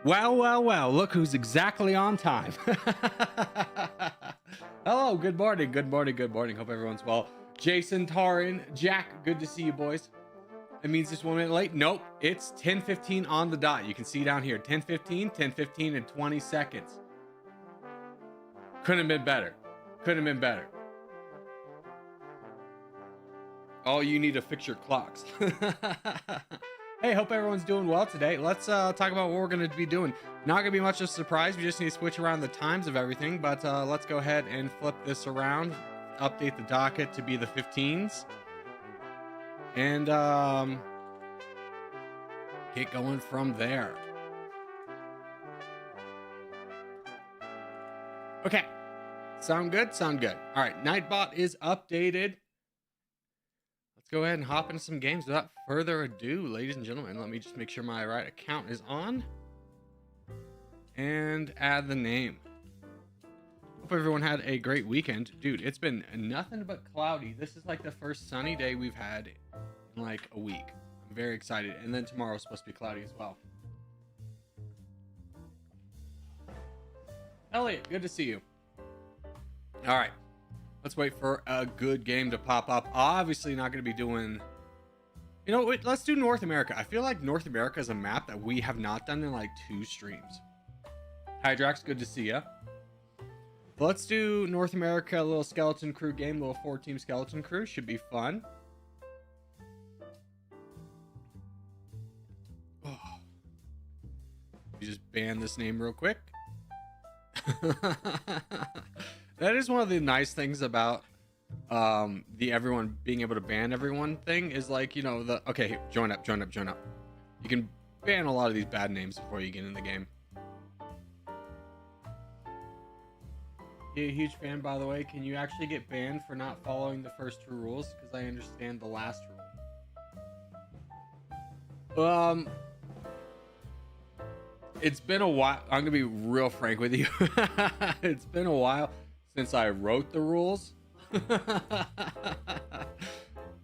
Well, well, well, look who's exactly on time. Hello, good morning, good morning, good morning. Hope everyone's well. Jason, Tarin, Jack, good to see you boys. It means it's 1 minute late. Nope, it's 10:15 on the dot. You can see down here, 10:15, 10:15 and 20 seconds. Couldn't have been better. Couldn't have been better. Oh, you need to fix your clocks. Hey, hope everyone's doing well today. Let's talk about what we're going to be doing. Not going to be much of a surprise. We just need to switch around the times of everything. But let's go ahead and flip this around. Update the docket to be the 15s. And get going from there. Okay. Sound good? Sound good. All right. Nightbot is updated. Let's go ahead and hop into some games without further ado, ladies and gentlemen. Let me just make sure my right account is on and add the name. Hope everyone had a great weekend. Dude, it's been nothing but cloudy. This is like the first sunny day we've had in like a week. I'm very excited. And then tomorrow's supposed to be cloudy as well. Elliot, good to see you. All right. Let's wait for a good game to pop up. Obviously not going to be doing... You know, wait, let's do North America. I feel like North America is a map that we have not done in like 2 streams. Hydrax, good to see ya. Let's do North America, a little skeleton crew game, little 4-team skeleton crew. Should be fun. Oh. You just ban this name real quick. That is one of the nice things about the everyone being able to ban everyone thing is like, you know, the okay, join up. You can ban a lot of these bad names before you get in the game. Yeah, huge fan, by the way. Can you actually get banned for not following the first 2 rules? Because I understand the last rule. It's been a while. I'm gonna be real frank with you. It's been a while since I wrote the rules.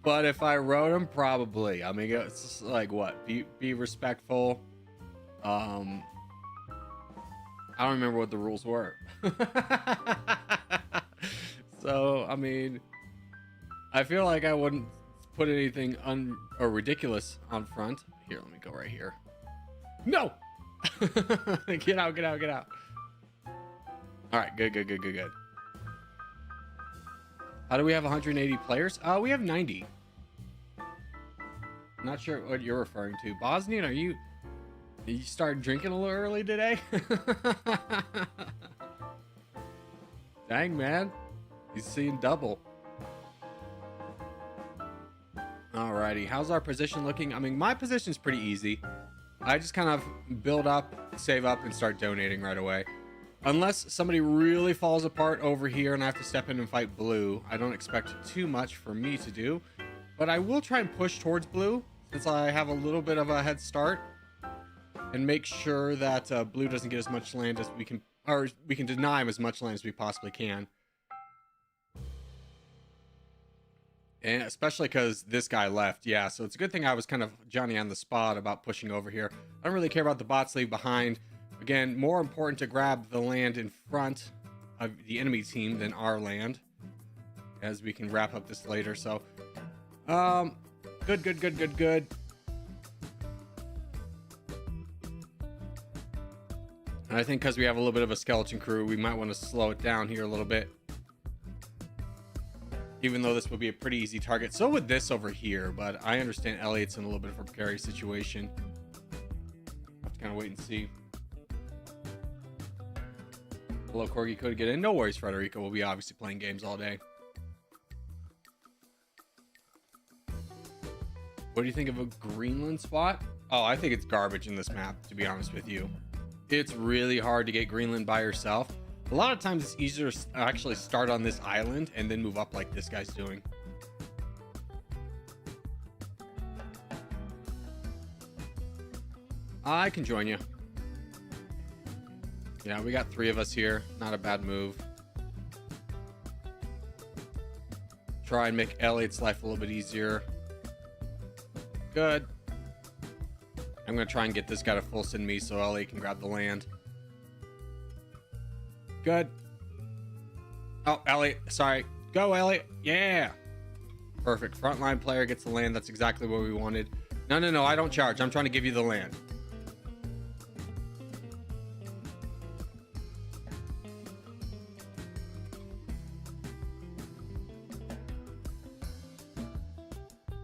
But if I wrote them, probably. I mean, it's like what? Be respectful. I don't remember what the rules were. So, I mean, I feel like I wouldn't put anything or ridiculous on front. Here, let me go right here. No! Get out. All right, good. How do we have 180 players? We have 90. Not sure what you're referring to. Bosnian, you started drinking a little early today? Dang, man. He's seeing double. Alrighty, how's our position looking? I mean, my position's pretty easy. I just kind of build up, save up, and start donating right away. Unless somebody really falls apart over here and I have to step in and fight blue, I don't expect too much for me to do. But I will try and push towards blue since I have a little bit of a head start. And make sure that blue doesn't get as much land as we can, or we can deny him as much land as we possibly can. And especially because this guy left. Yeah, so it's a good thing I was kind of Johnny on the spot about pushing over here. I don't really care about the bots leave behind. Again, more important to grab the land in front of the enemy team than our land, as we can wrap up this later. So, good. And I think because we have a little bit of a skeleton crew, we might want to slow it down here a little bit. Even though this would be a pretty easy target. So would this over here, but I understand Elliot's in a little bit of a precarious situation. Have to kind of wait and see. Hello, Corgi, could get in. No worries, Frederica. We'll be obviously playing games all day. What do you think of a Greenland spot? Oh, I think it's garbage in this map, to be honest with you. It's really hard to get Greenland by yourself. A lot of times it's easier to actually start on this island and then move up like this guy's doing. I can join you. Yeah, we got 3 of us here. Not a bad move. Try and make Elliot's life a little bit easier. Good. I'm gonna try and get this guy to full send me so Elliot can grab the land. Good. Oh, Elliot, sorry. Go, Elliot. Yeah. Perfect. Frontline player gets the land. That's exactly what we wanted. No, I don't charge. I'm trying to give you the land.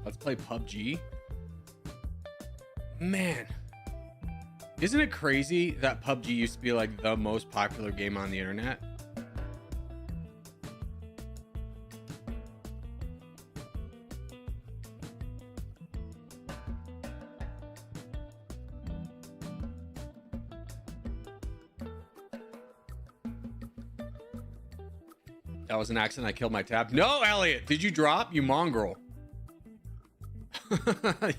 Let's play PUBG. Man. Isn't it crazy that PUBG used to be like the most popular game on the internet? That was an accident. I killed my tab. No, Elliot, did you drop? You mongrel.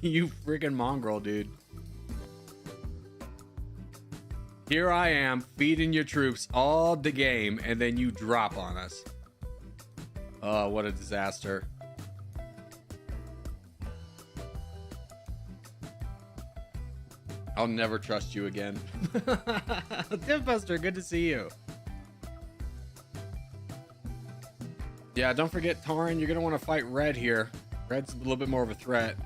You freaking mongrel, dude. Here I am feeding your troops all the game, and then you drop on us. Oh, what a disaster. I'll never trust you again. Dimbuster, good to see you. Yeah, don't forget, Tauren, you're going to want to fight Red here. Red's a little bit more of a threat.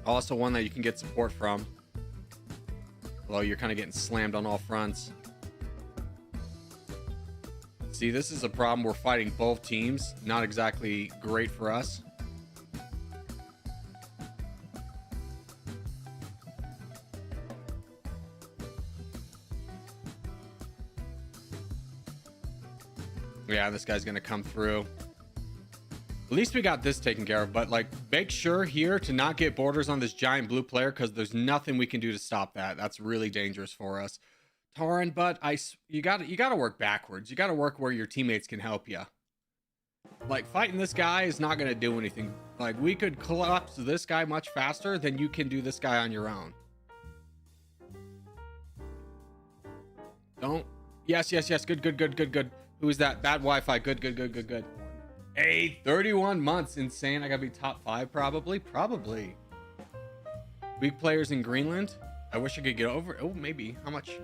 Also one that you can get support from. Although you're kind of getting slammed on all fronts. See, this is a problem. We're fighting both teams. Not exactly great for us. Yeah, this guy's going to come through. At least we got this taken care of, but like make sure here to not get borders on this giant blue player because there's nothing we can do to stop that. That's really dangerous for us. Tauren, but you got to work backwards. You got to work where your teammates can help you. Like fighting this guy is not going to do anything. Like we could collapse this guy much faster than you can do this guy on your own. Don't. Yes. Good. Who is that? Bad Wi-Fi. Good. Hey, 31 months. Insane. I gotta be top 5 probably. Weak players in Greenland. I wish I could get over. Oh, maybe. How much?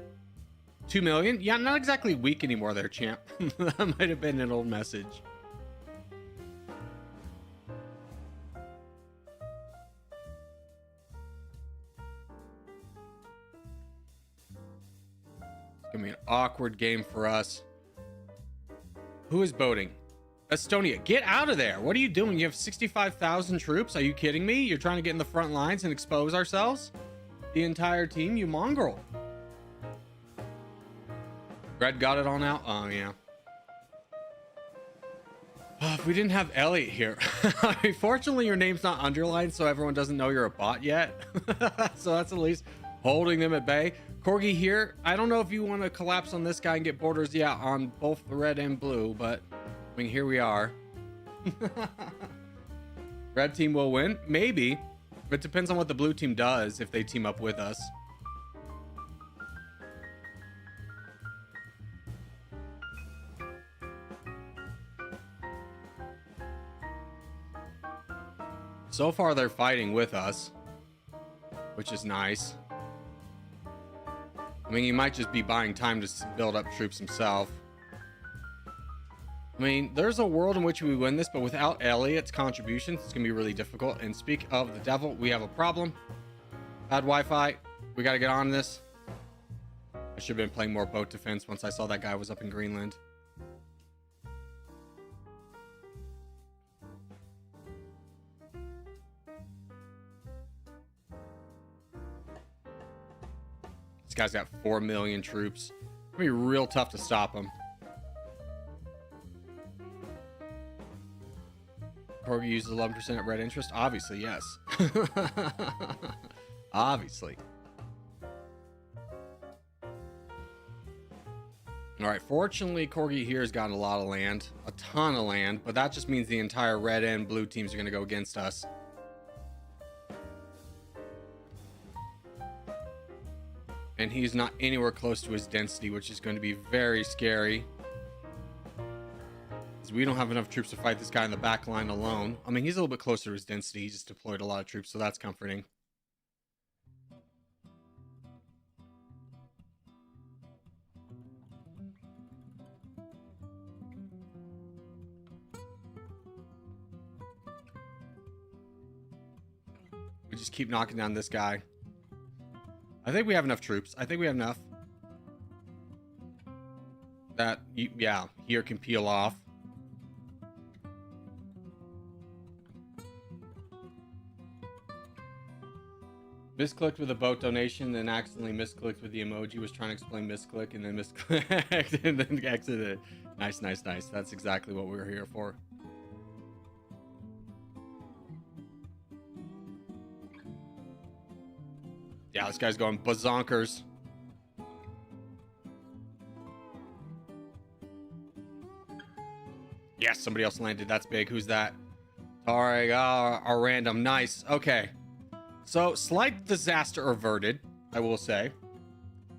2 million? Yeah, not exactly weak anymore there, champ. That might have been an old message. It's gonna be an awkward game for us. Who is boating? Estonia, get out of there. What are you doing? You have 65,000 troops. Are you kidding me? You're trying to get in the front lines and expose ourselves? The entire team, you mongrel. Red got it all now? Oh, yeah. If we didn't have Elliot here. Fortunately, your name's not underlined, so everyone doesn't know you're a bot yet. So that's at least holding them at bay. Corgi here. I don't know if you want to collapse on this guy and get borders, yeah, on both the red and blue, but I mean, here we are. Red team will win. Maybe. It depends on what the blue team does if they team up with us. So far, they're fighting with us, which is nice. I mean, he might just be buying time to build up troops himself. I mean, there's a world in which we win this, but without Elliot's contributions, it's going to be really difficult. And speak of the devil, we have a problem. Bad Wi-Fi. We got to get on this. I should have been playing more boat defense once I saw that guy was up in Greenland. This guy's got 4 million troops. It'll be real tough to stop him. Corgi uses 11% at red interest? Obviously, yes. Obviously. All right, fortunately, Corgi here has gotten a lot of land. A ton of land, but that just means the entire red and blue teams are going to go against us. And he's not anywhere close to his density, which is going to be very scary. We don't have enough troops to fight this guy in the back line alone. I mean, he's a little bit closer to his density. He just deployed a lot of troops, so that's comforting. We just keep knocking down this guy. I think we have enough troops. I think we have enough. That, yeah, here can peel off. Misclicked with a boat donation, then accidentally misclicked with the emoji. Was trying to explain misclick and then misclicked and then exited. Nice, nice, nice. That's exactly what we were here for. Yeah, this guy's going bazonkers. Yes, somebody else landed. That's big. Who's that? Alright, our random. Nice. Okay. So, slight disaster averted, I will say.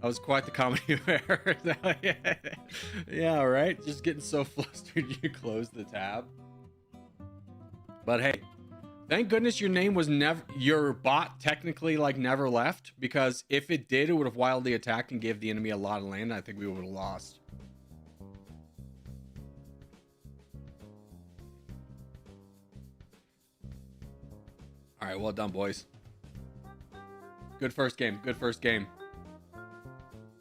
That was quite the comedy of errors. Yeah, right? Just getting so flustered you closed the tab. But hey, thank goodness your name was never... Your bot technically, like, never left. Because if it did, it would have wildly attacked and gave the enemy a lot of land. I think we would have lost. Alright, well done, boys. Good first game. Good first game.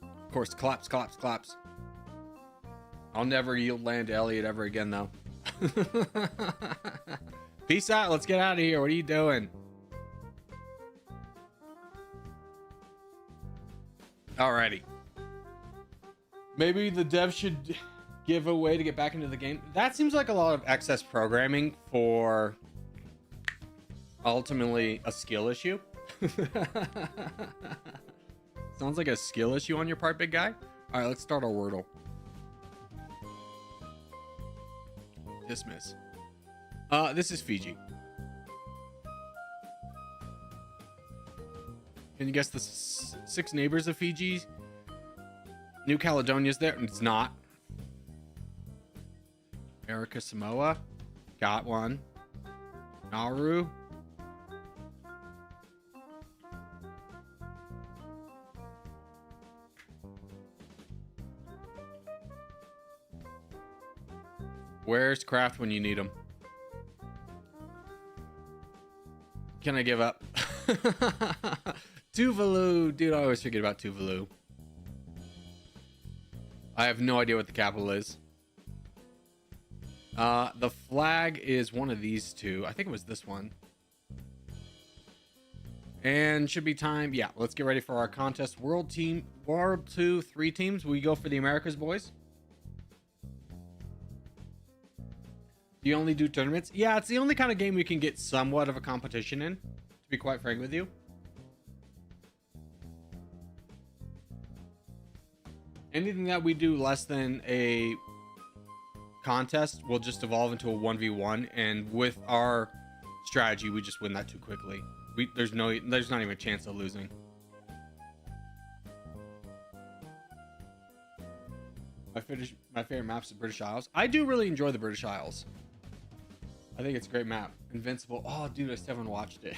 Of course, claps, claps, claps. I'll never yield land to Elliot ever again, though. Peace out. Let's get out of here. What are you doing? Alrighty. Maybe the dev should give a way to get back into the game. That seems like a lot of excess programming for ultimately a skill issue. Sounds like a skill issue on your part, big guy. All right, let's start our Wordle. Dismiss. This is Fiji. Can you guess the 6 neighbors of Fiji? New Caledonia's there, and it's not. America, Samoa. Got one. Nauru. Where's Kraft when you need him? Can I give up? Tuvalu. Dude, I always forget about Tuvalu. I have no idea what the capital is. The flag is one of these two. I think it was this one. And should be time. Yeah, let's get ready for our contest. World 2, 3 teams. We go for the Americas, boys. Do you only do tournaments? Yeah, it's the only kind of game we can get somewhat of a competition in, to be quite frank with you. Anything that we do less than a contest will just evolve into a 1v1, and with our strategy, we just win that too quickly. There's not even a chance of losing. My favorite map's the British Isles. I do really enjoy the British Isles. I think it's a great map. Invincible. Oh, dude, I still haven't watched it.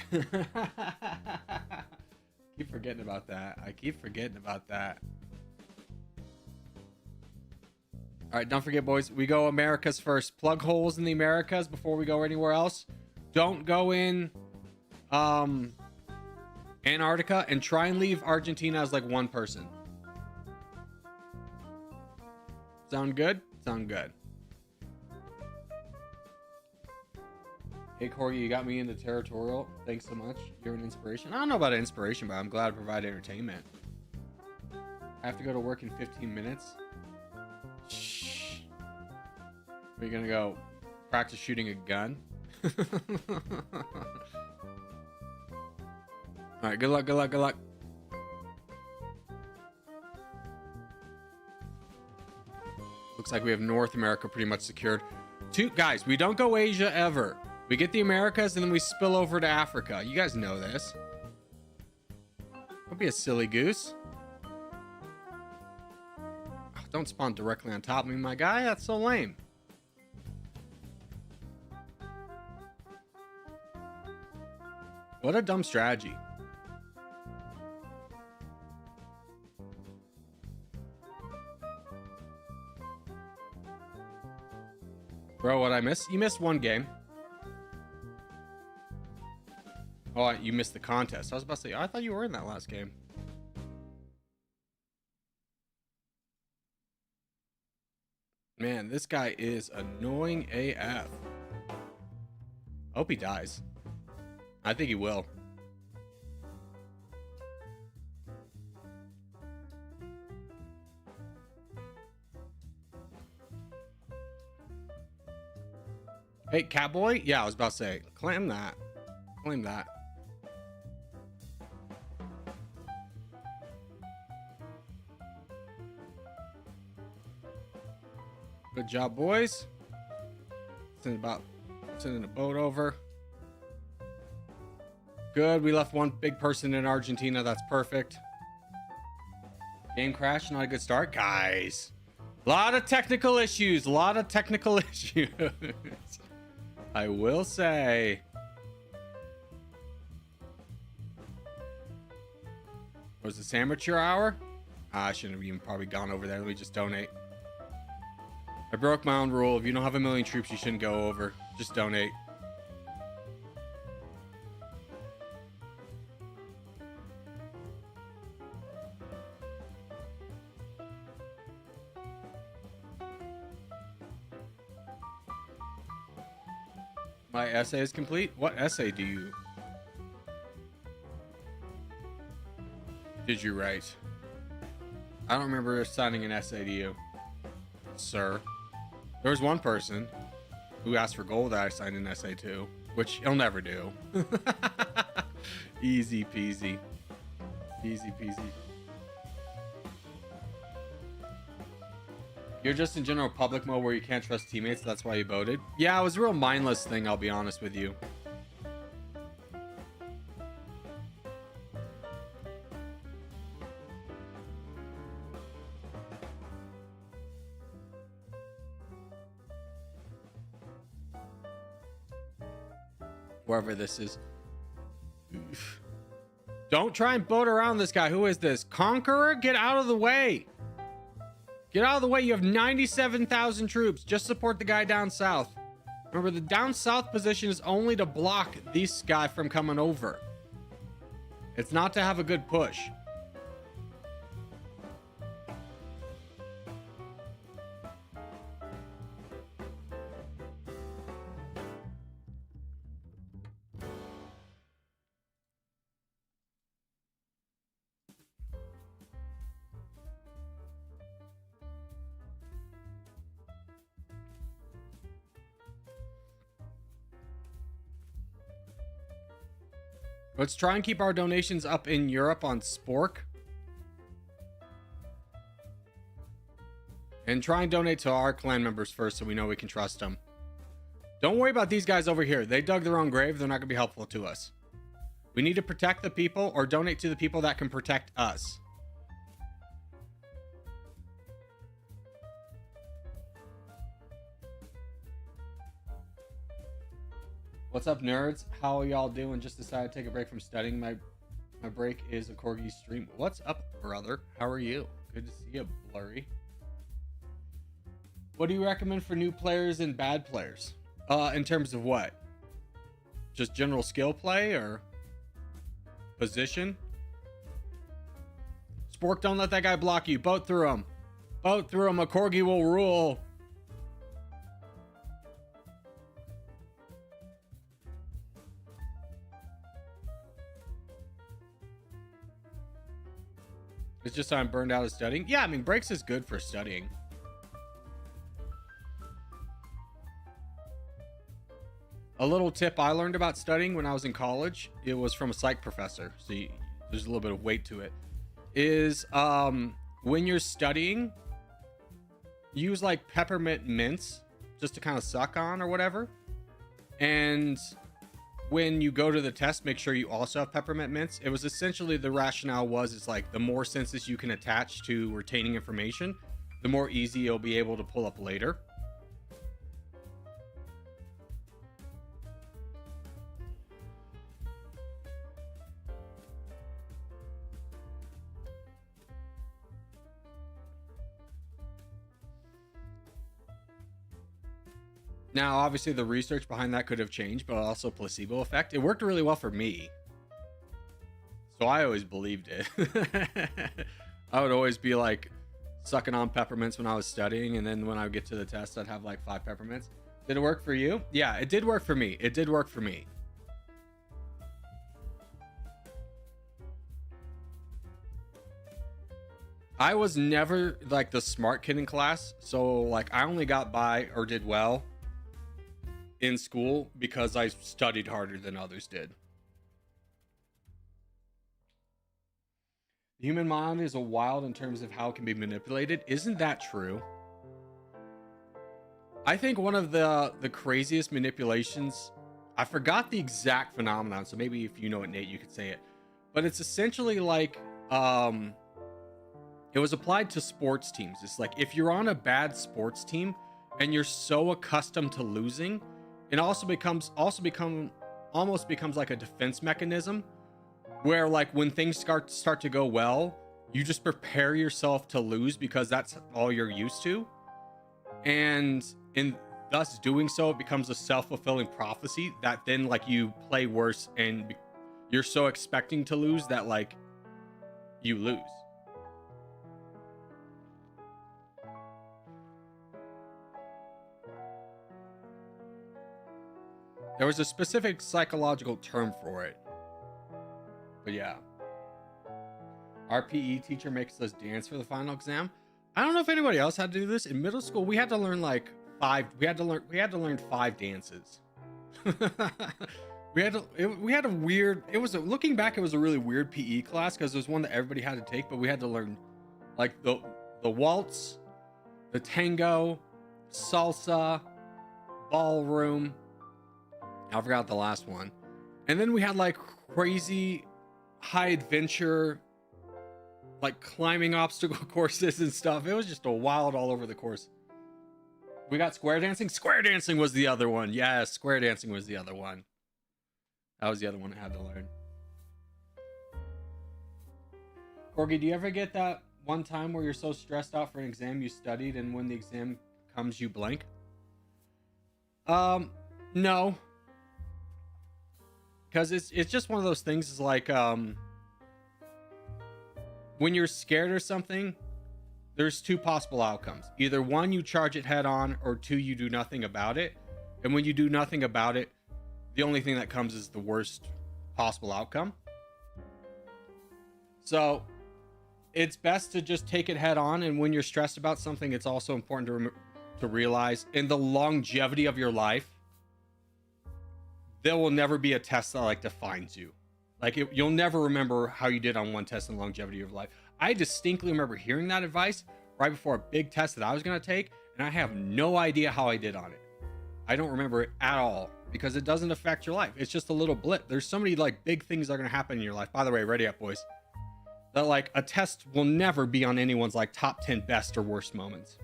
Keep forgetting about that. I keep forgetting about that. All right, don't forget, boys. We go Americas first. Plug holes in the Americas before we go anywhere else. Don't go in Antarctica, and try and leave Argentina as like one person. Sound good? Sound good. Hey, Corgi, you got me into Territorial. Thanks so much. You're an inspiration. I don't know about an inspiration, but I'm glad I provide entertainment. I have to go to work in 15 minutes. Shh. Are you gonna go practice shooting a gun? All right, good luck, good luck, good luck. Looks like we have North America pretty much secured. Guys, we don't go Asia ever. We get the Americas and then we spill over to Africa. You guys know this. Don't be a silly goose. Oh, don't spawn directly on top of me, my guy. That's so lame. What a dumb strategy. Bro, what I miss? You missed one game. Oh, you missed the contest. I was about to say, I thought you were in that last game. Man, this guy is annoying AF. I hope he dies. I think he will. Hey, Catboy? Yeah, I was about to say, claim that. Claim that. Good job, boys. Sending a boat over. Good. We left one big person in Argentina. That's perfect. Game crash. Not a good start, guys. A lot of technical issues. A lot of technical issues. I will say. Was this amateur hour? I shouldn't have even probably gone over there. Let me just donate. I broke my own rule. If you don't have a million troops, you shouldn't go over. Just donate. My essay is complete? What essay did you write? I don't remember assigning an essay to you, sir. There was one person who asked for gold that I signed an essay to, which he'll never do. Easy peasy. Easy peasy. You're just in general public mode where you can't trust teammates. That's why you voted. Yeah, it was a real mindless thing, I'll be honest with you. Wherever this is. Oof. Don't try and boat around this guy. Who is this? Conqueror? Get out of the way. Get out of the way. You have 97,000 troops. Just support the guy down south. Remember, the down south position is only to block this guy from coming over. It's not to have a good push. Let's try and keep our donations up in Europe on Spork. And try and donate to our clan members first so we know we can trust them. Don't worry about these guys over here. They dug their own grave. They're not going to be helpful to us. We need to protect the people or donate to the people that can protect us. What's up, nerds? How are y'all doing? Just decided to take a break from studying. My break is a corgi stream. What's up, brother? How are you? Good to see you, Blurry. What do you recommend for new players and bad players? In terms of what? Just general skill play or position? Spork, don't let that guy block you. Boat through him. Boat through him. A corgi will rule. It's just I'm burned out of studying. Yeah, I mean, breaks is good for studying. A little tip I learned about studying when I was in college, it was from a psych professor. So there's a little bit of weight to it. Is when you're studying, use like peppermint mints just to kind of suck on or whatever. And when you go to the test, make sure you also have peppermint mints. It was essentially the rationale was it's like the more senses you can attach to retaining information, the more easy you'll be able to pull up later. Now, obviously, the research behind that could have changed, but also placebo effect. It worked really well for me. So I always believed it. I would always be like sucking on peppermints when I was studying, and then when I would get to the test, I'd have like 5 peppermints. Did it work for you? Yeah, it did work for me. It did work for me. I was never like the smart kid in class, so like I only got by or did well in school because I studied harder than others did. The human mind is a wild in terms of how it can be manipulated. Isn't that true? I think one of the craziest manipulations, I forgot the exact phenomenon, so maybe if you know it, Nate, you could say it. But it's essentially like it was applied to sports teams. It's like if you're on a bad sports team and you're so accustomed to losing, it almost becomes like a defense mechanism where like when things start to go well, you just prepare yourself to lose because that's all you're used to. And in thus doing so, it becomes a self-fulfilling prophecy that then like you play worse and you're so expecting to lose that like you lose. There was a specific psychological term for it. But yeah. Our PE teacher makes us dance for the final exam. I don't know if anybody else had to do this. In middle school, we had to learn like 5 dances. Looking back, it was a really weird PE class because it was one that everybody had to take, but we had to learn like the waltz, the tango, salsa, ballroom. I forgot the last one. And then we had like crazy high adventure, like climbing obstacle courses and stuff. It was just a wild all over the course. We got square dancing. Square dancing was the other one. Yes, square dancing was the other one. That was the other one I had to learn. Corgi, do you ever get that one time where you're so stressed out for an exam you studied and when the exam comes you blank? No. Because it's just one of those things. Is like when you're scared or something, there's 2 possible outcomes. Either 1, you charge it head on, or 2, you do nothing about it. And when you do nothing about it, the only thing that comes is the worst possible outcome. So it's best to just take it head on. And when you're stressed about something, it's also important to realize in the longevity of your life, there will never be a test that like defines you. Like you'll never remember how you did on one test in the longevity of your life. I distinctly remember hearing that advice right before a big test that I was going to take, and I have no idea how I did on it. I don't remember it at all because it doesn't affect your life. It's just a little blip. There's so many like big things that are going to happen in your life. By the way, ready up, boys. That like a test will never be on anyone's like top 10 best or worst moments.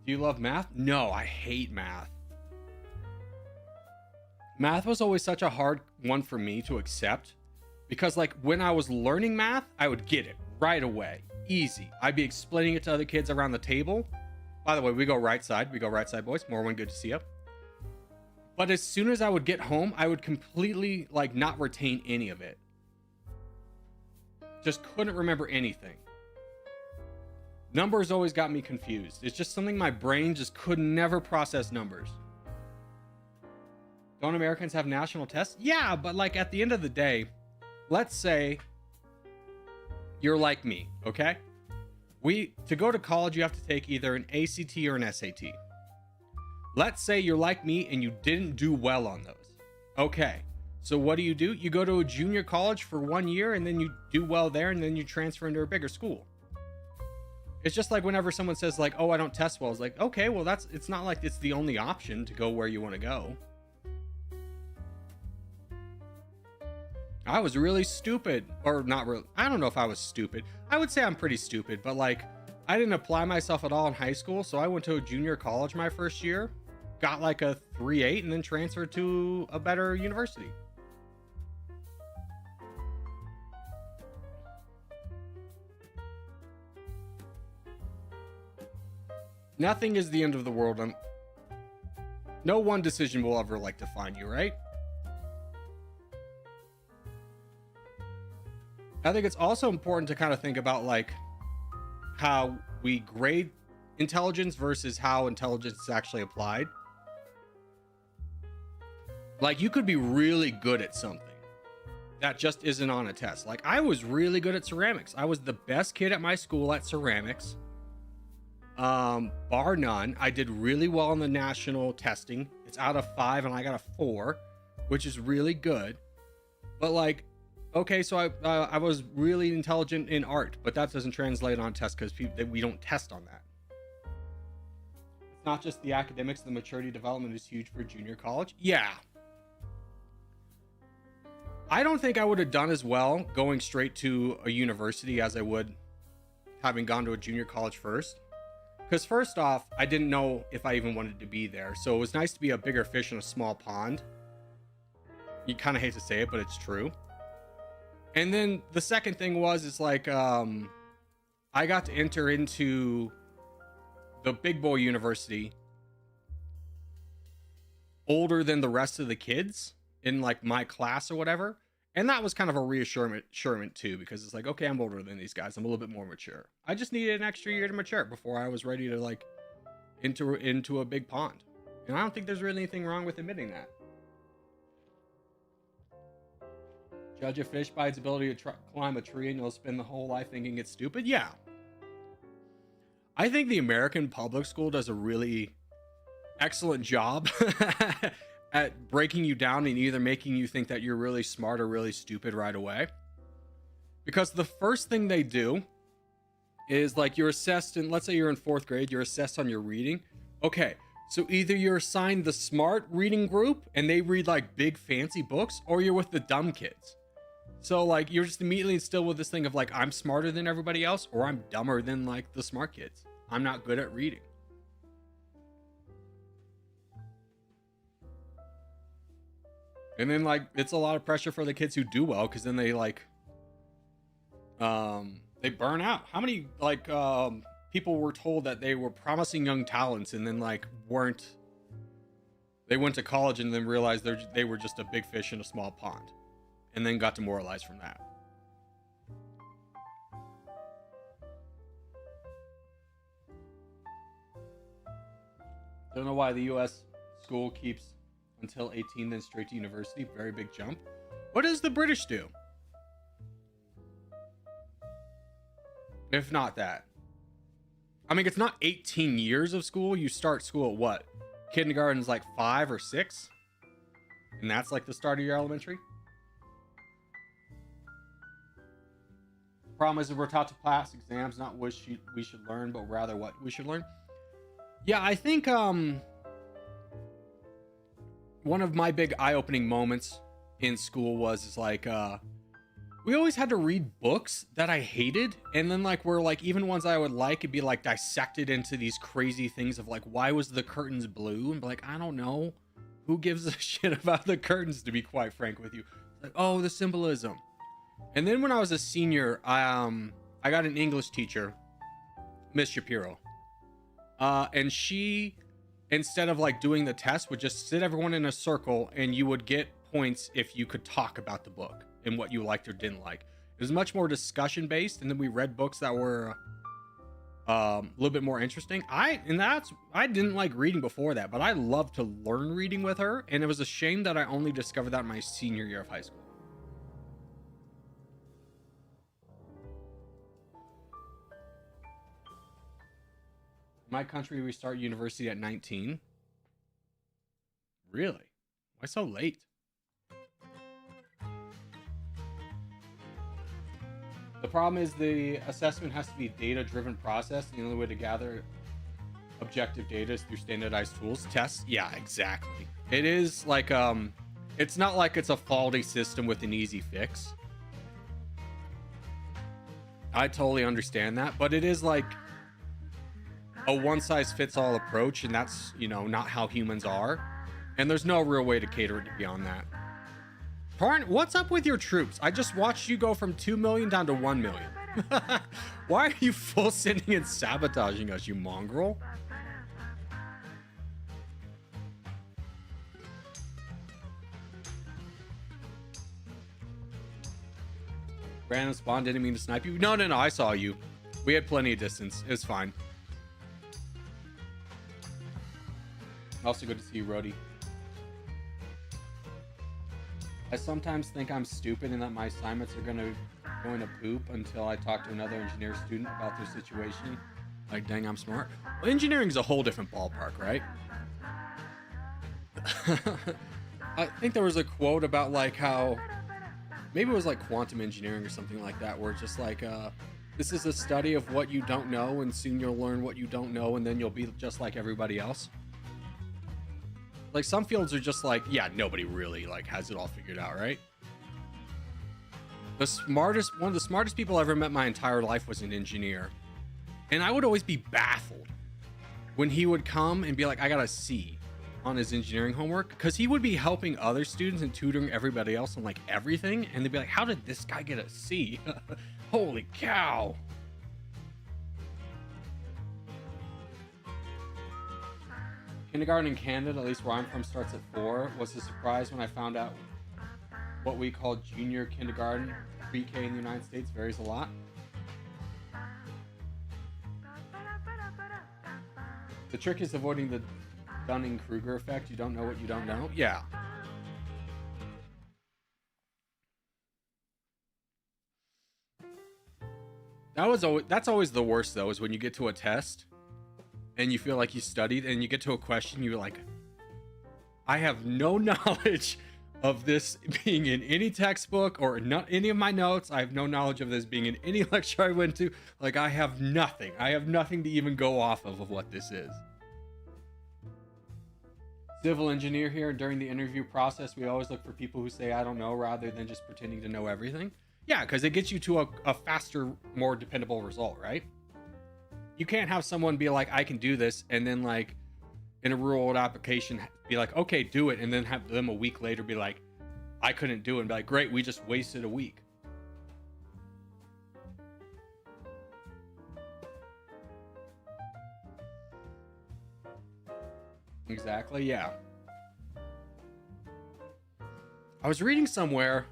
Do you love math? No, I hate math. Math was always such a hard one for me to accept because like when I was learning math, I would get it right away. Easy. I'd be explaining it to other kids around the table. By the way, we go right side, boys. Morwen, good to see you. But as soon as I would get home, I would completely like not retain any of it. Just couldn't remember anything. Numbers always got me confused. It's just something my brain just could never process numbers. Don't Americans have national tests? Yeah, but like at the end of the day, let's say you're like me, okay? To go to college, you have to take either an ACT or an SAT. Let's say you're like me and you didn't do well on those. Okay, so what do? You go to a junior college for 1 year and then you do well there and then you transfer into a bigger school. It's just like whenever someone says like, oh, I don't test well. It's like, okay, well, it's not like it's the only option to go where you want to go. I was really stupid, or not really. I don't know if I was stupid. I would say I'm pretty stupid, but like I didn't apply myself at all in high school. So I went to a junior college my first year, got like a 3.8 and then transferred to a better university. Nothing is the end of the world. No one decision will ever like define you, right? I think it's also important to kind of think about like how we grade intelligence versus how intelligence is actually applied. Like you could be really good at something that just isn't on a test. Like I was really good at ceramics. I was the best kid at my school at ceramics. Bar none. I did really well in the national testing. It's out of 5 and I got a 4, which is really good. But like, okay, so I was really intelligent in art, but that doesn't translate on tests because we don't test on that. It's not just the academics. The maturity development is huge for junior college. Yeah. I don't think I would have done as well going straight to a university as I would having gone to a junior college first. Because first off, I didn't know if I even wanted to be there. So it was nice to be a bigger fish in a small pond. You kind of hate to say it, but it's true. And then the second thing is like, I got to enter into the big boy university older than the rest of the kids in like my class or whatever. And that was kind of a reassurance too, because it's like, okay, I'm older than these guys. I'm a little bit more mature. I just needed an extra year to mature before I was ready to like into a big pond. And I don't think there's really anything wrong with admitting that. Judge a fish by its ability to climb a tree and you'll spend the whole life thinking it's stupid. Yeah. I think the American public school does a really excellent job at breaking you down and either making you think that you're really smart or really stupid right away. Because the first thing they do is like you're assessed in, let's say you're in 4th grade, you're assessed on your reading. Okay, so either you're assigned the smart reading group and they read like big fancy books, or you're with the dumb kids. So like you're just immediately instilled with this thing of like, I'm smarter than everybody else, or I'm dumber than like the smart kids. I'm not good at reading. And then like it's a lot of pressure for the kids who do well, because then they like they burn out. How many like people were told that they were promising young talents and then like weren't, they went to college and then realized they were just a big fish in a small pond, and then got demoralized from that. Don't know why the US school keeps until 18, then straight to university. Very big jump. What does the British do? If not that. I mean, it's not 18 years of school. You start school at what? Kindergarten's like 5 or 6? And that's like the start of your elementary? The problem is that we're taught to pass exams, not what we should learn, but rather what we should learn. Yeah, I think one of my big eye-opening moments in school was like we always had to read books that I hated, and then like were like even ones I would like, it'd be like dissected into these crazy things of like, why was the curtains blue? And be like, I don't know, who gives a shit about the curtains, to be quite frank with you. Like, oh, the symbolism. And then when I was a senior, I got an English teacher, Miss Shapiro, and she, instead of like doing the test, would just sit everyone in a circle, and you would get points if you could talk about the book and what you liked or didn't like. It was much more discussion based, and then we read books that were a little bit more interesting. I didn't like reading before that, but I loved to learn reading with her, and it was a shame that I only discovered that in my senior year of high school. In my country, we start university at 19. Really? Why so late? The problem is the assessment has to be a data-driven process. The only way to gather objective data is through standardized tools. Tests? Yeah, exactly. It is like, it's not like it's a faulty system with an easy fix. I totally understand that, but it is like a one-size-fits-all approach, and that's, you know, not how humans are. And there's no real way to cater it beyond that. Parn, what's up with your troops? I just watched you go from 2 million down to 1 million. Why are you full sending and sabotaging us, you mongrel? Random spawn, didn't mean to snipe you. No, I saw you. We had plenty of distance. It was fine. Also good to see you, Rody. I sometimes think I'm stupid and that my assignments are going to poop until I talk to another engineer student about their situation. Like, dang, I'm smart. Well, engineering is a whole different ballpark, right? I think there was a quote about like how maybe it was like quantum engineering or something like that, where it's just like this is a study of what you don't know, and soon you'll learn what you don't know, and then you'll be just like everybody else. Like, some fields are just like, yeah, nobody really like has it all figured out, right? One of the smartest people I ever met my entire life was an engineer, and I would always be baffled when he would come and be like, I got a C on his engineering homework, because he would be helping other students and tutoring everybody else on like everything, and they'd be like, how did this guy get a C? Holy cow. Kindergarten in Canada, at least where I'm from, starts at 4. Was a surprise when I found out what we call junior kindergarten. Pre-K in the United States varies a lot. The trick is avoiding the Dunning-Kruger effect. You don't know what you don't know. Yeah. That's always the worst, though, is when you get to a test and you feel like you studied, and you get to a question, you're like, I have no knowledge of this being in any textbook or not any of my notes. I have no knowledge of this being in any lecture I went to. Like, I have nothing. I have nothing to even go off of what this is. Civil engineer here. During the interview process, we always look for people who say, I don't know, rather than just pretending to know everything. Yeah, because it gets you to a faster, more dependable result, right? You can't have someone be like, I can do this, and then like in a real world application be like, okay, do it, and then have them a week later be like, I couldn't do it, and be like, great, we just wasted a week. Exactly, yeah. I was reading somewhere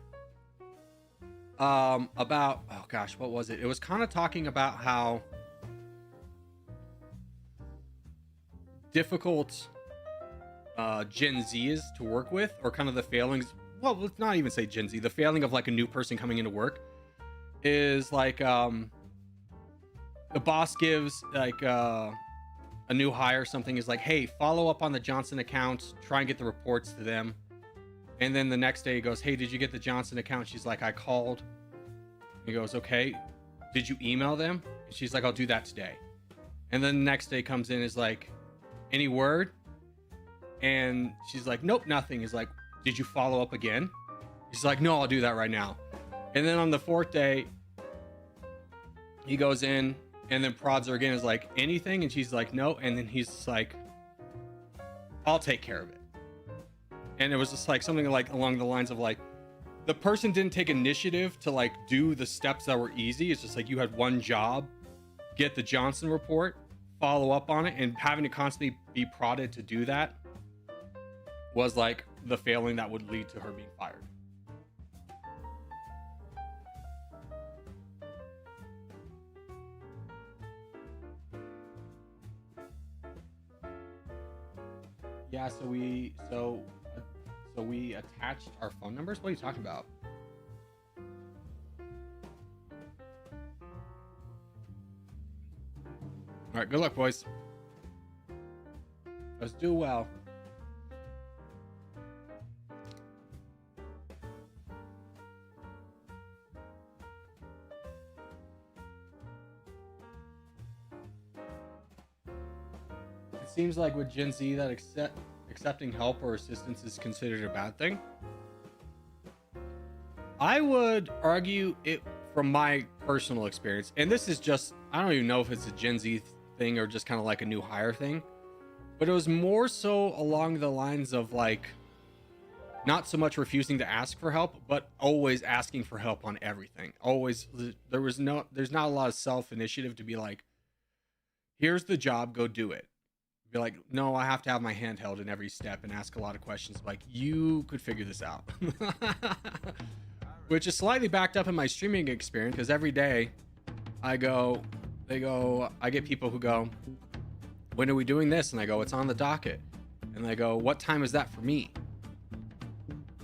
about, oh gosh, what was it? It was kind of talking about how difficult Gen Z is to work with, or kind of the failings. Well, let's not even say Gen Z. The failing of like a new person coming into work is like the boss gives like a new hire something, is like, hey, follow up on the Johnson account, try and get the reports to them. And then the next day he goes, hey, did you get the Johnson account? She's like, I called. He goes, okay, did you email them? And she's like, I'll do that today. And then the next day comes in, is like, any word? And she's like, nope, nothing. He's like, did you follow up again? She's like, no, I'll do that right now. And then on the 4th day, he goes in and then prods her again, is like, anything? And she's like, no. And then he's like, I'll take care of it. And it was just like something like along the lines of like, the person didn't take initiative to like do the steps that were easy. It's just like, you had one job, get the Johnson report, follow up on it, and having to constantly be prodded to do that was like the failing that would lead to her being fired. Yeah, so we attached our phone numbers. What are you talking about? All right, good luck, boys. Let's do well. It seems like with Gen Z that accepting help or assistance is considered a bad thing. I would argue it from my personal experience, and this is just, I don't even know if it's a Gen Z thing or just kind of like a new hire thing, but it was more so along the lines of like, not so much refusing to ask for help, but always asking for help on everything. Always, there's not a lot of self-initiative to be like, here's the job, go do it. Be like, no, I have to have my hand held in every step and ask a lot of questions. Like, you could figure this out. which is slightly backed up in my streaming experience because every day I get people who go, when are we doing this? And I go, it's on the docket. And they go, what time is that for me?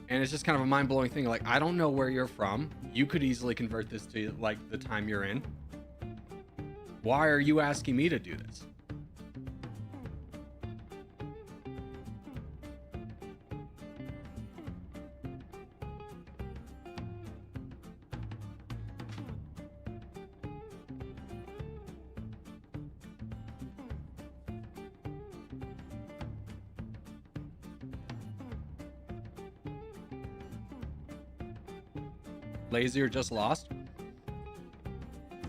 And it's just kind of a mind-blowing thing. Like, I don't know where you're from. You could easily convert this to like the time you're in. Why are you asking me to do this? Lazy or just lost?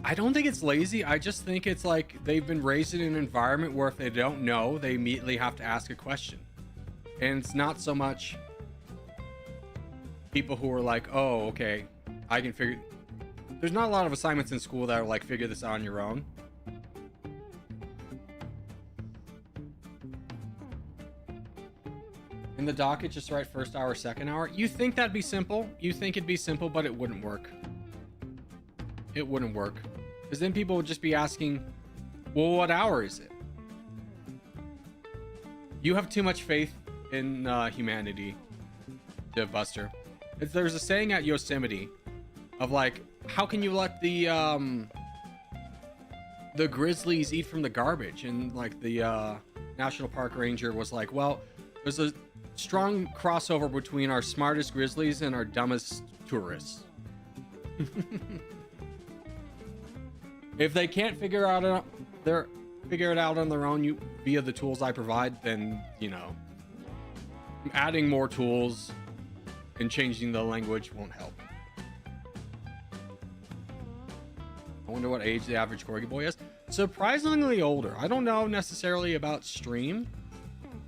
I don't think it's lazy. I just think it's like they've been raised in an environment where if they don't know, they immediately have to ask a question. And it's not so much people who are like, oh, okay, I can figure. There's not a lot of assignments in school that are like, figure this out on your own. In the docket, just write first hour, second hour. You think that'd be simple? You think it'd be simple, but it wouldn't work. It wouldn't work. Because then people would just be asking, well, what hour is it? You have too much faith in humanity, Buster. There's a saying at Yosemite of like, how can you let the grizzlies eat from the garbage? And like the National Park Ranger was like, well, there's a strong crossover between our smartest grizzlies and our dumbest tourists. If they can't figure it out on their own via the tools I provide, then, you know, adding more tools and changing the language won't help. I wonder what age the average Corgi boy is. Surprisingly older. I don't know necessarily about stream,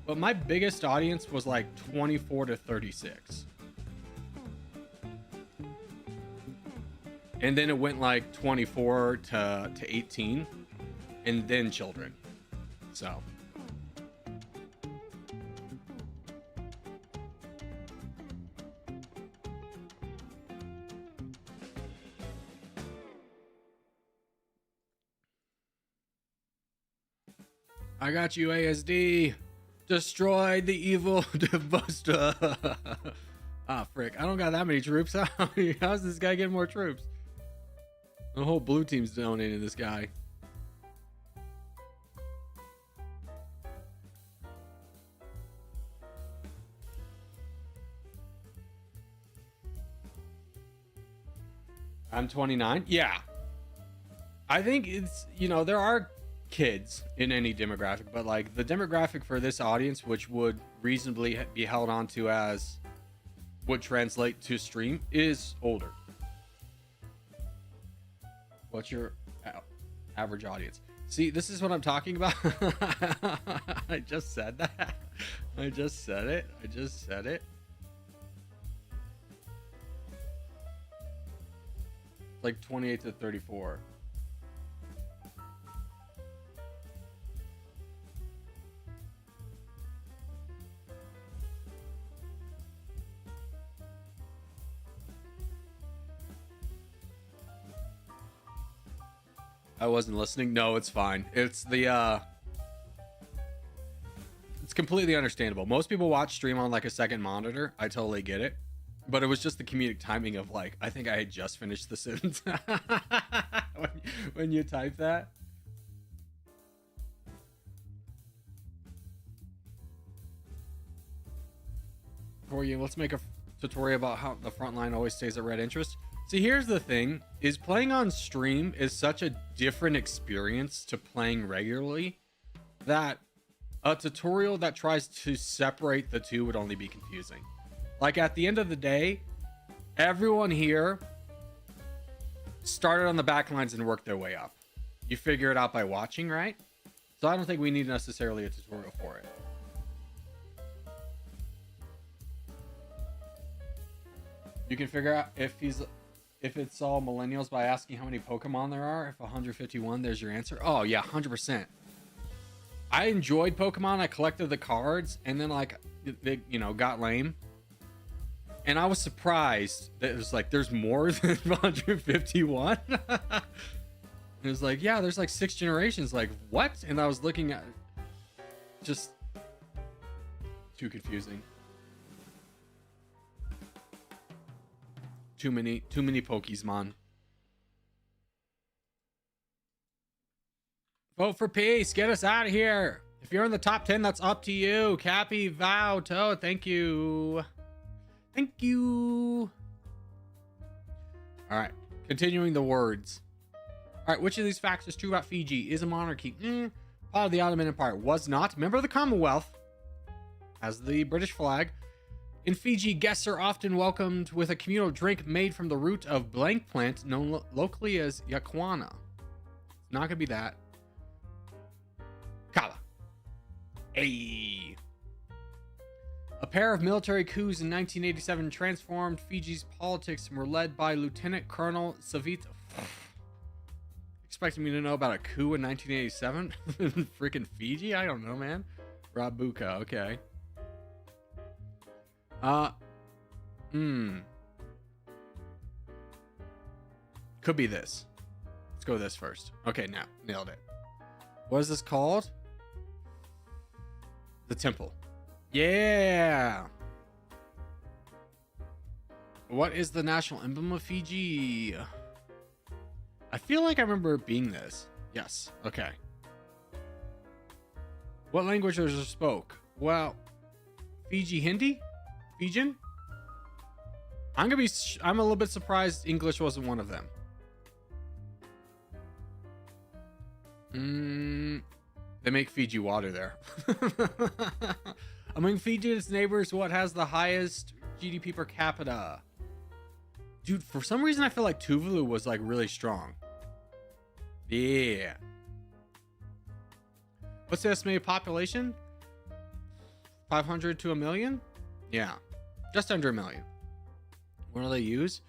but my biggest audience was like 24 to 36. And then it went like 24 to 18, and then children. So. I got you, ASD. Destroyed the evil Buster. Ah, frick. I don't got that many troops. How's this guy getting more troops? The whole blue team's donating this guy. I'm 29. Yeah. I think it's, you know, there are kids in any demographic, but like the demographic for this audience, which would reasonably be held onto as would translate to stream, is older. What's your average audience? See, this is what I'm talking about. I just said that. I just said it. It's like 28 to 34. I wasn't listening. No, it's fine. It's the it's completely understandable. Most people watch stream on like a second monitor. I totally get it. But it was just the comedic timing of like, I think I had just finished the sentence when you type that. For you, let's make a tutorial about how the front line always stays at red interest. See, here's the thing, is playing on stream is such a different experience to playing regularly that a tutorial that tries to separate the two would only be confusing. Like at the end of the day, everyone here started on the back lines and worked their way up. You figure it out by watching, right? So I don't think we need necessarily a tutorial for it. You can figure out if it's all millennials by asking how many Pokemon there are. If 151, there's your answer. Oh yeah, 100%. I enjoyed Pokemon. I collected the cards, and then like they, you know, got lame. And I was surprised that it was like, there's more than 151. It was like, yeah, there's like 6 generations. Like, what? And I was looking at just too confusing. Too many Pokemon. Vote for peace. Get us out of here. If you're in the top 10, that's up to you. Cappy, Vow, Toad, thank you. Thank you. All right, continuing the words. All right, which of these facts is true about Fiji? Is a monarchy part of the Ottoman Empire? Was not. Member of the Commonwealth. Has the British flag. In Fiji, guests are often welcomed with a communal drink made from the root of blank plant, known locally as yakwana. It's not gonna be that. Kava. Hey. A pair of military coups in 1987 transformed Fiji's politics and were led by Lieutenant Colonel Savit. Expecting me to know about a coup in 1987? Freaking Fiji? I don't know, man. Rabuka, okay. Could be this. Let's go with this first. Okay, now nailed it. What is this called? The temple. Yeah. What is the national emblem of Fiji? I feel like I remember it being this. Yes. Okay. What languages are spoke? Well, Fiji Hindi? Fijian? I'm a little bit surprised English wasn't one of them. They make Fiji water there. Among Fiji and its neighbors, what has the highest GDP per capita? Dude, for some reason I feel like Tuvalu was like really strong. Yeah. What's the estimated population? 500 to 1 million? Yeah. Just under 1 million. What do they use?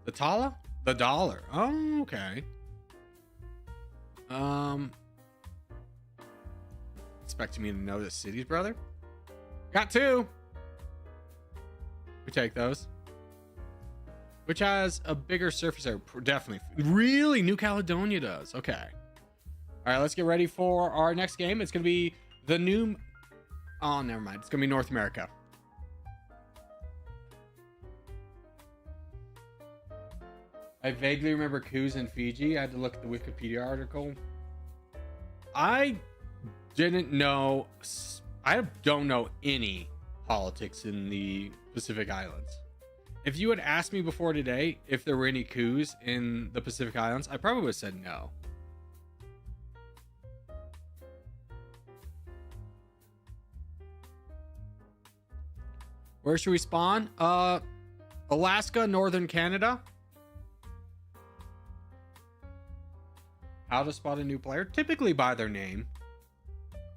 The tala? The dollar. Oh, okay. Expecting me to know the cities, brother? Got 2. We take those. Which has a bigger surface area? Definitely. Really? New Caledonia does. Okay. All right, let's get ready for our next game. It's going to be the new... Oh, never mind. It's going to be North America. I vaguely remember coups in Fiji. I had to look at the Wikipedia article. I didn't know... I don't know any politics in the Pacific Islands. If you had asked me before today if there were any coups in the Pacific Islands, I probably would have said no. Where should we spawn? Alaska, Northern Canada. How to spot a new player? Typically by their name.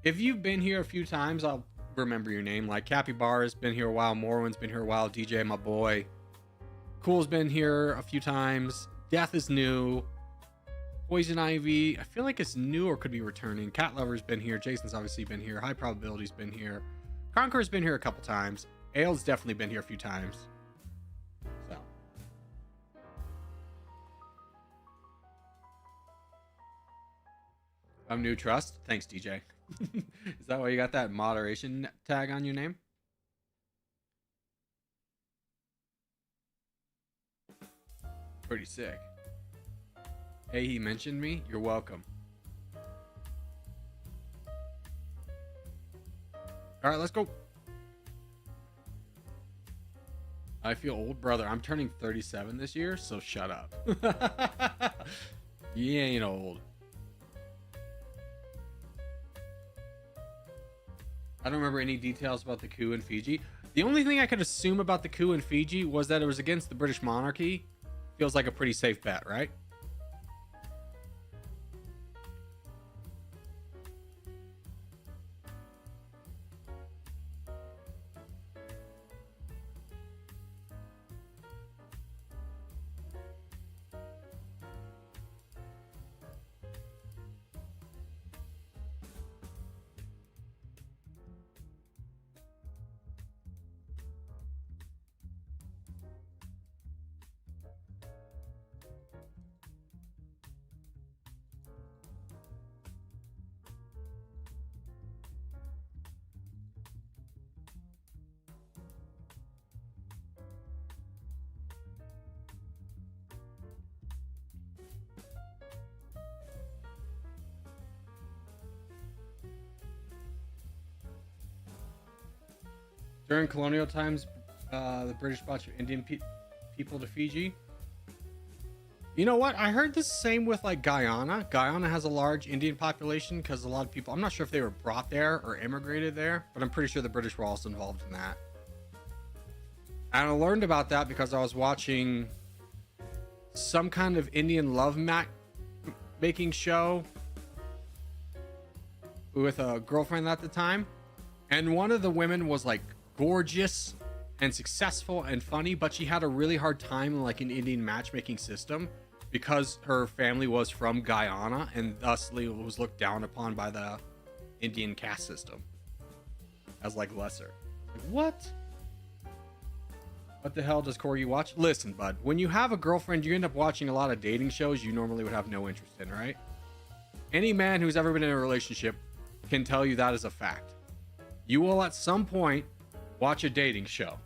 If you've been here a few times, I'll remember your name. Like Capybara's been here a while. Morwin's been here a while. DJ, my boy. Cool's been here a few times. Death is new. Poison Ivy, I feel like it's new or could be returning. Cat Lover's been here. Jason's obviously been here. High Probability's been here. Conqueror's been here a couple times. Ale's definitely been here a few times. So. I'm new trust. Thanks, DJ. Is that why you got that moderation tag on your name? Pretty sick. Hey, he mentioned me. You're welcome. All right, let's go. I feel old, brother. I'm turning 37 this year, so shut up. You ain't old. I don't remember any details about the coup in Fiji. The only thing I could assume about the coup in Fiji was that it was against the British monarchy. Feels like a pretty safe bet, right? During colonial times, the British brought Indian people to Fiji. You know what? I heard the same with like Guyana. Guyana has a large Indian population because a lot of people, I'm not sure if they were brought there or immigrated there, but I'm pretty sure the British were also involved in that. And I learned about that because I was watching some kind of Indian love making show with a girlfriend at the time. And one of the women was like gorgeous and successful and funny, but she had a really hard time in like an Indian matchmaking system because her family was from Guyana and thusly was looked down upon by the Indian caste system as like lesser. Like, what? What the hell does Corey watch? Listen, bud, when you have a girlfriend, you end up watching a lot of dating shows you normally would have no interest in, right? Any man who's ever been in a relationship can tell you that is a fact. You will at some point watch a dating show.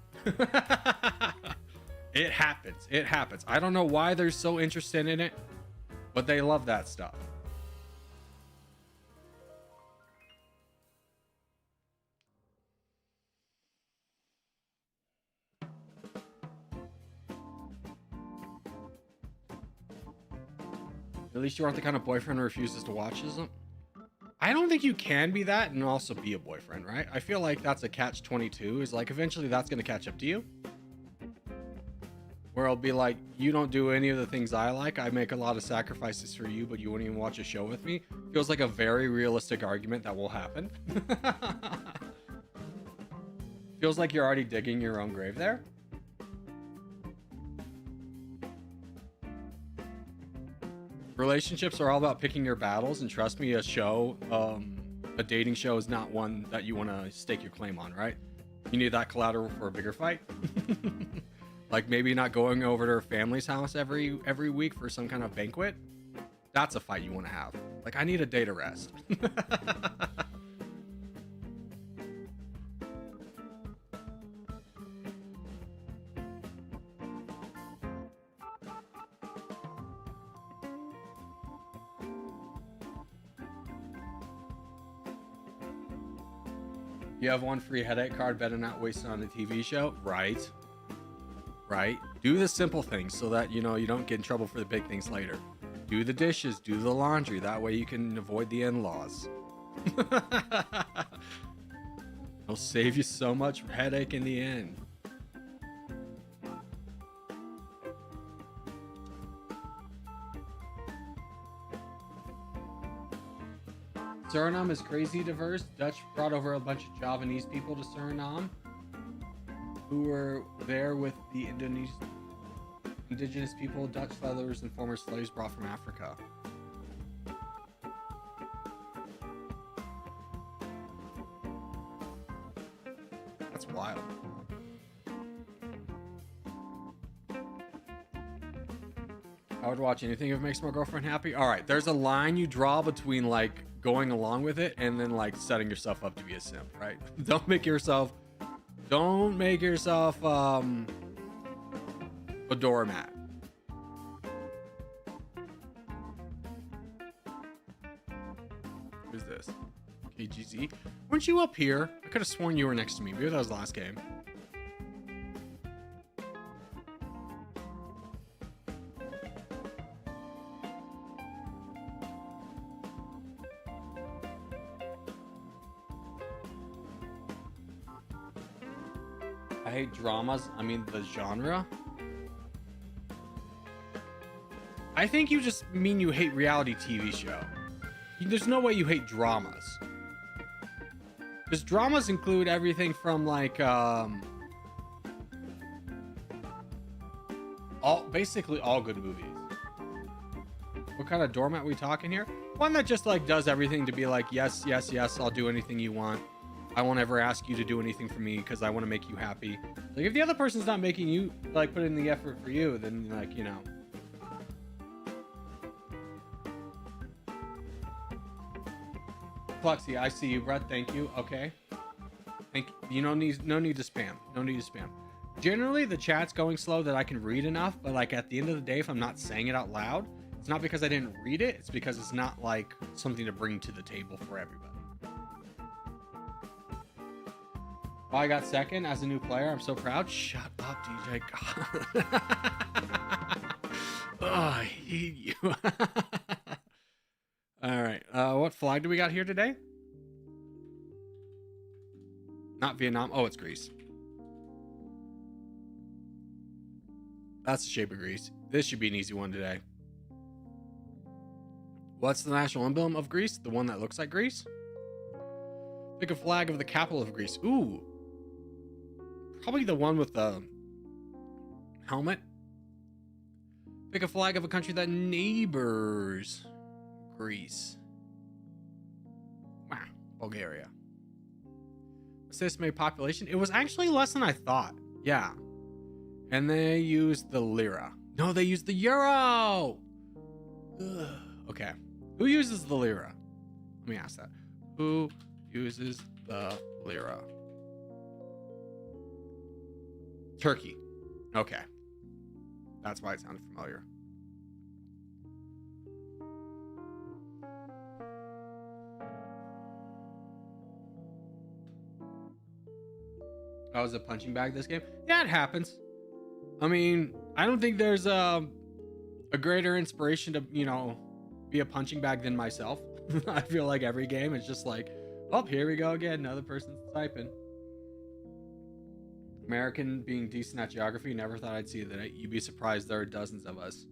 It happens. It happens. I don't know why they're so interested in it, but they love that stuff. At least you aren't the kind of boyfriend who refuses to watch them. I don't think you can be that and also be a boyfriend, right? I feel like that's a catch-22. Is like eventually that's going to catch up to you. Where I'll be like, you don't do any of the things I like. I make a lot of sacrifices for you, but you won't even watch a show with me. Feels like a very realistic argument that will happen. Feels like you're already digging your own grave there. Relationships are all about picking your battles, and trust me, a dating show is not one that you want to stake your claim on, right? You need that collateral for a bigger fight. Like maybe not going over to her family's house every week for some kind of banquet. That's a fight you want to have. Like, I need a day to rest. You have one free headache card, better not waste it on a TV show. Right. Do the simple things so that, you know, you don't get in trouble for the big things later. Do the dishes, do the laundry. That way you can avoid the in-laws. It'll save you so much headache in the end. Suriname is crazy diverse. Dutch brought over a bunch of Javanese people to Suriname who were there with the indigenous people, Dutch settlers, and former slaves brought from Africa. That's wild. I would watch anything if it makes my girlfriend happy. All right, there's a line you draw between like going along with it and then like setting yourself up to be a simp, right? Don't make yourself a doormat. Who's this? KGZ? Weren't you up here? I could have sworn you were next to me. Maybe that was the last game. I hate dramas. I mean, the genre. I think you just mean you hate reality TV show. There's no way you hate dramas. Because dramas include everything from like, basically all good movies. What kind of doormat are we talking here? One that just like does everything to be like, yes, yes, yes, I'll do anything you want. I won't ever ask you to do anything for me because I want to make you happy. Like, if the other person's not making you, like, put in the effort for you, then, like, you know. Pluxy, I see you, Brett. Thank you. Okay. Thank you. No need to spam. No need to spam. Generally, the chat's going slow that I can read enough, but, like, at the end of the day, if I'm not saying it out loud, it's not because I didn't read it. It's because it's not, like, something to bring to the table for everybody. Oh, I got second as a new player. I'm so proud. Shut up, DJ. Oh, I hate you. All right. What flag do we got here today? Not Vietnam. Oh, it's Greece. That's the shape of Greece. This should be an easy one today. What's the national emblem of Greece? The one that looks like Greece? Pick a flag of the capital of Greece. Ooh. Probably the one with the helmet. Pick a flag of a country that neighbors Greece. Wow. Bulgaria. What's the estimated population? It was actually less than I thought. Yeah. And they used the lira. No, they used the euro. Ugh. Okay. Who uses the lira? Let me ask that. Who uses the lira? Turkey. Okay. That's why it sounded familiar. Oh, was a punching bag this game? Yeah, it happens. I mean, I don't think there's a greater inspiration to, you know, be a punching bag than myself. I feel like every game is just like, oh, here we go again. Another person's typing. American being decent at geography, never thought I'd see that. You'd be surprised there are dozens of us.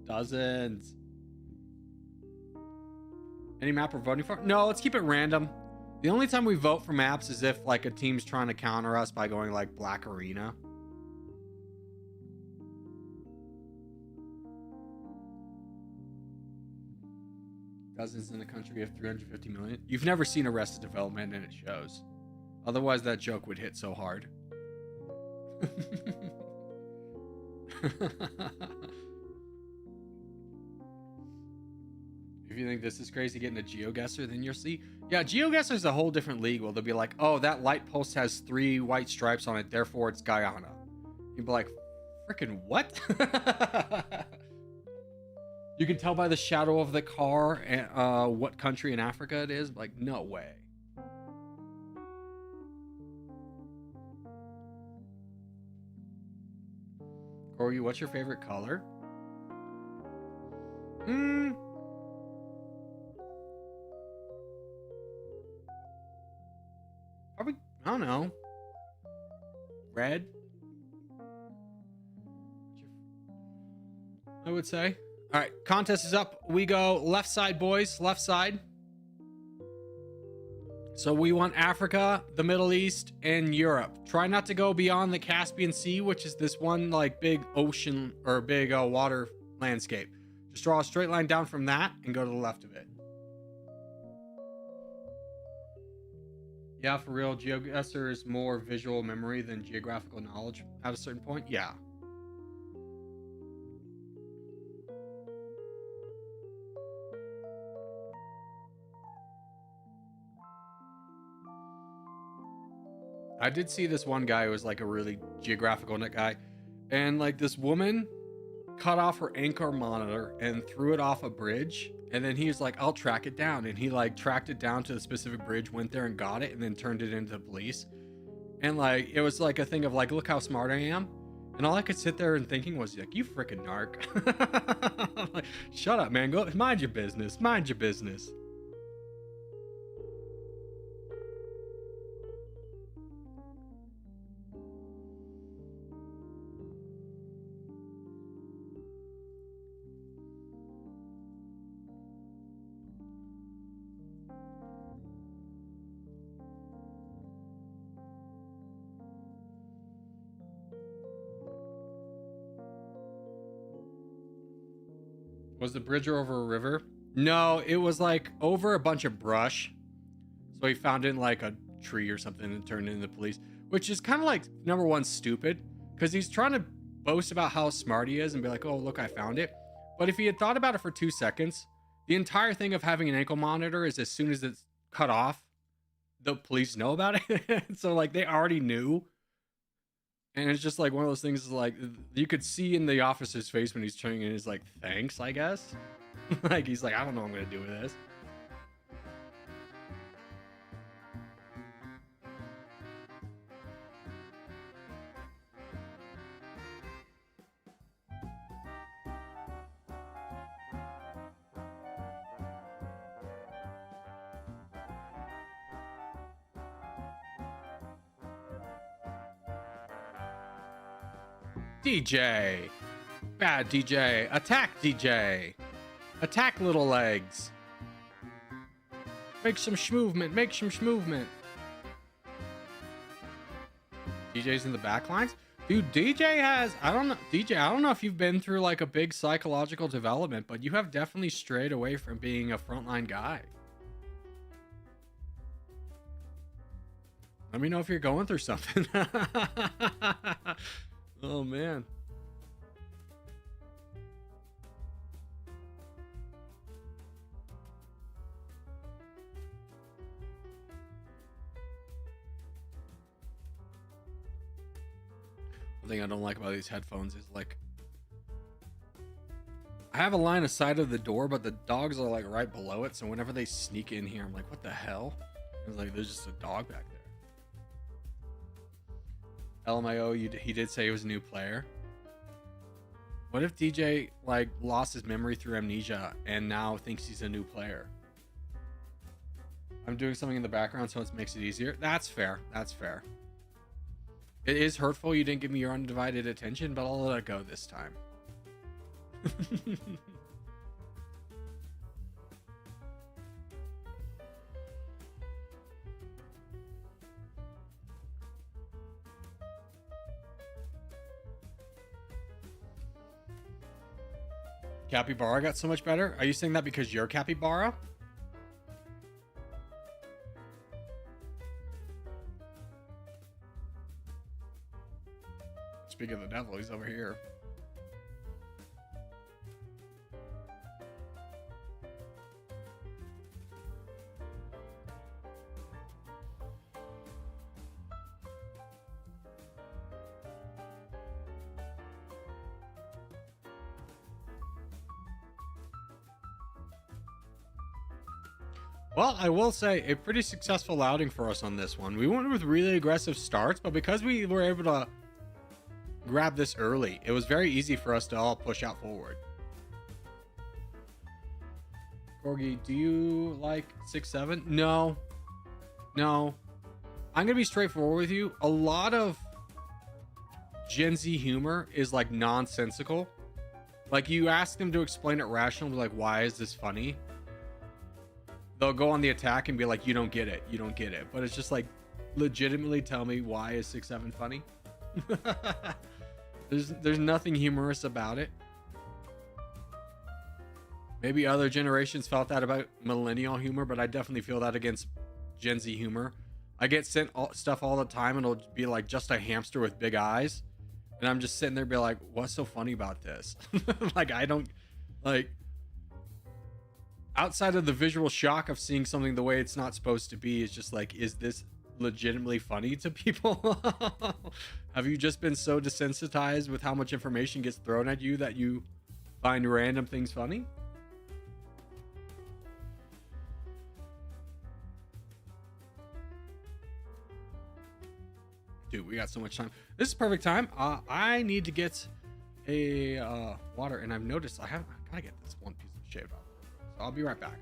Dozens. Any map we're voting for? No, let's keep it random. The only time we vote for maps is if like a team's trying to counter us by going like Black Arena. Dozens in a country of 350 million. You've never seen Arrested Development and it shows. Otherwise that joke would hit so hard. If you think this is crazy getting a GeoGuessr, then you'll see. Yeah, GeoGuessr is a whole different league where they'll be like, oh, that light post has 3 white stripes on it, therefore it's Guyana. You'd be like, freaking what? You can tell by the shadow of the car and what country in Africa it is. Like, no way. Corey, what's your favorite color? Probably, I don't know. Red? I would say. All right, contest is up. We go left side, boys. Left side. So we want Africa, the Middle East, and Europe. Try not to go beyond the Caspian Sea, which is this one like big ocean or big water landscape. Just draw a straight line down from that and go to the left of it. Yeah, for real. GeoGuessr is more visual memory than geographical knowledge at a certain point. Yeah. I did see this one guy who was like a really geographical guy, and like this woman cut off her anchor monitor and threw it off a bridge, and then he was like, I'll track it down, and he like tracked it down to the specific bridge, went there and got it, and then turned it into the police. And like it was like a thing of like, look how smart I am. And all I could sit there and thinking was like, you freaking narc. Like, shut up, man, go mind your business, mind your business. Was the bridge over a river? No, it was like over a bunch of brush. So he found it in like a tree or something and turned it into the police, which is kind of like, number one, stupid, because he's trying to boast about how smart he is and be like, oh, look, I found it. But if he had thought about it for 2 seconds, the entire thing of having an ankle monitor is as soon as it's cut off, the police know about it. So like they already knew. And it's just like one of those things is like you could see in the officer's face when he's turning in, he's like, thanks, I guess. Like he's like, I don't know what I'm gonna do with this. DJ. Bad DJ. Attack DJ. Attack little legs. Make some schmovement. Make some schmovement. DJ's in the back lines. Dude, DJ has, I don't know if you've been through like a big psychological development, but you have definitely strayed away from being a frontline guy. Let me know if you're going through something. Oh, man. One thing I don't like about these headphones is like, I have a line of sight of the door, but the dogs are like right below it. So whenever they sneak in here, I'm like, what the hell? It's like, there's just a dog back there. LMAO, he did say he was a new player. What if DJ like lost his memory through amnesia and now thinks he's a new player? I'm doing something in the background so it makes it easier. That's fair. That's fair. It is hurtful you didn't give me your undivided attention, but I'll let it go this time. Capybara got so much better? Are you saying that because you're Capybara? Speaking of the devil, he's over here. Well, I will say a pretty successful outing for us on this one. We went with really aggressive starts, but because we were able to grab this early, it was very easy for us to all push out forward. Corgi, do you like 6-7? No. I'm gonna be straightforward with you. A lot of Gen Z humor is like nonsensical. Like you ask them to explain it rationally, like, why is this funny? They'll go on the attack and be like, you don't get it. But it's just like, legitimately tell me, why is 6-7 funny? There's nothing humorous about it. Maybe other generations felt that about millennial humor, but I definitely feel that against Gen Z humor. I get sent stuff all the time and it'll be like just a hamster with big eyes. And I'm just sitting there be like, what's so funny about this? Like, I don't, like, outside of the visual shock of seeing something the way it's not supposed to be, is just like, is this legitimately funny to people? Have you just been so desensitized with how much information gets thrown at you that you find random things funny? Dude, we got so much time. This is perfect time. I need to get a water, and I've noticed I gotta get this one piece of shaved off. So I'll be right back.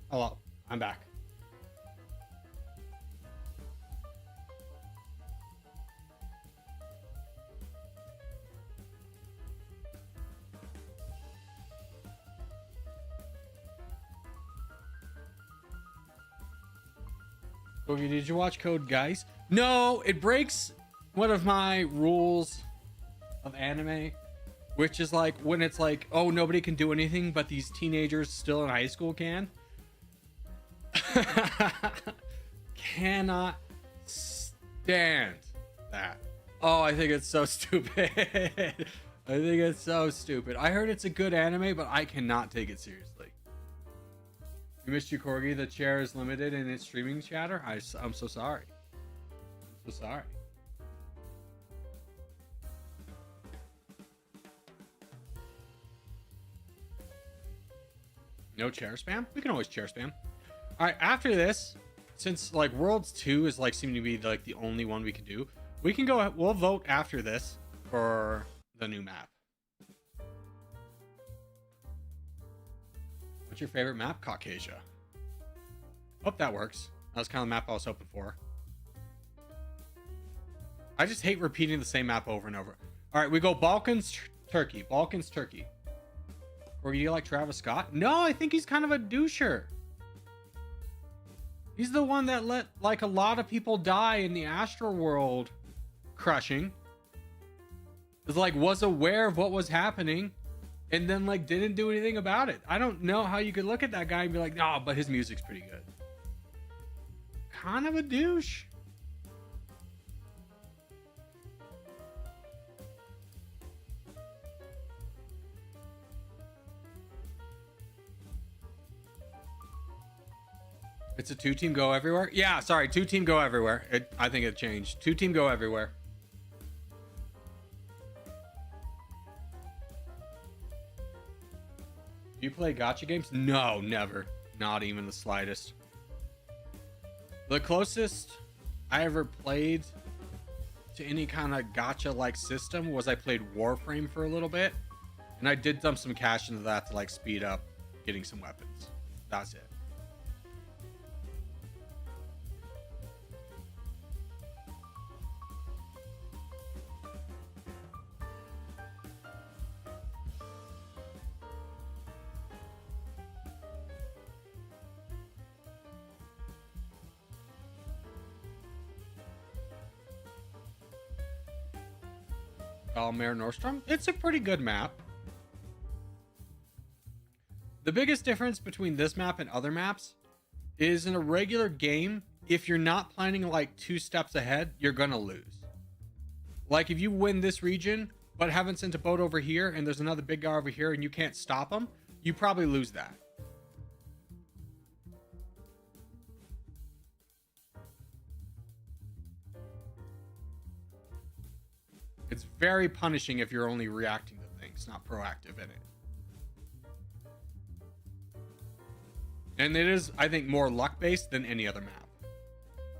Hello, I'm back. Okay, did you watch Code Geass? No, it breaks one of my rules of anime, which is like when it's like, oh, nobody can do anything, but these teenagers still in high school can. Cannot stand that. Oh, I think it's so stupid. I think it's so stupid. I heard it's a good anime, but I cannot take it seriously. You missed you, Corgi. The chair is limited in its streaming chatter. I'm so sorry. I'm so sorry. No chair spam? We can always chair spam. All right, after this, since like Worlds 2 is like seeming to be like the only one we can do, we can go, we'll vote after this for the new map. What's your favorite map? Caucasia. Hope that works. That was kind of the map I was hoping for. I just hate repeating the same map over and over. All right, we go Balkans, Turkey. Balkans, Turkey. Or do you like Travis Scott? No, I think he's kind of a doucher. He's the one that let like a lot of people die in the Astro World crushing. It's like was aware of what was happening and then like didn't do anything about it. I don't know how you could look at that guy and be like, no, but his music's pretty good. Kind of a douche. It's a 2-team go everywhere? Yeah, sorry, 2-team go everywhere. I think it changed. 2-team go everywhere. Do you play gacha games? No, never. Not even the slightest. The closest I ever played to any kind of gacha-like system was I played Warframe for a little bit. And I did dump some cash into that to like speed up getting some weapons. That's it. Mare Nordstrom. It's a pretty good map. The biggest difference between this map and other maps is in a regular game, if you're not planning like 2 steps ahead, you're gonna lose. Like if you win this region, but haven't sent a boat over here and there's another big guy over here and you can't stop him, you probably lose that. It's very punishing if you're only reacting to things, not proactive in it. And it is, I think, more luck-based than any other map.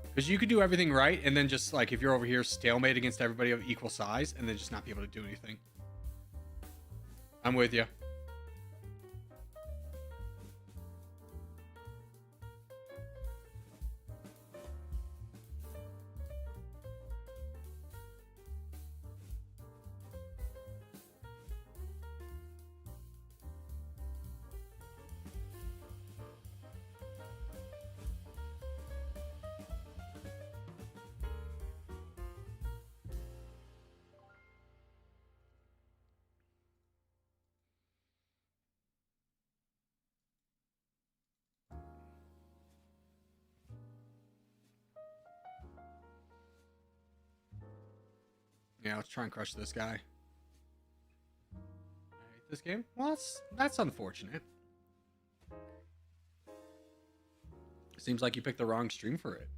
Because you could do everything right, and then just, like, if you're over here, stalemate against everybody of equal size, and then just not be able to do anything. I'm with you. Yeah, let's try and crush this guy. I hate this game. Well, that's unfortunate. Seems like you picked the wrong stream for it.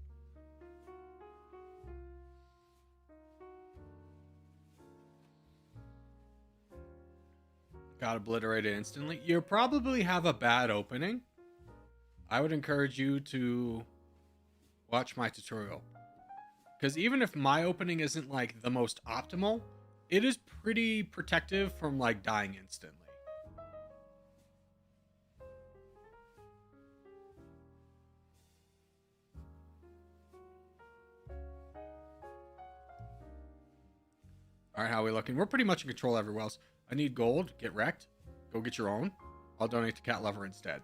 Got obliterated instantly. You probably have a bad opening. I would encourage you to watch my tutorial. Because even if my opening isn't like the most optimal, it is pretty protective from like dying instantly. All right, how are we looking? We're pretty much in control everywhere else. I need gold. Get wrecked. Go get your own. I'll donate to Cat Lover instead.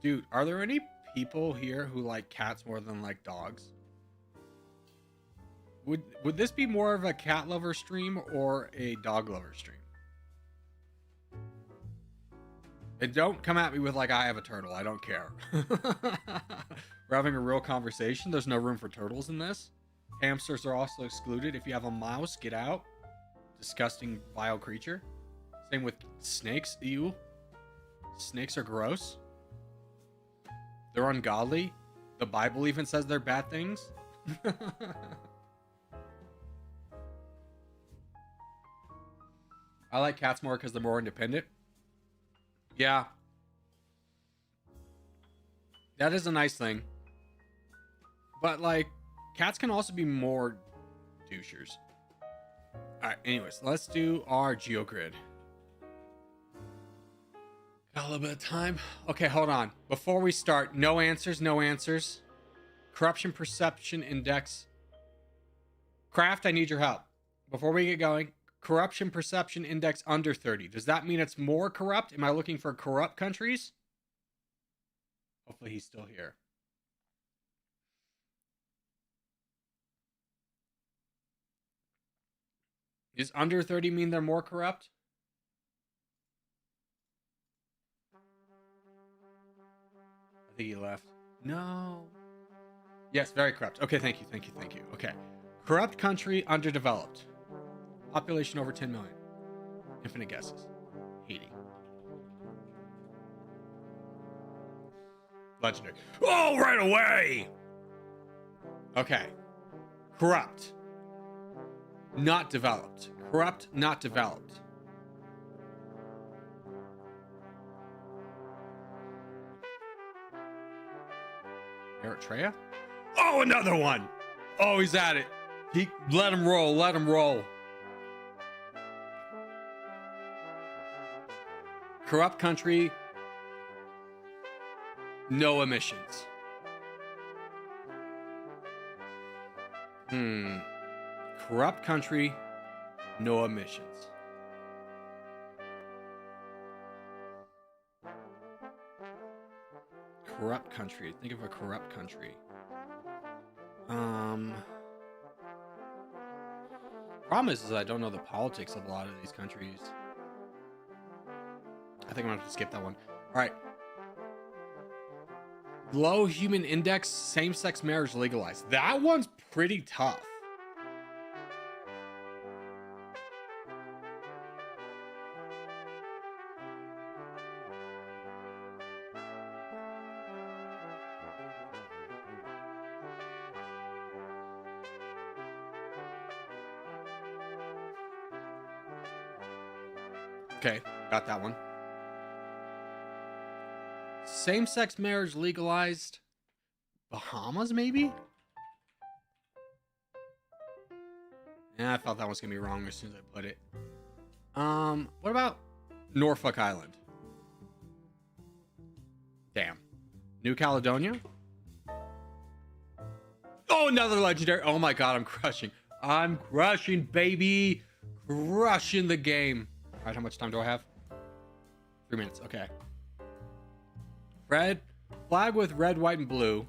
Dude, are there any people here who like cats more than like dogs? Would this be more of a cat lover stream or a dog lover stream? And don't come at me with like, I have a turtle. I don't care. We're having a real conversation. There's no room for turtles in this. Hamsters are also excluded. If you have a mouse, get out. Disgusting, vile creature. Same with snakes. Ew. Snakes are gross. They're ungodly. The Bible even says they're bad things. I like cats more because they're more independent. Yeah. That is a nice thing. But, like, cats can also be more douchers. Alright, anyways, let's do our geogrid. Got a little bit of time. Okay, hold on. Before we start, no answers, no answers. Corruption Perception Index. Craft, I need your help. Before we get going, Corruption Perception Index under 30. Does that mean it's more corrupt? Am I looking for corrupt countries? Hopefully he's still here. Does under 30 mean they're more corrupt? I think he left. No. Yes, very corrupt. Okay, thank you, thank you, thank you. Okay. Corrupt country, underdeveloped. Population over 10 million. Infinite guesses. Haiti. Legendary. Oh, right away! Okay. Corrupt. Not developed. Corrupt, not developed. Eritrea? Oh, another one! Oh, he's at it. Let him roll, let him roll. Corrupt country, no emissions. Corrupt country, no emissions. Corrupt country. Think of a corrupt country. Problem is I don't know the politics of a lot of these countries. I think I'm gonna have to skip that one. All right. Low human index, same-sex marriage legalized. That one's pretty tough. Okay, got that one. Same-sex marriage legalized. Bahamas, maybe? Yeah, I thought that was gonna be wrong as soon as I put it. What about Norfolk Island? Damn. New Caledonia? Oh, another legendary. Oh my god, I'm crushing. I'm crushing, baby. Crushing the game. All right, how much time do I have? 3 minutes. Okay. Red flag with red, white, and blue.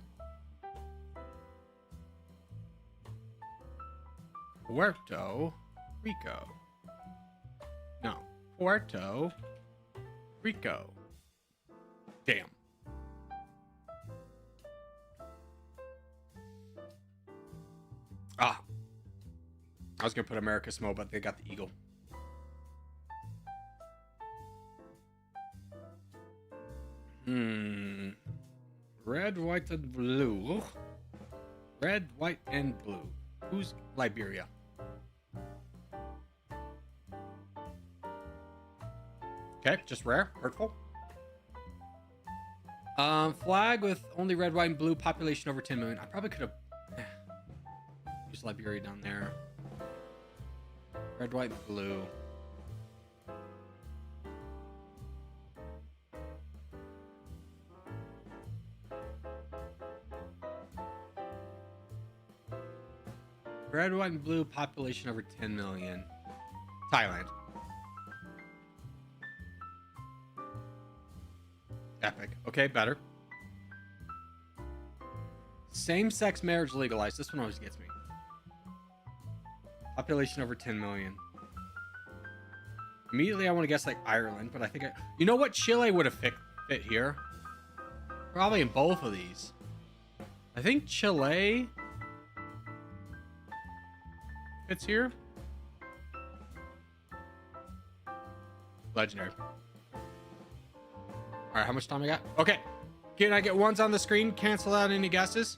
Puerto Rico. No, Puerto Rico. Damn. Ah. I was gonna put America Smo, but they got the eagle. Red, white, and blue. Red, white, and blue. Who's Liberia? Okay, just rare. Hurtful. Flag with only red, white, and blue. Population over 10 million. I probably could have used Liberia down there. Red, white, and blue. red, white, and blue, population over 10 million. Thailand. Epic. Okay, better. Same-sex marriage legalized. This one always gets me. Population over 10 million. Immediately, I want to guess like Ireland, but I think you know what? Chile would have fit here. Probably in both of these. I think Chile fits here. Legendary. All right, how much time I got? Okay. Can I get ones on the screen? Cancel out any guesses.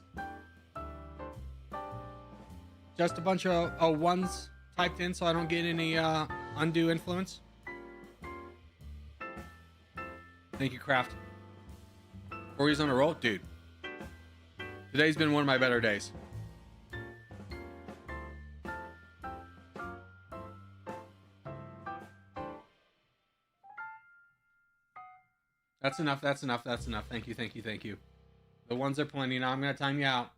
Just a bunch of ones typed in so I don't get any undue influence. Thank you, Kraft. 4 years on a roll? Dude. Today's been one of my better days. That's enough. That's enough. That's enough. Thank you. Thank you. Thank you. The ones are plenty. Now I'm going to time you out.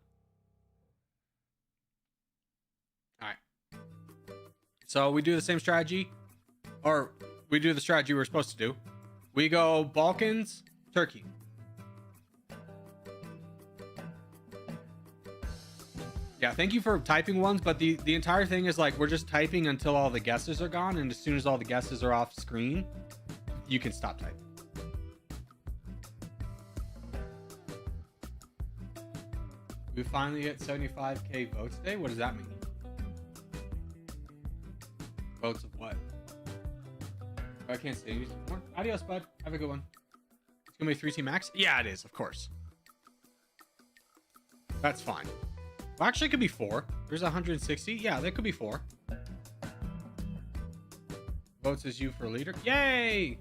All right. So we do the same strategy. Or we do the strategy we're supposed to do. We go Balkans, Turkey. Yeah, thank you for typing ones, but the entire thing is like we're just typing until all the guesses are gone, and as soon as all the guesses are off screen, you can stop typing. We finally hit 75k votes today. What does that mean? Votes of what? Oh, I can't say anything more. Adios, bud. Have a good one. It's gonna be 3T max? Yeah, it is, of course. That's fine. Well, actually, it could be 4. There's 160. Yeah, there could be 4. Votes as you for leader. Yay!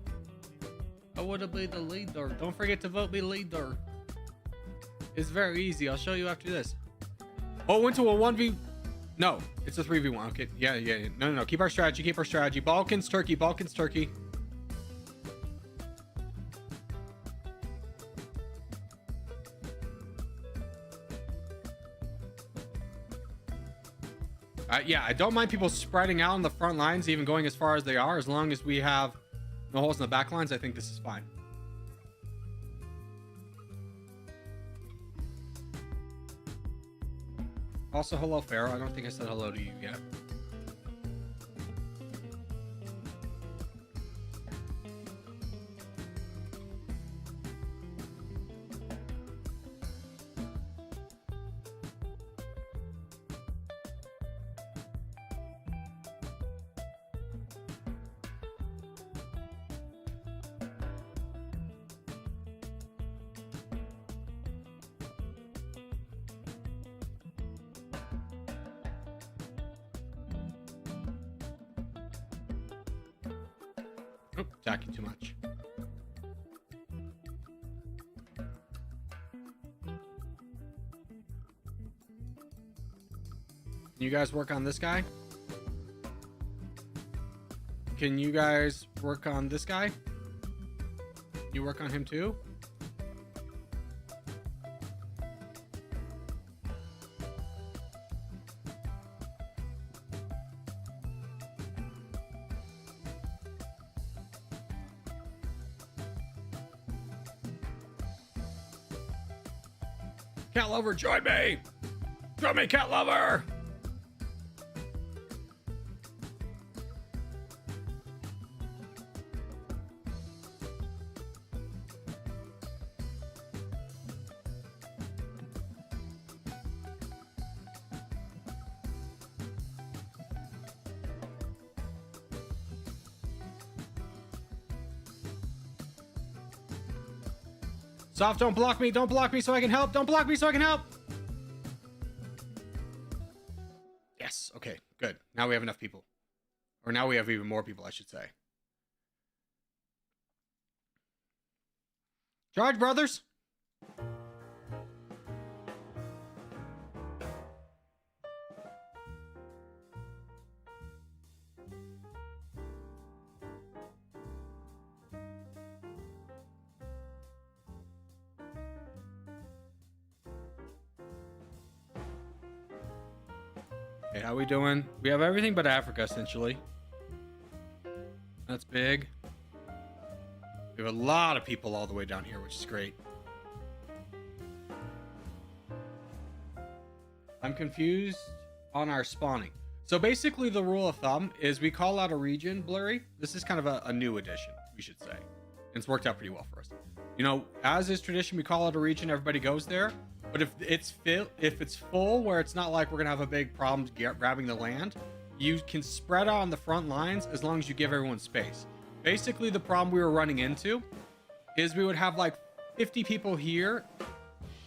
I want to be the leader. Don't forget to vote me leader. It's very easy. I'll show you after this. Oh, it went to a 1v. No, it's a 3v1. Okay. Yeah. No. Keep our strategy. Keep our strategy. Balkans, Turkey. Balkans, Turkey. Yeah, I don't mind people spreading out on the front lines, even going as far as they are, as long as we have no holes in the back lines. I think this is fine. Also, hello, Pharaoh. I don't think I said hello to you yet. Oh, attacking too much. Can you guys work on this guy? Can you guys work on this guy? You work on him too? Cat lover, join me! Join me, cat lover! Soft, don't block me. Don't block me so I can help. Don't block me so I can help. Yes. Okay, good. Now we have enough people. Or now we have even more people, I should say. Charge, brothers. Okay, how we doing? We have everything but Africa, essentially. That's big. We have a lot of people all the way down here, which is great. I'm confused on our spawning. So basically the rule of thumb is we call out a region, Blurry. This is kind of a new addition, we should say. And it's worked out pretty well for us. You know, as is tradition, we call out a region, everybody goes there. But if it's full, where it's not like we're gonna have a big problem grabbing the land, you can spread out on the front lines as long as you give everyone space. Basically, the problem we were running into is we would have like 50 people here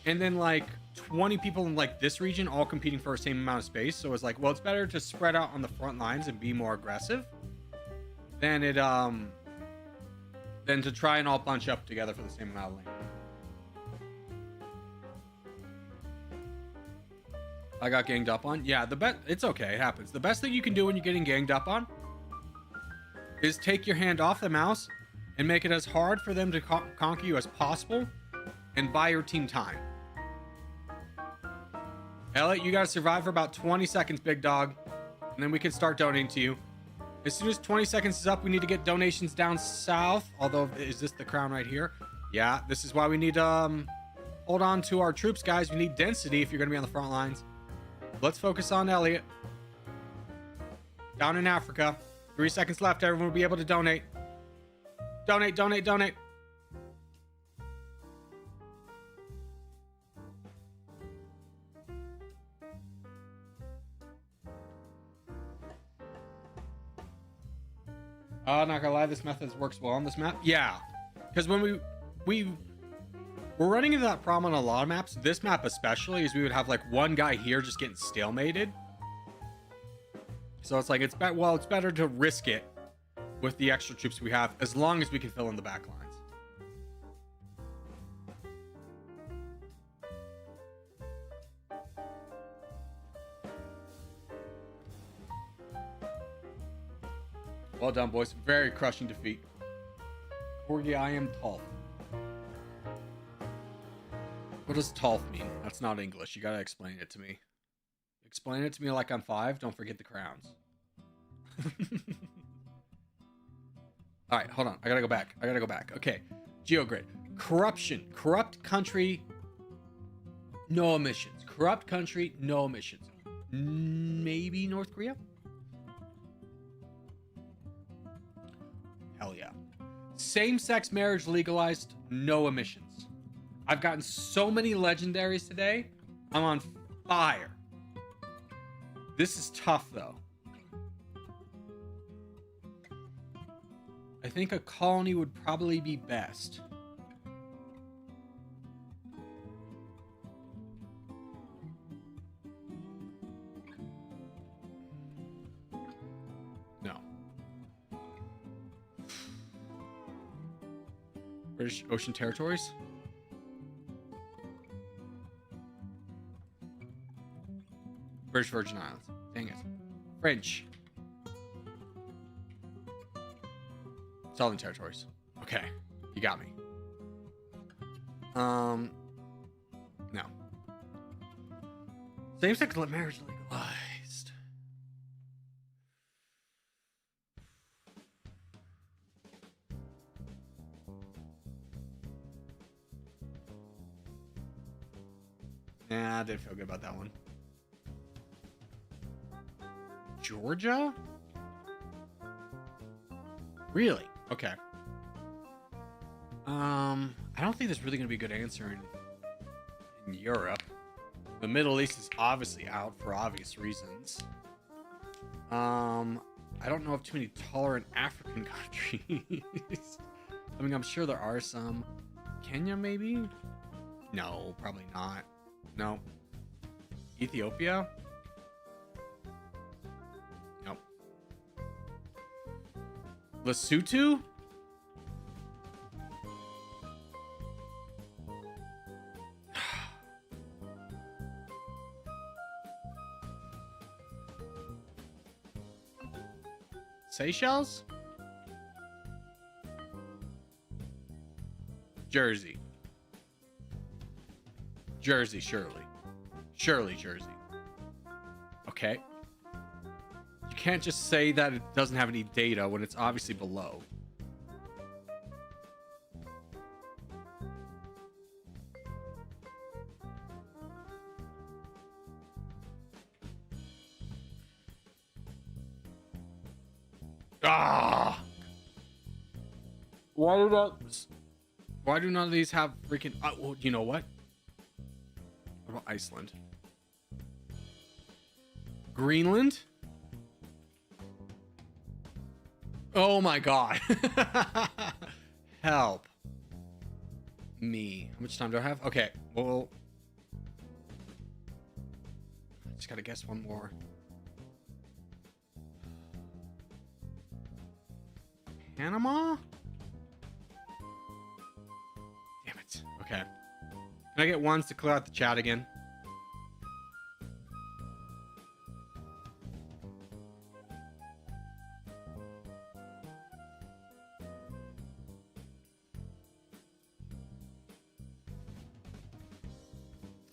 and then like 20 people in like this region all competing for the same amount of space. So it's like, well, it's better to spread out on the front lines and be more aggressive than than to try and all bunch up together for the same amount of land. I got ganged up on. Yeah, it's okay, it happens. The best thing you can do when you're getting ganged up on is take your hand off the mouse and make it as hard for them to conquer you as possible and buy your team time. Elliot, you gotta survive for about 20 seconds, big dog, and then we can start donating to you. As soon as 20 seconds is up, we need to get donations down south. Although, is this the crown right here? Yeah, this is why we need to hold on to our troops, guys. We need density if you're gonna be on the front lines. Let's focus on Elliot. Down in Africa. 3 seconds left. Everyone will be able to donate. Donate, donate, donate. Not gonna lie, this method works well on this map. Yeah, because when we're running into that problem on a lot of maps, this map especially, is we would have like one guy here just getting stalemated. So it's like, it's better to risk it with the extra troops we have, as long as we can fill in the back lines. Well done, boys. Very crushing defeat. Corgi, I am Tolf. What does Tolf mean? That's not English. You gotta explain it to me. Explain it to me like I'm 5. Don't forget the crowns. Alright, hold on. I gotta go back. Okay. Geogrid. Corruption. Corrupt country. No emissions. Corrupt country. No emissions. Maybe North Korea? Hell yeah. Same-sex marriage legalized. No emissions. I've gotten so many legendaries today. I'm on fire. This is tough, though. I think a colony would probably be best. No. British Ocean Territories? British Virgin Islands. Dang it. French. Southern Territories. Okay. You got me. No. Same-sex marriage legalized. Nah, I didn't feel good about that one. Georgia? Really? Okay. I don't think there's really gonna be a good answer in Europe. The Middle East is obviously out for obvious reasons. I don't know of too many tolerant African countries. I mean, I'm sure there are some. Kenya, maybe? No, probably not. No. Ethiopia? Nope. Lesotho? Seychelles? Jersey. Jersey, surely. Surely, Jersey. Okay. can't just say that it doesn't have any data when it's obviously below. Ah! Why do none of these have freaking... well, you know what? What about Iceland? Greenland? Oh my god. Help me. How much time do I have? Okay, well... I just gotta guess one more. Panama? Damn it. Okay. Can I get ones to clear out the chat again?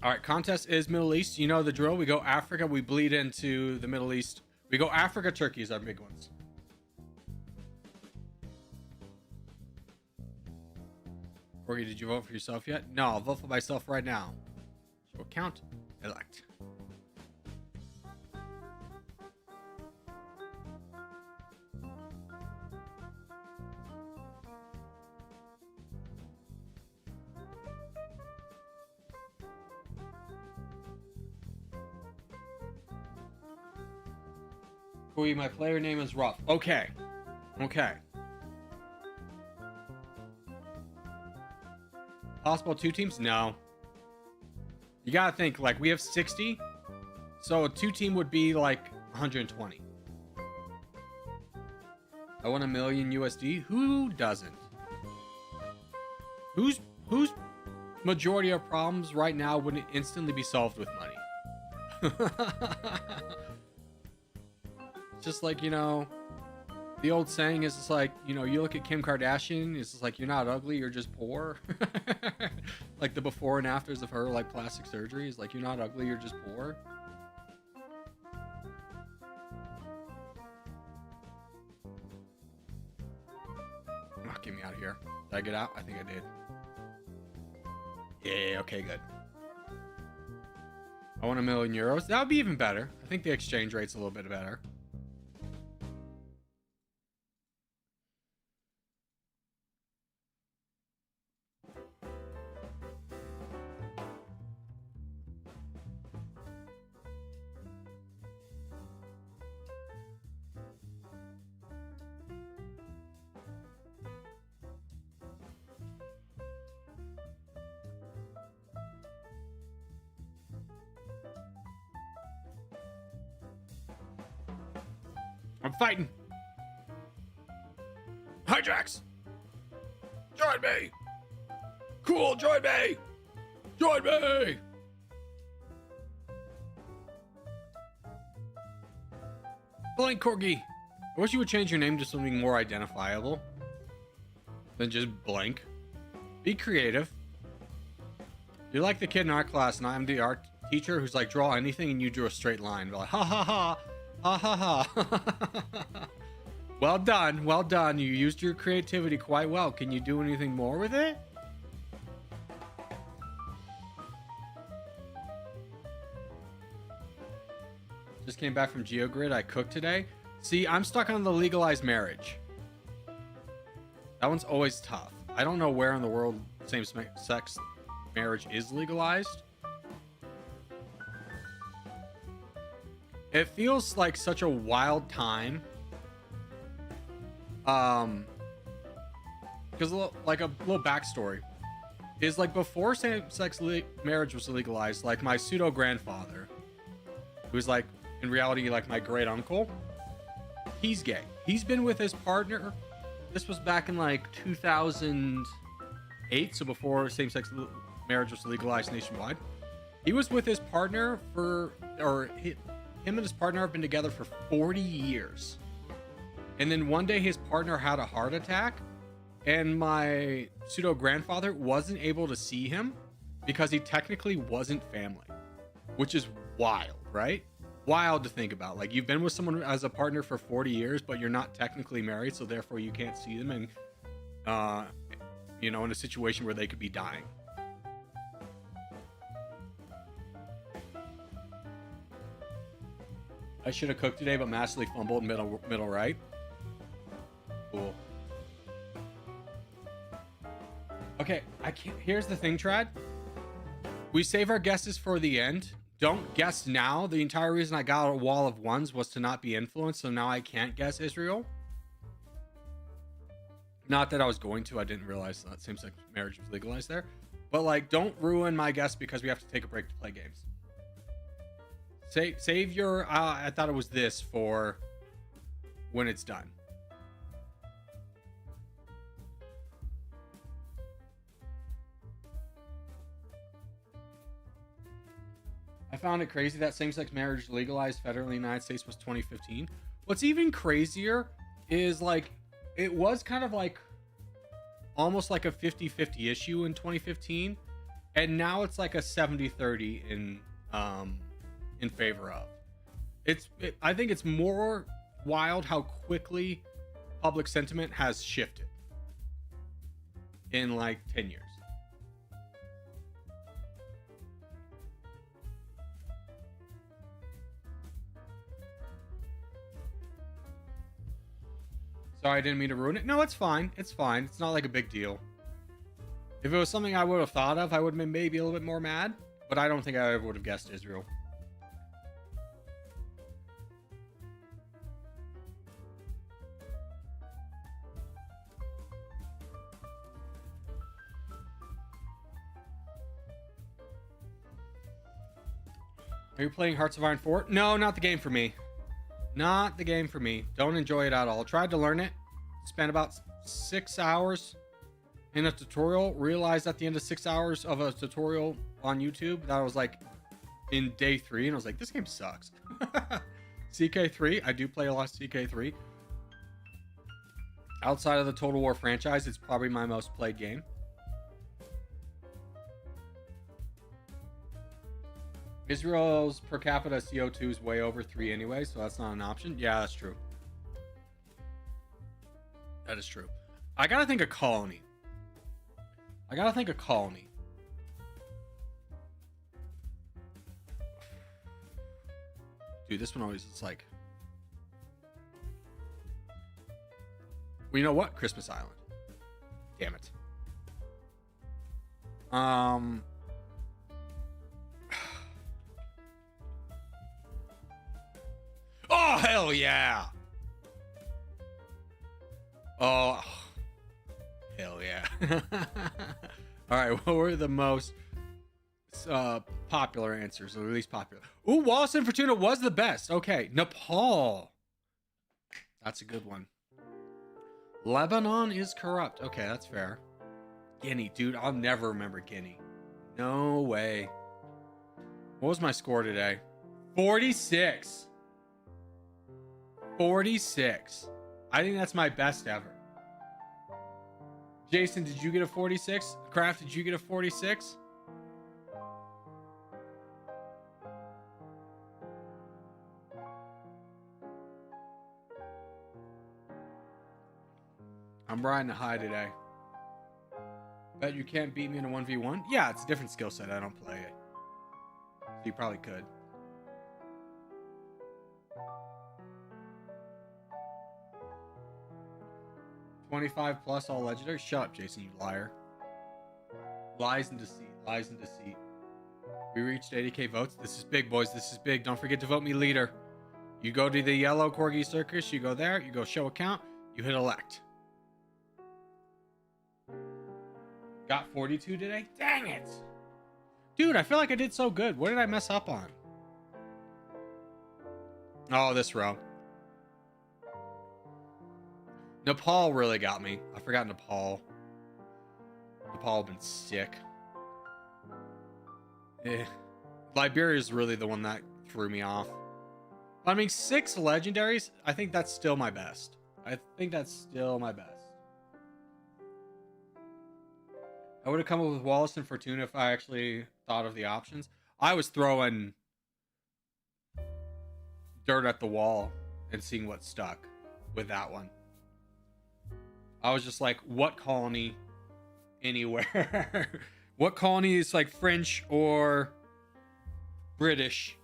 All right, contest is Middle East. You know the drill. We go Africa, we bleed into the Middle East. We go Africa, Turkey is our big ones. Corgi, did you vote for yourself yet? No, I'll vote for myself right now. Show account, elect. Corgi, my player name is Ruff. Okay. Okay. Possible 2 teams? No. You gotta think, like, we have 60. So a 2 team would be like 120. I want $1 million USD. Who doesn't? Whose majority of problems right now wouldn't instantly be solved with money? Just like, you know, the old saying is just like, you know, you look at Kim Kardashian, it's just like, you're not ugly, you're just poor. Like the before and afters of her, like, plastic surgery is like, you're not ugly, you're just poor. Oh, get me out of here. Did I get out? I think I did. Yeah, okay, good. I want €1 million. That would be even better. I think the exchange rate's a little bit better. I'm fighting. Hijacks. Join me. Cool, join me. Join me. Blank Corgi. I wish you would change your name to something more identifiable than just blank. Be creative. You're like the kid in art class, and I'm the art teacher who's like, draw anything, and you drew a straight line. Be like, ha ha ha. Ha ha ha. Well done, well done. You used your creativity quite well. Can you do anything more with it? Just came back from GeoGrid. I cooked today. See, I'm stuck on the legalized marriage. That one's always tough. I don't know where in the world same-sex marriage is legalized. It feels like such a wild time. Because like a little backstory is like before same-sex marriage was legalized, like my pseudo grandfather, who's like in reality like my great uncle, he's gay. He's been with his partner. This was back in like 2008, so before same-sex marriage was legalized nationwide. He was with his partner for, him and his partner have been together for 40 years. And then one day his partner had a heart attack, and my pseudo grandfather wasn't able to see him because he technically wasn't family, which is wild, right? wild to think about. Like, you've been with someone as a partner for 40 years, but you're not technically married, so therefore you can't see them, and you know, in a situation where they could be dying. I should have cooked today, but massively fumbled middle right. Cool. Okay, I can't. Here's the thing, Trad. We save our guesses for the end. Don't guess now. The entire reason I got a wall of ones was to not be influenced, so now I can't guess Israel. Not that I was going to. I didn't realize that same-sex marriage was legalized there. But, like, don't ruin my guess because we have to take a break to play games. Save your, I thought it was this for when it's done. I found it crazy that same-sex marriage legalized federally in the United States was 2015. What's even crazier is, like, it was kind of like almost like a 50-50 issue in 2015, and now it's like a 70-30 in favor of. I think it's more wild how quickly public sentiment has shifted in like 10 years. Sorry, I didn't mean to ruin it. No, it's fine. It's fine. It's not like a big deal. If it was something I would have thought of, I would have been maybe a little bit more mad. But I don't think I ever would have guessed Israel. Are you playing Hearts of Iron 4? No, not the game for me. Not the game for me. Don't enjoy it at all. Tried to learn it. Spent about 6 hours in a tutorial. Realized at the end of 6 hours of a tutorial on YouTube that I was like in day 3. And I was like, this game sucks. CK3. I do play a lot of CK3. Outside of the Total War franchise, it's probably my most played game. Israel's per capita CO2 is way over 3 anyway, so that's not an option. Yeah, that's true. That is true. I gotta think a colony. Dude, this one always is like... Well, you know what? Christmas Island. Damn it. Oh, hell yeah. Oh, hell yeah. All right, what were the most popular answers, or at least popular? Ooh, Wallace and Fortuna was the best. Okay, Nepal. That's a good one. Lebanon is corrupt. Okay, that's fair. Guinea, dude, I'll never remember Guinea. No way. What was my score today? 46. 46. I think that's my best ever. Jason, did you get a 46? Kraft, did you get a 46? I'm riding a high today. Bet you can't beat me in a 1v1? Yeah, it's a different skill set. I don't play it. So you probably could. $25 plus all legendary. Shut up, Jason, you liar. Lies and deceit. Lies and deceit. We reached 80k votes. This is big, boys. This is big. Don't forget to vote me leader. You go to the yellow Corgi Circus. You go there. You go show account. You hit elect. Got 42 today? Dang it. Dude, I feel like I did so good. What did I mess up on? Oh, this row. Nepal really got me. I forgot Nepal. Nepal been sick. Liberia is really the one that threw me off. I mean, 6 legendaries, I think that's still my best. I would have come up with Wallace and Fortuna if I actually thought of the options. I was throwing dirt at the wall and seeing what stuck with that one. I was just like, what colony anywhere? What colony is like French or British?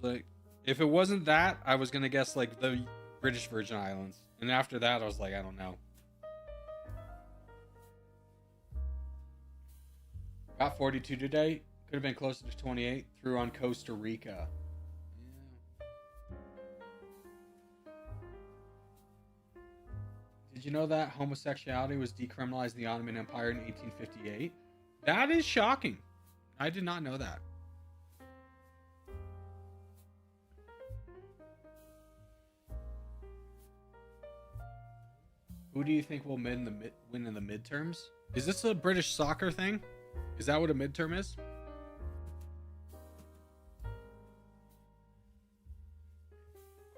Like, if it wasn't that, I was gonna guess like the British Virgin Islands. And after that, I was like, I don't know. Got 42 today. Could have been closer to 28. Threw on Costa Rica. Yeah. Did you know that homosexuality was decriminalized in the Ottoman Empire in 1858? That is shocking. I did not know that. Who do you think will win in the midterms? Is this a British soccer thing? Is that what a midterm is?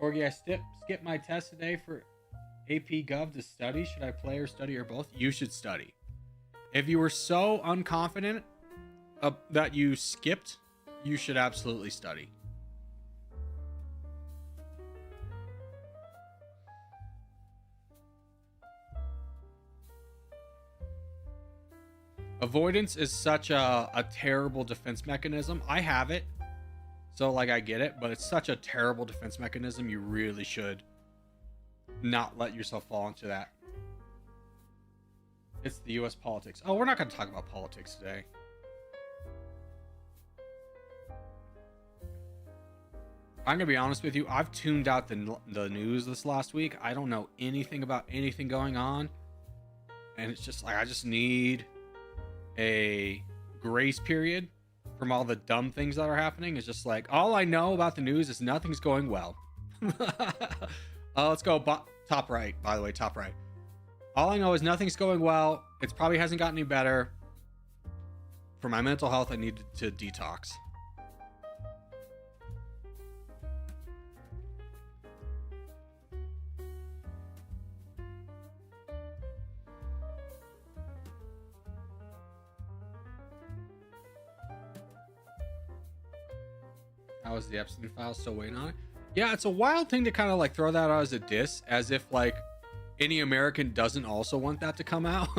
Corgi, I skipped my test today for AP Gov to study. Should I play or study or both? You should study. If you were so unconfident that you skipped, you should absolutely study. Avoidance is such a terrible defense mechanism. I have it, so like I get it, but it's such a terrible defense mechanism. You really should not let yourself fall into that. It's the US politics. Oh, we're not going to talk about politics today. I'm going to be honest with you. I've tuned out the news this last week. I don't know anything about anything going on. And it's just like, I just need a grace period from all the dumb things that are happening. It's just like, all I know about the news is nothing's going well. Let's go top right, by the way, top right. All I know is nothing's going well. It probably hasn't gotten any better. For my mental health, I need to detox. How is the Epstein file still waiting on it? Yeah, it's a wild thing to kind of like throw that out as a diss, as if like any American doesn't also want that to come out.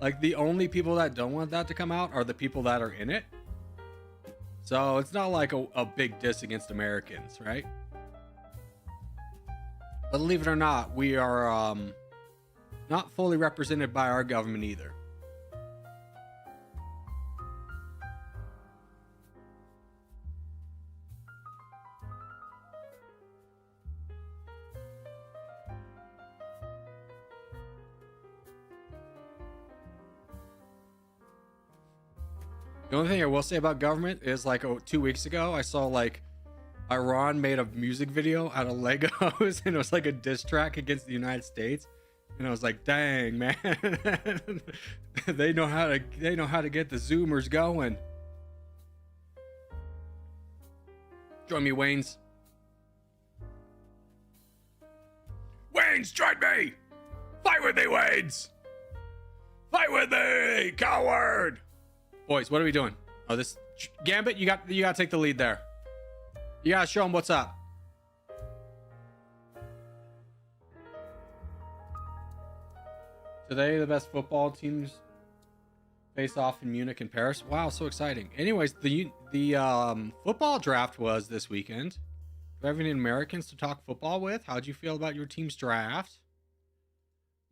Like the only people that don't want that to come out are the people that are in it. So it's not like a big diss against Americans, right? But believe it or not, we are not fully represented by our government either. The only thing I will say about government is like 2 weeks ago, I saw like Iran made a music to out of Legos, and it was like a diss track against the United States. And I was like, dang, man, they know how to get the Zoomers going. Join me, Waynes. Waynes, join me! Fight with me, Waynes! Fight with me, coward! Boys, what are we doing? Oh, this Gambit, you got to take the lead there. You gotta show them what's up. Today, the best football teams face off in Munich and Paris. Wow, so exciting. Anyways, the football draft was this weekend. Do you have any Americans to talk football with? How'd you feel about your team's draft?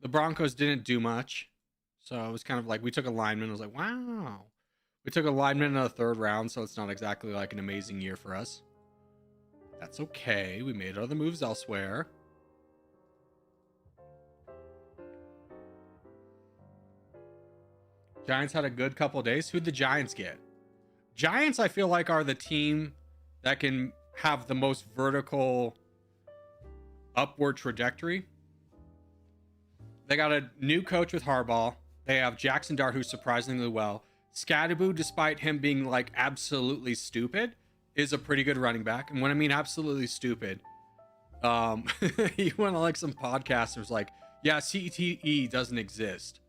The Broncos didn't do much. So it was kind of like, we took a lineman. I was like, wow. We took a lineman in the third round, so it's not exactly like an amazing year for us. That's okay. We made other moves elsewhere. Giants had a good couple days. Who'd the Giants get? Giants, I feel like, are the team that can have the most vertical upward trajectory. They got a new coach with Harbaugh. They have Jackson Dart, who's surprisingly well. Scadaboo, despite him being like absolutely stupid, is a pretty good running back. And when I mean absolutely stupid, he went on like some podcast and was like, yeah, CTE doesn't exist.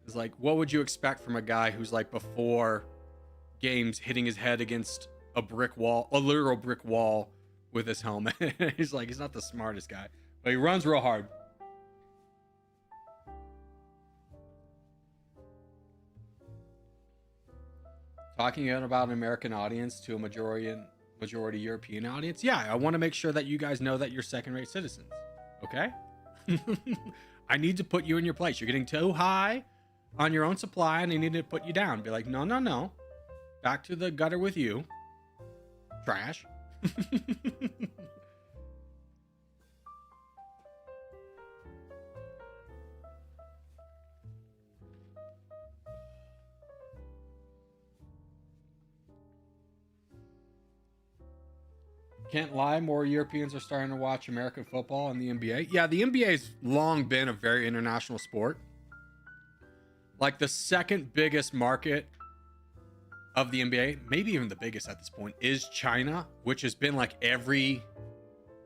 It's like, what would you expect from a guy who's like before games hitting his head against a brick wall, a literal brick wall, with his helmet. He's like, he's not the smartest guy, but he runs real hard. Talking about an American audience to a majority European audience. Yeah, I want to make sure that you guys know that you're second-rate citizens. Okay? I need to put you in your place. You're getting too high on your own supply, and I need to put you down. Be like, no, no, no. Back to the gutter with you. Trash. Can't lie, more Europeans are starting to watch American football and the NBA. Yeah, the NBA's long been a very international sport. Like the second biggest market of the NBA, maybe even the biggest at this point, is China, which has been like every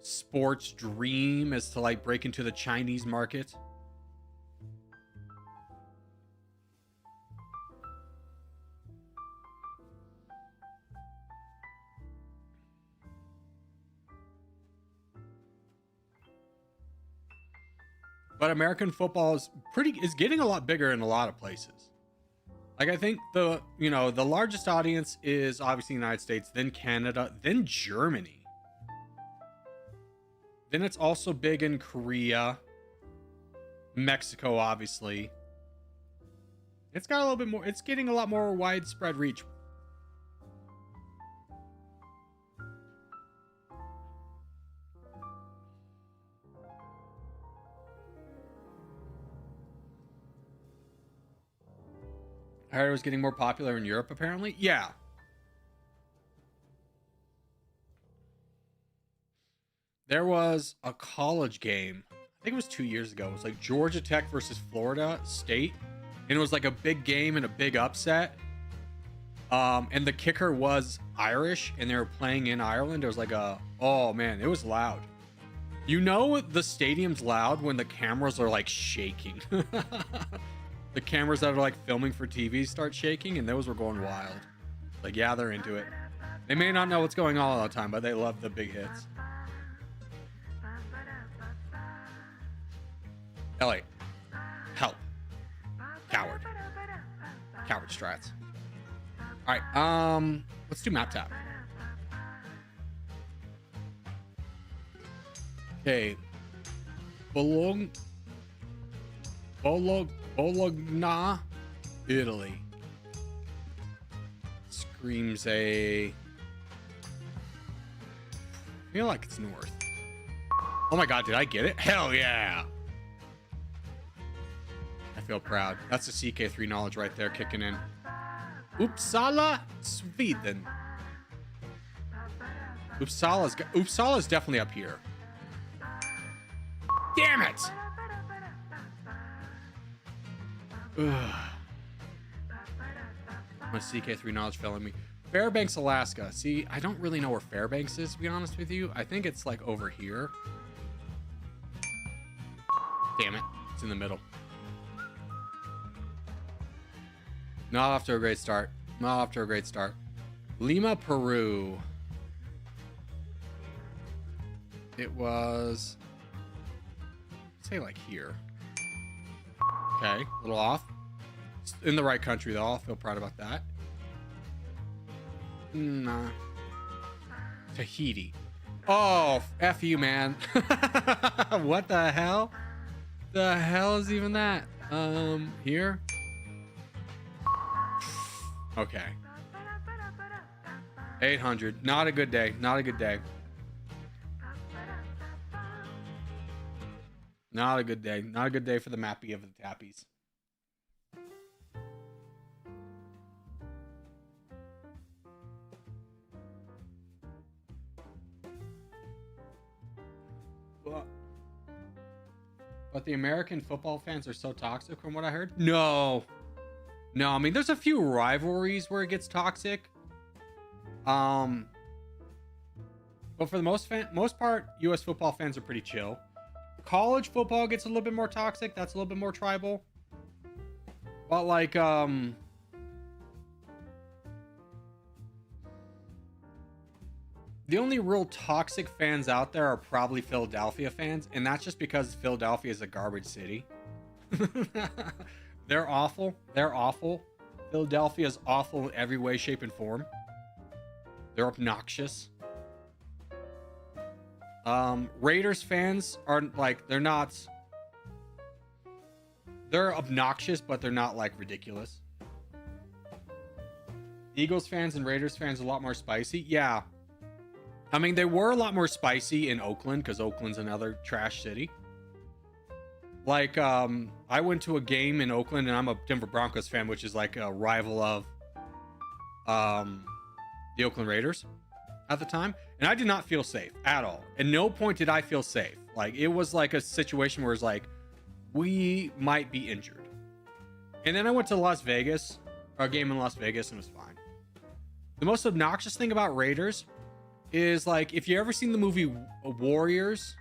sports dream is to like break into the Chinese market. But American football is getting a lot bigger in a lot of places. Like I think the largest audience is obviously the United States, then Canada, then Germany. Then it's also big in Korea, Mexico, obviously. It's got a little bit more, it's getting a lot more widespread reach. I heard it was getting more popular in Europe, apparently. Yeah. There was a college game. I think it was 2 years ago. It was like Georgia Tech versus Florida State. And it was like a big game and a big upset. And the kicker was Irish, and they were playing in Ireland. It was like oh man, it was loud. You know the stadium's loud when the cameras are like shaking. The cameras that are like filming for TV start shaking, and those were going wild. Like, yeah, they're into it. They may not know what's going on all the time, but they love the big hits. Elliot, help. Coward. Coward strats. All right, let's do map tap. Okay. Bologna, Italy. Screams I feel like it's north. Oh my god, did I get it? Hell yeah! I feel proud. That's the CK3 knowledge right there kicking in. Uppsala, Sweden. Uppsala's definitely up here. Damn it! Ugh. My CK3 knowledge failing me. Fairbanks, Alaska. See, I don't really know where Fairbanks is, to be honest with you. I think it's like over here. Damn it. It's in the middle. Not off to a great start. Not off to a great start. Lima, Peru. It was... say like here. Okay, a little off. It's in the right country though. I'll feel proud about that. Nah. Tahiti. Oh, F you, man. What the hell? The hell is even that? Here? Okay. 800. Not a good day. Not a good day. Not a good day. Not a good day for the mappy of the tappies. But the American football fans are so toxic from what I heard. No. No, I mean, there's a few rivalries where it gets toxic. But for the most part, U.S. football fans are pretty chill. College football gets a little bit more toxic. That's a little bit more tribal. But like, the The only real toxic fans out there are probably Philadelphia fans, and that's just because Philadelphia is a garbage city. They're awful. They're awful. Philadelphia is awful in every way, shape, and form. They're obnoxious. Raiders fans are like, they're obnoxious, but they're not like ridiculous. Eagles fans and Raiders fans are a lot more spicy. Yeah. I mean, they were a lot more spicy in Oakland because Oakland's another trash city. Like, I went to a game in Oakland, and I'm a Denver Broncos fan, which is like a rival of the Oakland Raiders at the time. And I did not feel safe at all. At no point did I feel safe. Like, it was like a situation where it's like, we might be injured. And then I went to Las Vegas, or a game in Las Vegas, and it was fine. The most obnoxious thing about Raiders is, like, if you ever seen the movie Warriors,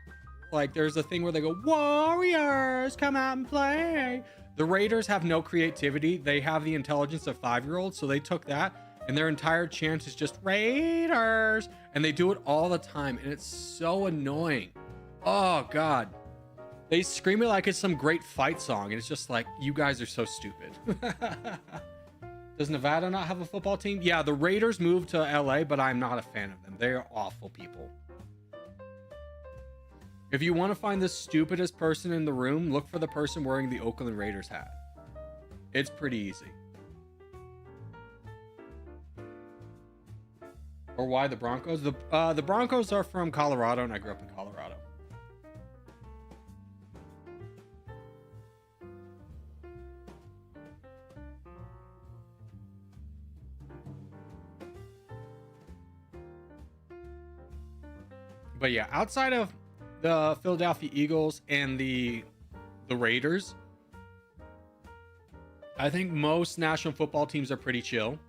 like, there's a thing where they go, Warriors, come out and play. The Raiders have no creativity. They have the intelligence of 5-year-olds, so they took that, and their entire chant is just Raiders, and they do it all the time, and it's so annoying. Oh, God. They scream it like it's some great fight song, and it's just like, you guys are so stupid. Does Nevada not have a football team? Yeah, the Raiders moved to LA, but I'm not a fan of them. They are awful people. If you want to find the stupidest person in the room, look for the person wearing the Oakland Raiders hat. It's pretty easy. Or why the Broncos? The Broncos are from Colorado, and I grew up in Colorado. But yeah, outside of the Philadelphia Eagles and the Raiders, I think most national football teams are pretty chill.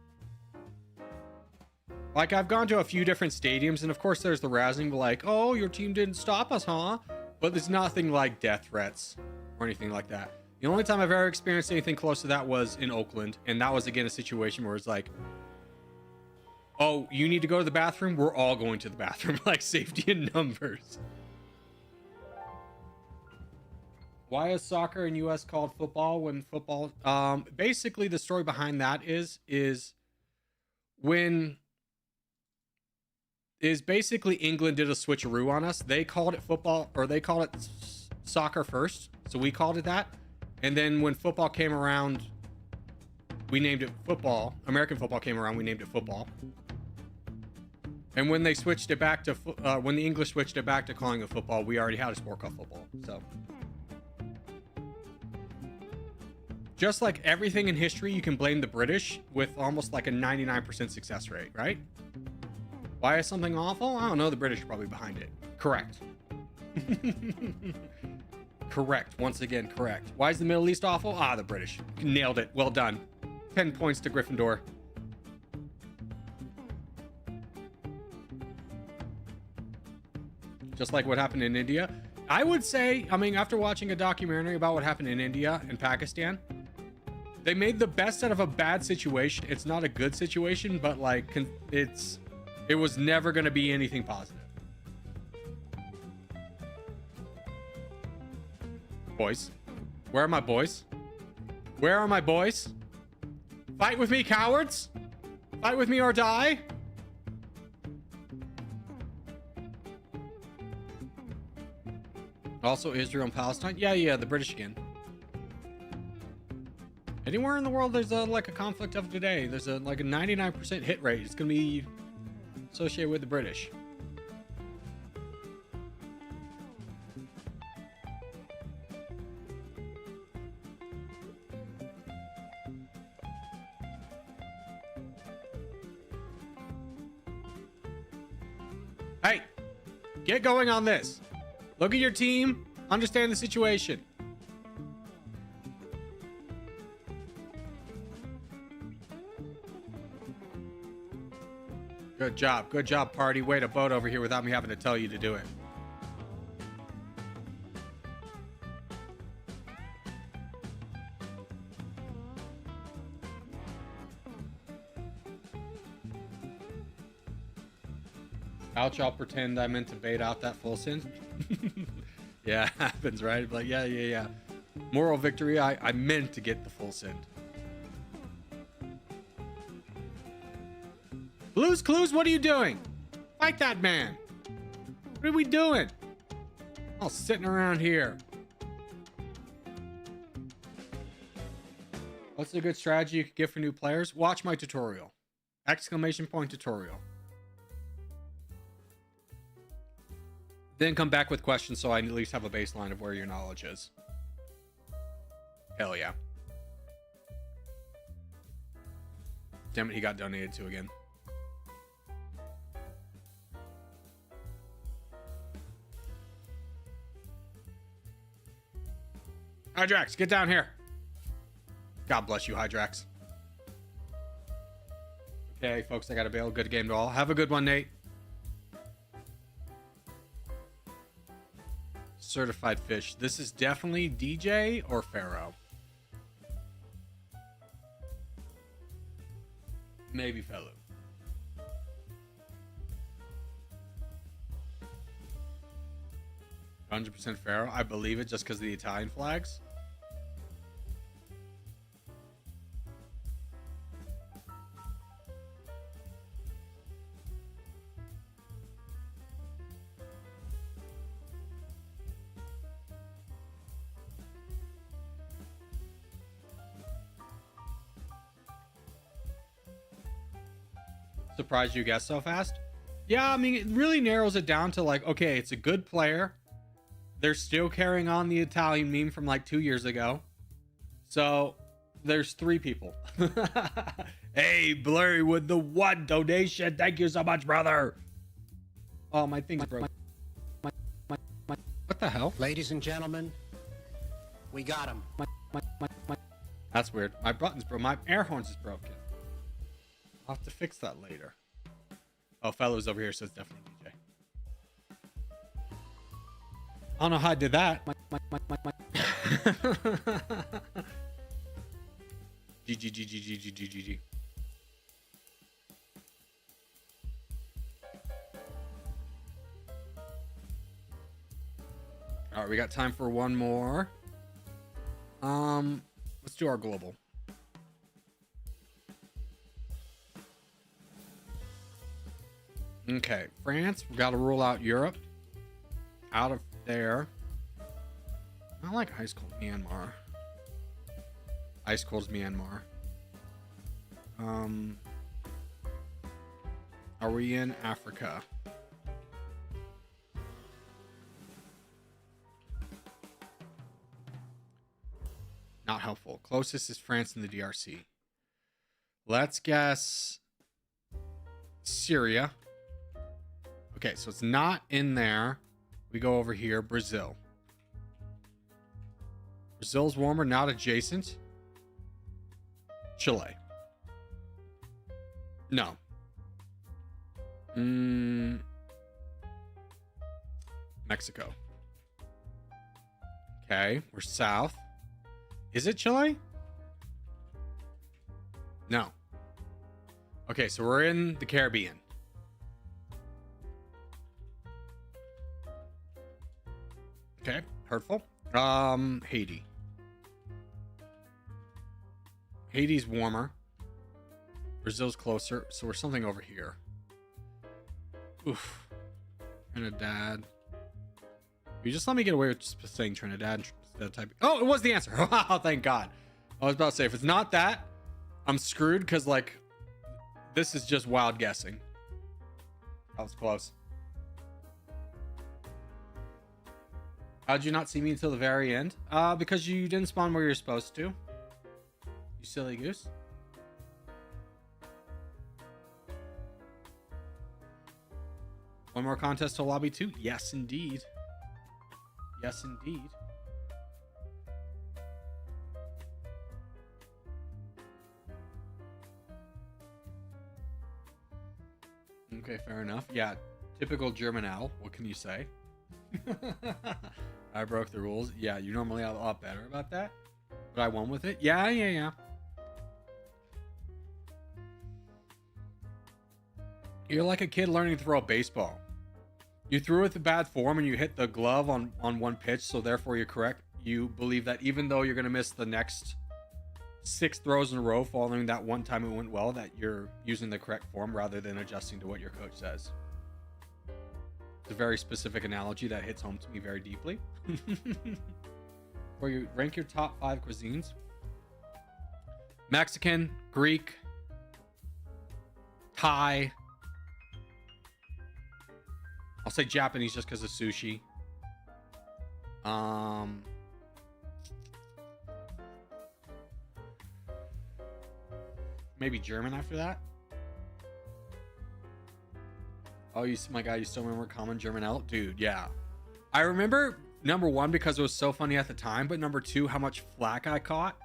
Like, I've gone to a few different stadiums, and of course there's the razzing, like, oh, your team didn't stop us, huh? But there's nothing like death threats or anything like that. The only time I've ever experienced anything close to that was in Oakland, and that was, again, a situation where it's like, oh, you need to go to the bathroom? We're all going to the bathroom. Like, safety in numbers. Why is soccer in US called football when football... basically, the story behind that is basically England did a switcheroo on us. They called it football, or they called it soccer first. So we called it that. And then when football came around, we named it football. American football came around, we named it football. And when they switched it back to, when the English switched it back to calling it football, we already had a sport called football. So, just like everything in history, you can blame the British with almost like a 99% success rate, right? Why is something awful? I don't know. The British are probably behind it. Correct. Correct. Once again, correct. Why is the Middle East awful? Ah, the British. Nailed it. Well done. 10 points to Gryffindor. Just like what happened in India. I would say, I mean, after watching a documentary about what happened in India and Pakistan, they made the best out of a bad situation. It's not a good situation, but like, it was never going to be anything positive. Boys. Where are my boys? Where are my boys? Fight with me, cowards! Fight with me or die! Also, Israel and Palestine. Yeah, the British again. Anywhere in the world, there's like a conflict of today. There's like a 99% hit rate. It's gonna be associated with the British. Hey, get going on this. Look at your team. Understand the situation. Good job. Good job, party. Way to boat over here without me having to tell you to do it. Ouch, I'll pretend I meant to bait out that full send. Yeah, it happens, right? Like, yeah. Moral victory, I meant to get the full send. Blue's Clues, what are you doing? Fight that man. What are we doing? All sitting around here. What's a good strategy you could give for new players? Watch my tutorial. Exclamation point tutorial. Then come back with questions so I at least have a baseline of where your knowledge is. Hell yeah. Damn it, he got donated to again. Hydrax, get down here. God bless you, Hydrax. Okay, folks, I gotta bail. Good game to all. Have a good one, Nate. Certified fish. This is definitely DJ or Pharaoh. Maybe fellow. %100% Pharaoh. I believe it just because of the Italian flags. Surprised you guessed so fast? Yeah, I mean, it really narrows it down to like, okay, it's a good player. They're still carrying on the Italian meme from like 2 years ago. So there's 3 people. Hey, Blurry with the 1 donation. Thank you so much, brother. Oh, my thing's broke. What the hell? Ladies and gentlemen, we got him. That's weird. My button's broke. My air horns is broken. I'll have to fix that later. Oh, Fellow's over here, so it's definitely DJ. I don't know how I did that. GG. All right, we got time for one more. Let's do our global. Okay, France. We got to rule out Europe. Out of there. I like Ice Cold Myanmar. Ice Cold's Myanmar. Are we in Africa? Not helpful. Closest is France and the DRC. Let's guess Syria. Okay, so it's not in there. We go over here. Brazil. Brazil's warmer, not adjacent. Chile. No. Mexico. Okay, we're south. Is it Chile? No. Okay, so we're in the Caribbean. Okay, hurtful. Haiti. Haiti's warmer. Brazil's closer, so we're something over here. Oof. Trinidad. You just let me get away with just saying Trinidad instead of typing. Oh, it was the answer. Oh, thank God. I was about to say, if it's not that, I'm screwed because, like, this is just wild guessing. That was close. How'd you not see me until the very end? Because you didn't spawn where you're supposed to. You silly goose. One more contest to lobby 2? Yes, indeed. Yes, indeed. Okay, fair enough. Yeah, typical German owl. What can you say? I broke the rules. Yeah, you normally are a lot better about that. But I won with it. Yeah. You're like a kid learning to throw a baseball. You threw it with bad form and you hit the glove on one pitch, so therefore you're correct. You believe that even though you're going to miss the next 6 throws in a row following that one time it went well, that you're using the correct form rather than adjusting to what your coach says. It's a very specific analogy that hits home to me very deeply. Where you rank your top 5 cuisines: Mexican, Greek, Thai. I'll say Japanese just because of sushi. Maybe German after that. Oh, my God, you still remember Common German L? Dude, yeah. I remember number 1 because it was so funny at the time, but number 2, how much flack I caught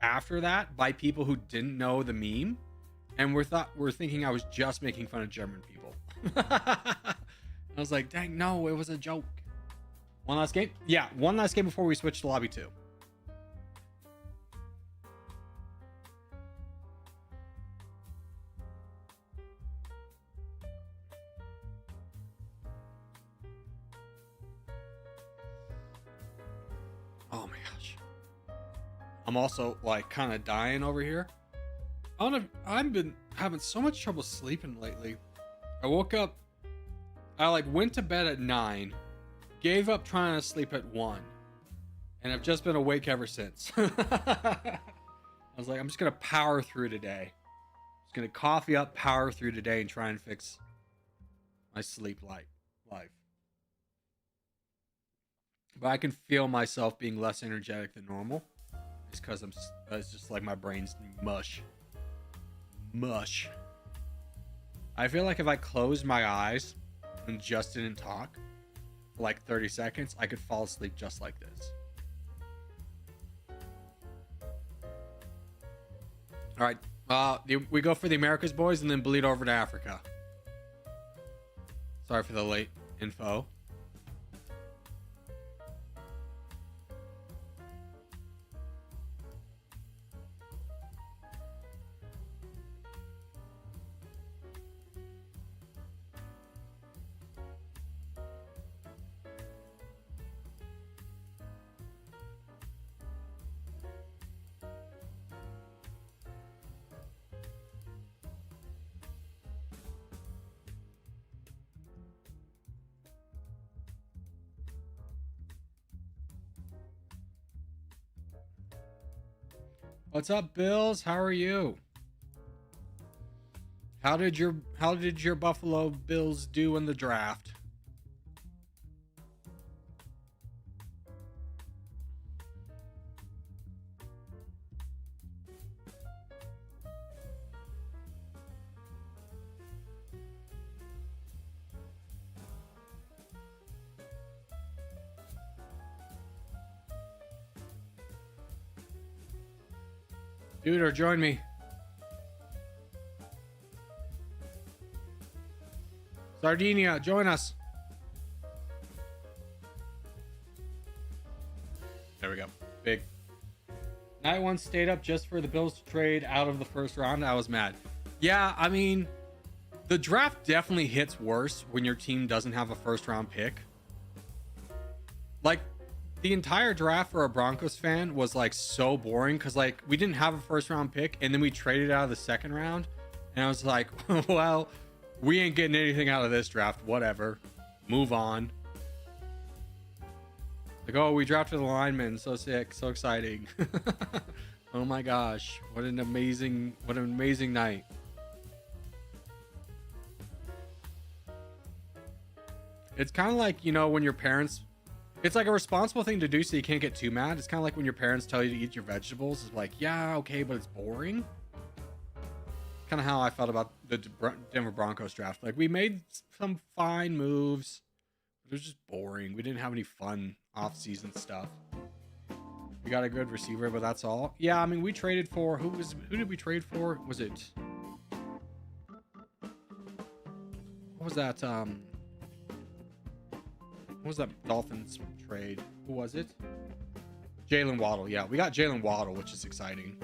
after that by people who didn't know the meme and were thinking I was just making fun of German people. I was like, dang, no, it was a joke. One last game? Yeah, one last game before we switch to lobby 2. Oh my gosh. I'm also like kind of dying over here. I've been having so much trouble sleeping lately. I woke up, I like went to bed at 9, gave up trying to sleep at 1, and I've just been awake ever since. I was like, I'm just gonna power through today. Just gonna coffee up, power through today, and try and fix my sleep life. But I can feel myself being less energetic than normal. It's because it's just like my brain's mush. I feel like if I closed my eyes and just didn't talk for like 30 seconds, I could fall asleep just like this. All right, we go for the Americas, boys, and then bleed over to Africa. Sorry for the late info. What's up, Bills? How are you? How did your Buffalo Bills do in the draft? Dude, or join me. Sardinia, join us. There we go. Big. Night 1 stayed up just for the Bills to trade out of the first round. I was mad. Yeah, I mean, the draft definitely hits worse when your team doesn't have a first round pick. Like, the entire draft for a Broncos fan was like so boring because like we didn't have a first round pick and then we traded out of the second round, and I was like, well, we ain't getting anything out of this draft. Whatever, move on. Like, oh, we drafted a lineman, so sick, so exciting. Oh my gosh, what an amazing night. It's kind of like, you know, when your parents, it's like a responsible thing to do so you can't get too mad. It's kind of like when your parents tell you to eat your vegetables. It's like, yeah, okay, but it's boring. Kind of how I felt about the Denver Broncos draft. Like, we made some fine moves, but it was just boring. We didn't have any fun off-season stuff. We got a good receiver, but that's all. Yeah, I mean, we traded for, who did we trade for? Was it, what was that? What was that Dolphins trade? Who was it? Jalen Waddle. Yeah, we got Jalen Waddle, which is exciting.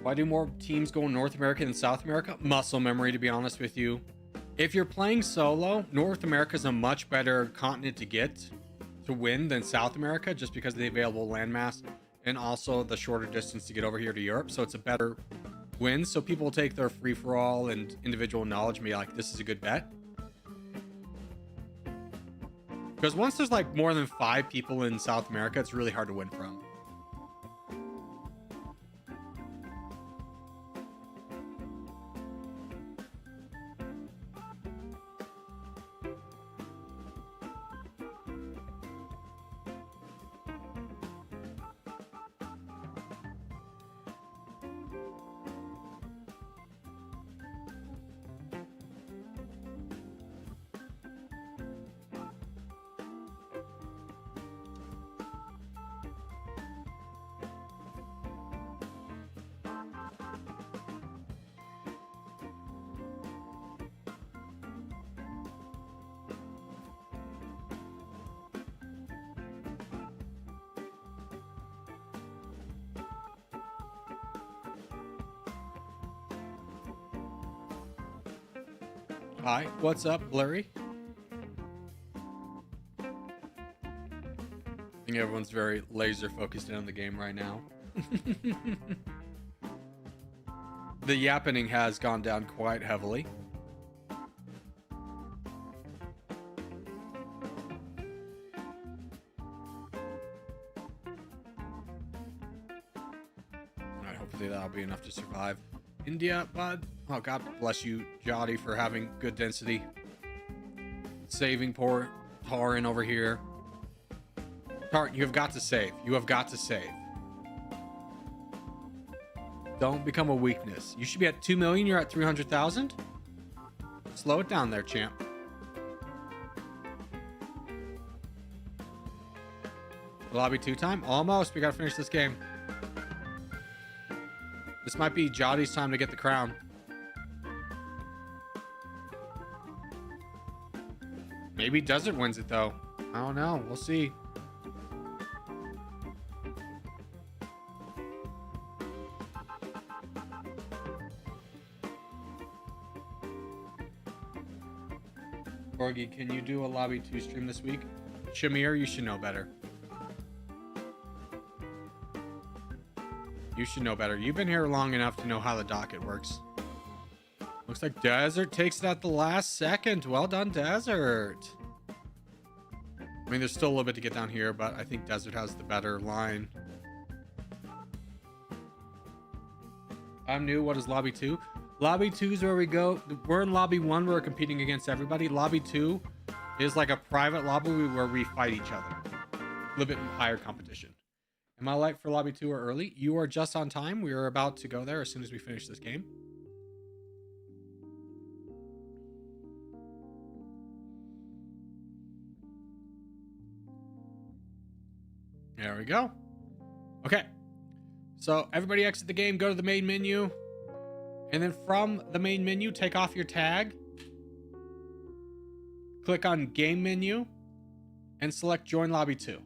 Why do more teams go in North America than South America? Muscle memory, to be honest with you. If you're playing solo, North America is a much better continent to get to win than South America, just because of the available landmass and also the shorter distance to get over here to Europe. So it's a better win. So people will take their free-for-all and individual knowledge and be like, this is a good bet. Because once there's like more than 5 people in South America, it's really hard to win from. Hi, what's up, Blurry? I think everyone's very laser focused in on the game right now. The yappening has gone down quite heavily. Alright, hopefully that'll be enough to survive. India, bud. Oh, God bless you, Jotty, for having good density. Saving poor Tarin over here. Tarin, you have got to save. You have got to save. Don't become a weakness. You should be at 2 million. You're at 300,000. Slow it down there, champ. Lobby 2 time? Almost. We got to finish this game. This might be Jotty's time to get the crown. Maybe Desert wins it, though. I don't know. We'll see. Corgi, can you do a Lobby 2 stream this week? Shamir, you should know better. You should know better. You've been here long enough to know how the docket works. Looks like Desert takes it at the last second. Well done, Desert. I mean, there's still a little bit to get down here, but I think Desert has the better line. I'm new. What is Lobby 2? Lobby 2 is where we go. We're in Lobby 1. We're competing against everybody. Lobby 2 is like a private lobby where we fight each other. A little bit higher competition. Am I late for Lobby 2 or early? You are just on time. We are about to go there as soon as we finish this game. There we go. Okay. So everybody exit the game, go to the main menu. And then from the main menu, take off your tag. Click on game menu and select join Lobby 2.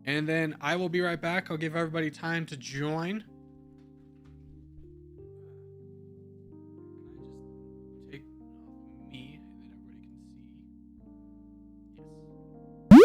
And then I will be right back. I'll give everybody time to join. Can I just take off me and then everybody can see? Yes.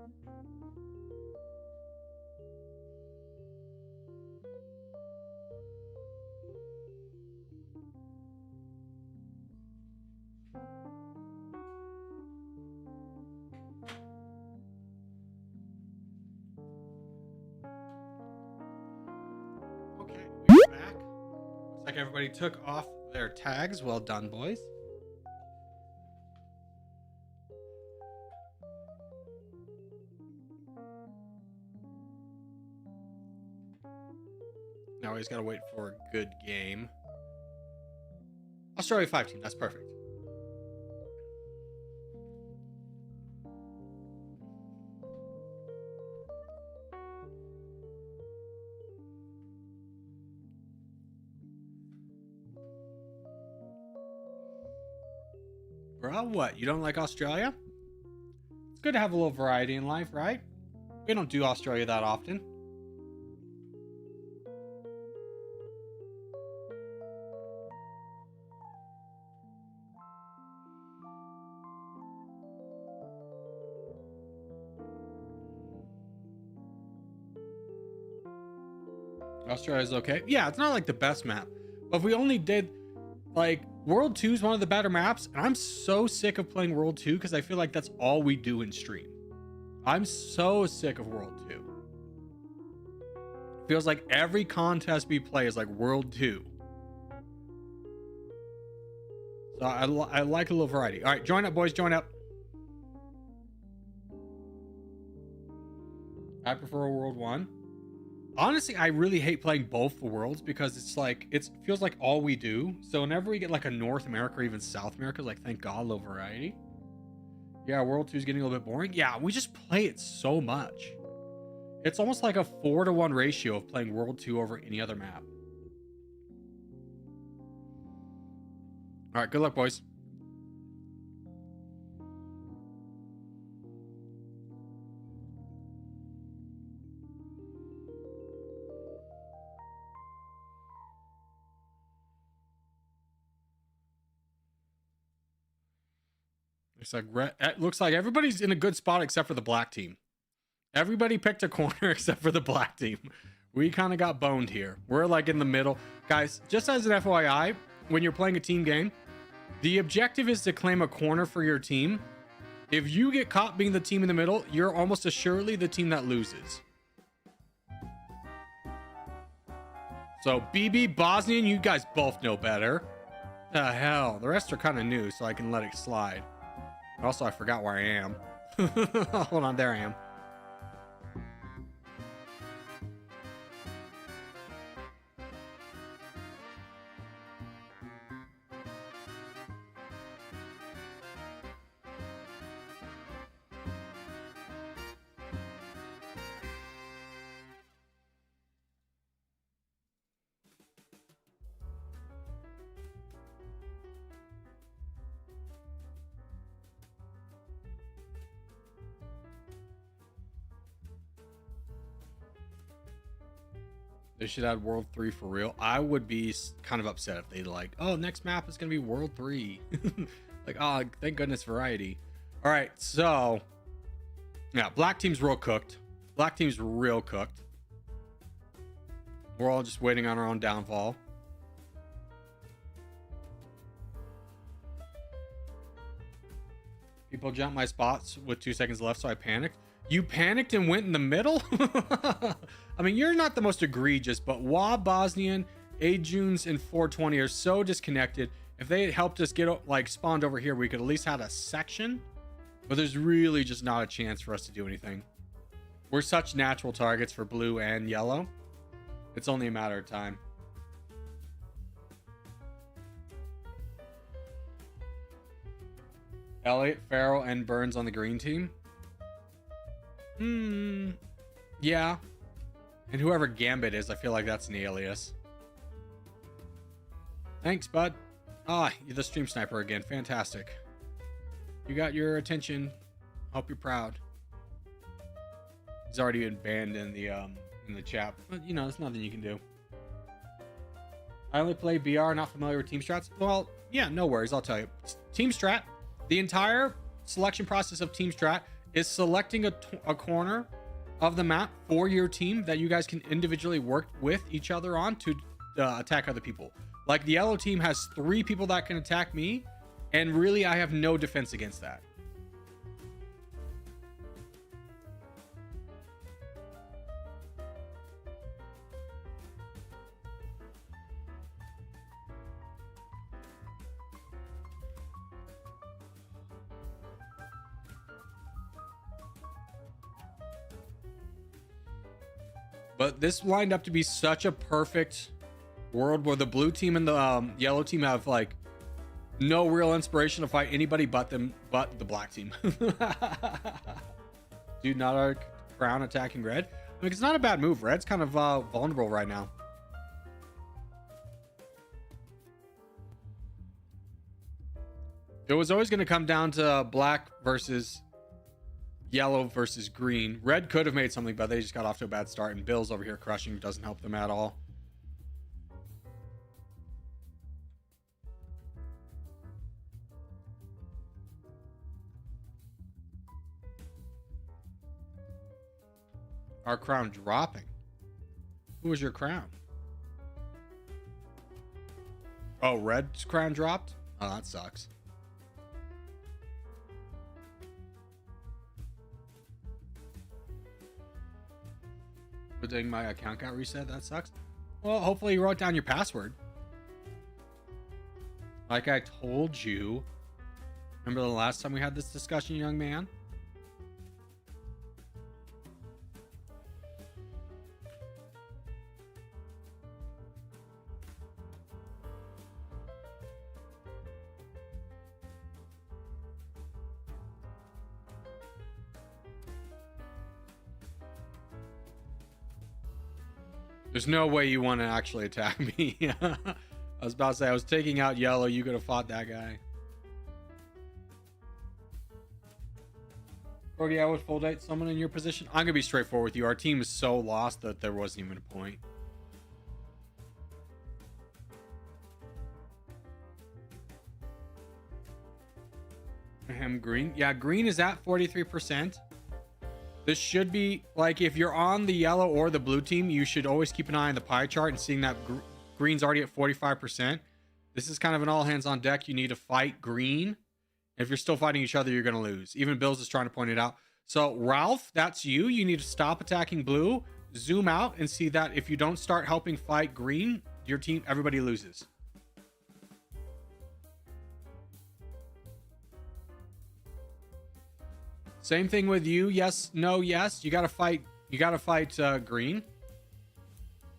Okay, we're back. Looks like everybody took off their tags. Well done, boys. Now we just gotta wait for a good game. Australia 5 team, that's perfect. Bro, what? You don't like Australia? It's good to have a little variety in life, right? We don't do Australia that often. Australia's okay. Yeah, it's not like the best map. But if we only did like World 2 is one of the better maps, and I'm so sick of playing World 2 because I feel like that's all we do in stream. I'm so sick of World 2. Feels like every contest we play is like World 2. So I like a little variety. All right, join up, boys. Join up. I prefer World 1. Honestly, I really hate playing both the worlds because it's like it feels like all we do. So whenever we get like a North America or even South America, like thank God, low variety. Yeah, World 2 is getting a little bit boring. Yeah, we just play it so much. It's almost like a 4-to-1 ratio of playing World 2 over any other map. All right, good luck, boys. It looks like everybody's in a good spot except for the black team. Everybody picked a corner except for the black team. We kind of got boned here. We're like in the middle. Guys, just as an FYI, when you're playing a team game, the objective is to claim a corner for your team. If you get caught being the team in the middle, you're almost assuredly the team that loses. So BB, Bosnian, you guys both know better. The hell, the rest are kind of new, so I can let it slide. Also, I forgot where I am. Hold on, there I am. They should add World 3 for real. I would be kind of upset if they like, oh, next map is going to be World 3. Like, oh, thank goodness variety. All right, so yeah, black team's real cooked. Black team's real cooked. We're all just waiting on our own downfall. People jumped my spots with 2 seconds left, so I panicked. You panicked and went in the middle? I mean, you're not the most egregious, but Wab, Bosnian, Ajuns, and 420 are so disconnected. If they had helped us get like spawned over here, we could at least had a section. But there's really just not a chance for us to do anything. We're such natural targets for blue and yellow. It's only a matter of time. Elliott, Farrell, and Burns on the green team. Yeah. And whoever Gambit is, I feel like that's an alias. Thanks, bud. Ah, you're the stream sniper again. Fantastic. You got your attention. Hope you're proud. He's already been banned in the chat, but you know, there's nothing you can do. I only play BR, not familiar with team strats. Well, yeah, no worries. I'll tell you. Team strat. The entire selection process of team strat is selecting a corner of the map for your team that you guys can individually work with each other on to attack other people. Like the yellow team has 3 people that can attack me, and really I have no defense against that. But this lined up to be such a perfect world where the blue team and the yellow team have like no real inspiration to fight anybody but the black team. Dude, not our crown attacking red. I mean, it's not a bad move. Red's kind of vulnerable right now. It was always going to come down to black versus yellow versus green. Red could have made something, but they just got off to a bad start, and Bill's over here crushing. Doesn't help them at all. Our crown dropping. Who was your crown? Oh, red's crown dropped? Oh, that sucks. But then my account got reset. That sucks. Well, hopefully you wrote down your password. Like I told you. Remember the last time we had this discussion, young man? There's no way you want to actually attack me. I was about to say, I was taking out yellow. You could have fought that guy. Brody, I would full date someone in your position. I'm going to be straightforward with you. Our team is so lost that there wasn't even a point. Green. Yeah, green is at 43%. This should be like if you're on the yellow or the blue team, you should always keep an eye on the pie chart and seeing that green's already at 45%. This is kind of an all hands on deck. You need to fight green. If you're still fighting each other, you're going to lose. Even Bill's is trying to point it out. So Ralph, that's you. You need to stop attacking blue, zoom out and see that if you don't start helping fight green, your team, everybody loses. Same thing with you. Yes, no, yes. You gotta fight green.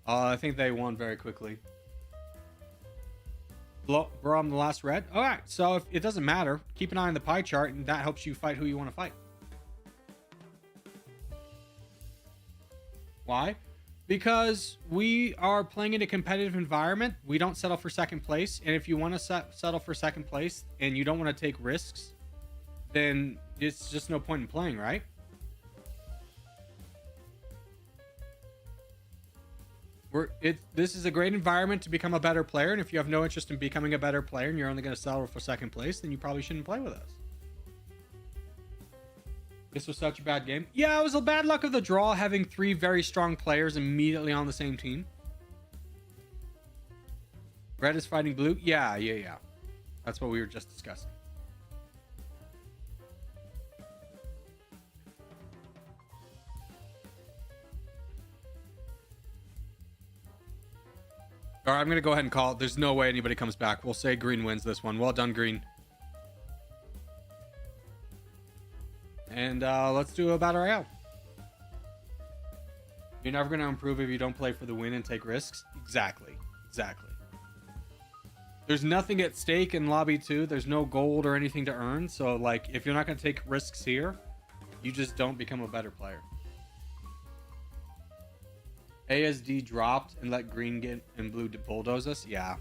I think they won very quickly. Bro, I'm the last red. All right, so if it doesn't matter, keep an eye on the pie chart, and that helps you fight who you want to fight. Why? Because we are playing in a competitive environment. We don't settle for second place, and if you want to settle for second place and you don't want to take risks, then it's just no point in playing, right? This is a great environment to become a better player, and if you have no interest in becoming a better player and you're only going to settle for second place, then you probably shouldn't play with us. This was such a bad game. Yeah, it was a bad luck of the draw, having 3 very strong players immediately on the same team. Red is fighting blue. Yeah. That's what we were just discussing. All right, I'm going to go ahead and call it. There's no way anybody comes back. We'll say green wins this one. Well done, green. And let's do a battle royale. You're never going to improve if you don't play for the win and take risks. Exactly. There's nothing at stake in lobby 2. There's no gold or anything to earn. So, like, if you're not going to take risks here, you just don't become a better player. ASD dropped and let green get and blue to bulldoze us. Yeah.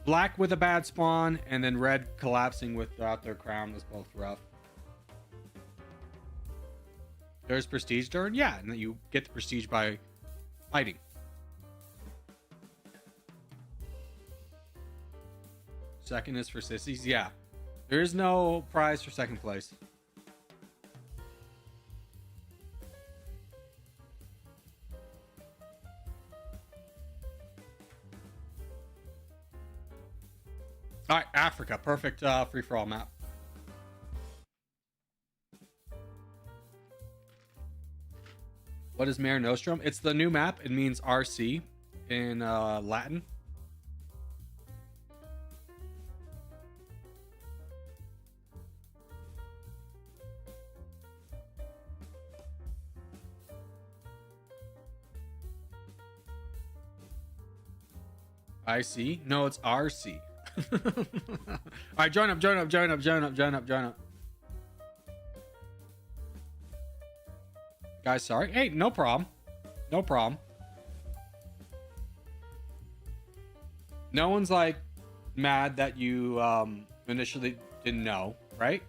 Black with a bad spawn and then red collapsing without their crown was both rough. There's prestige turn. Yeah, and then you get the prestige by fighting. Second is for sissies. Yeah. There is no prize for second place. All right, Africa. Perfect free-for-all map. What is Mare Nostrum? It's the new map. It means RC in Latin. I see. No, it's RC. All right, join up. Guys, sorry. Hey, no problem. No problem. No one's like mad that you initially didn't know, right?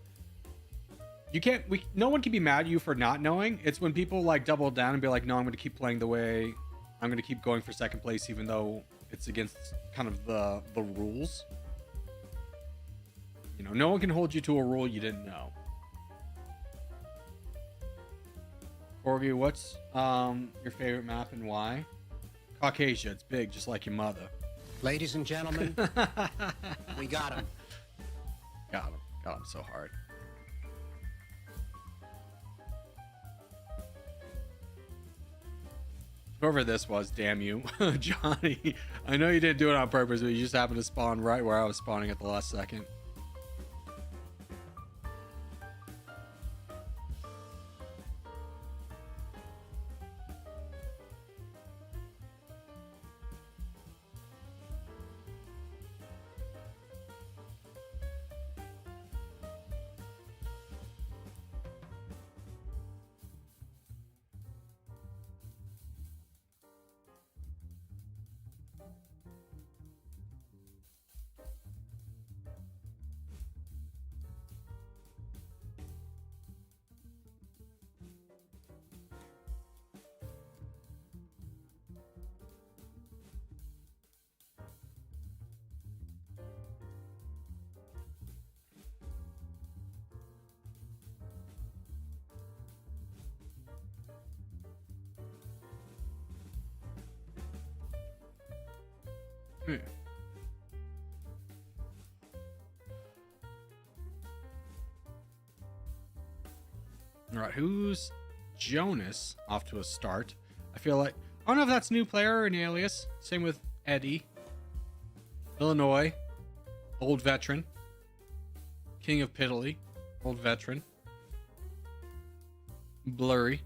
You can't, no one can be mad at you for not knowing. It's when people like double down and be like, no, I'm going to keep playing the way, I'm going to keep going for second place, even though it's against kind of the rules. You know, no one can hold you to a rule you didn't know. Corgi, what's your favorite map and why? Caucasia. It's big, just like your mother. Ladies and gentlemen, we got him. Got him. Got him so hard. Whoever this was, damn you. Johnny, I know you didn't do it on purpose, but you just happened to spawn right where I was spawning at the last second. All right, who's Jonas off to a start? I feel like, I don't know if that's a new player or an alias. Same with Eddie. Illinois, old veteran. King of Piddly, old veteran. Blurry.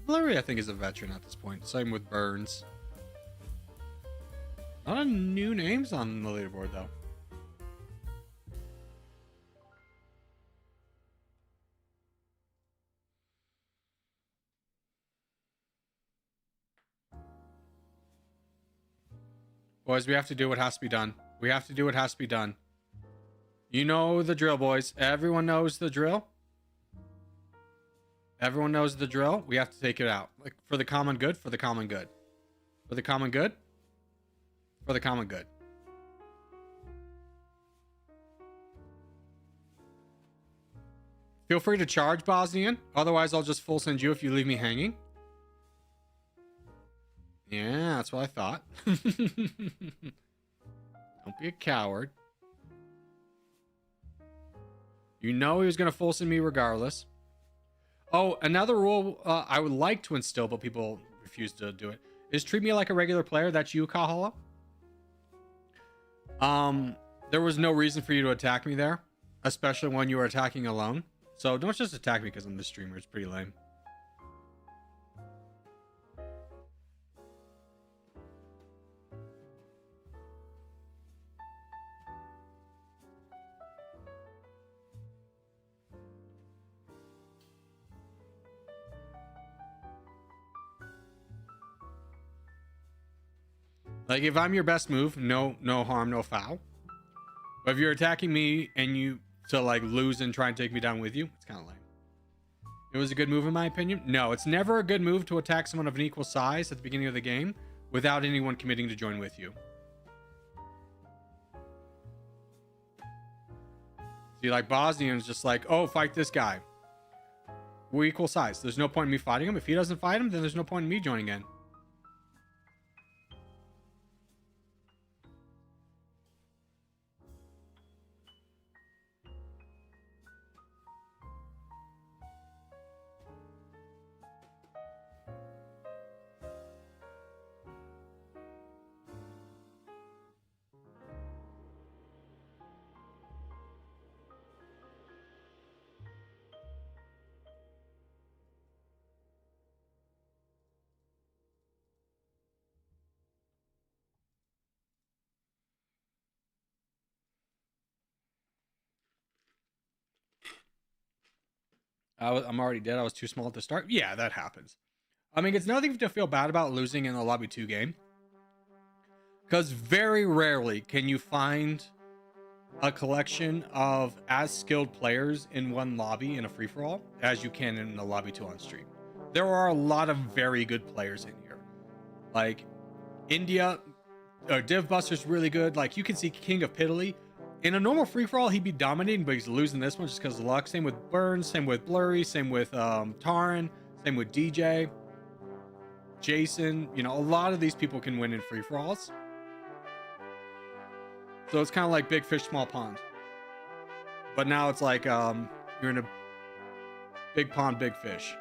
Blurry, I think, is a veteran at this point. Same with Burns. A lot of new names on the leaderboard, though. Boys, we have to do what has to be done. We have to do what has to be done. You know the drill, boys. Everyone knows the drill. Everyone knows the drill. We have to take it out. Like, for the common good, for the common good. For the common good. For the common good. Feel free to charge, Bosnian. Otherwise, I'll just full send you if you leave me hanging. Yeah, that's what I thought. Don't be a coward. You know he was going to full send me regardless. Oh, another rule I would like to instill, but people refuse to do it, is treat me like a regular player. That's you, Kahala. There was no reason for you to attack me there, especially when you were attacking alone. So don't just attack me because I'm the streamer. It's pretty lame. Like, if I'm your best move, no harm, no foul. But if you're attacking me and you to like lose and try and take me down with you, it's kind of lame. It was a good move in my opinion. No, it's never a good move to attack someone of an equal size at the beginning of the game without anyone committing to join with you. See, like Bosnian's just like, oh, fight this guy. We're equal size. There's no point in me fighting him. If he doesn't fight him, then there's no point in me joining in. I'm already dead. I was too small at the start. Yeah, that happens. I mean, it's nothing to feel bad about losing in the lobby 2 game. Because very rarely can you find a collection of as skilled players in one lobby in a free-for-all as you can in the lobby 2 on stream. There are a lot of very good players in here. Like India, Div Buster's really good. Like you can see King of Piddly. In a normal free-for-all, he'd be dominating, but he's losing this one just because of luck. Same with Burns, same with Blurry, same with Taran, same with DJ, Jason. You know, a lot of these people can win in free-for-alls. So it's kind of like big fish, small pond. But now it's like you're in a big pond, big fish.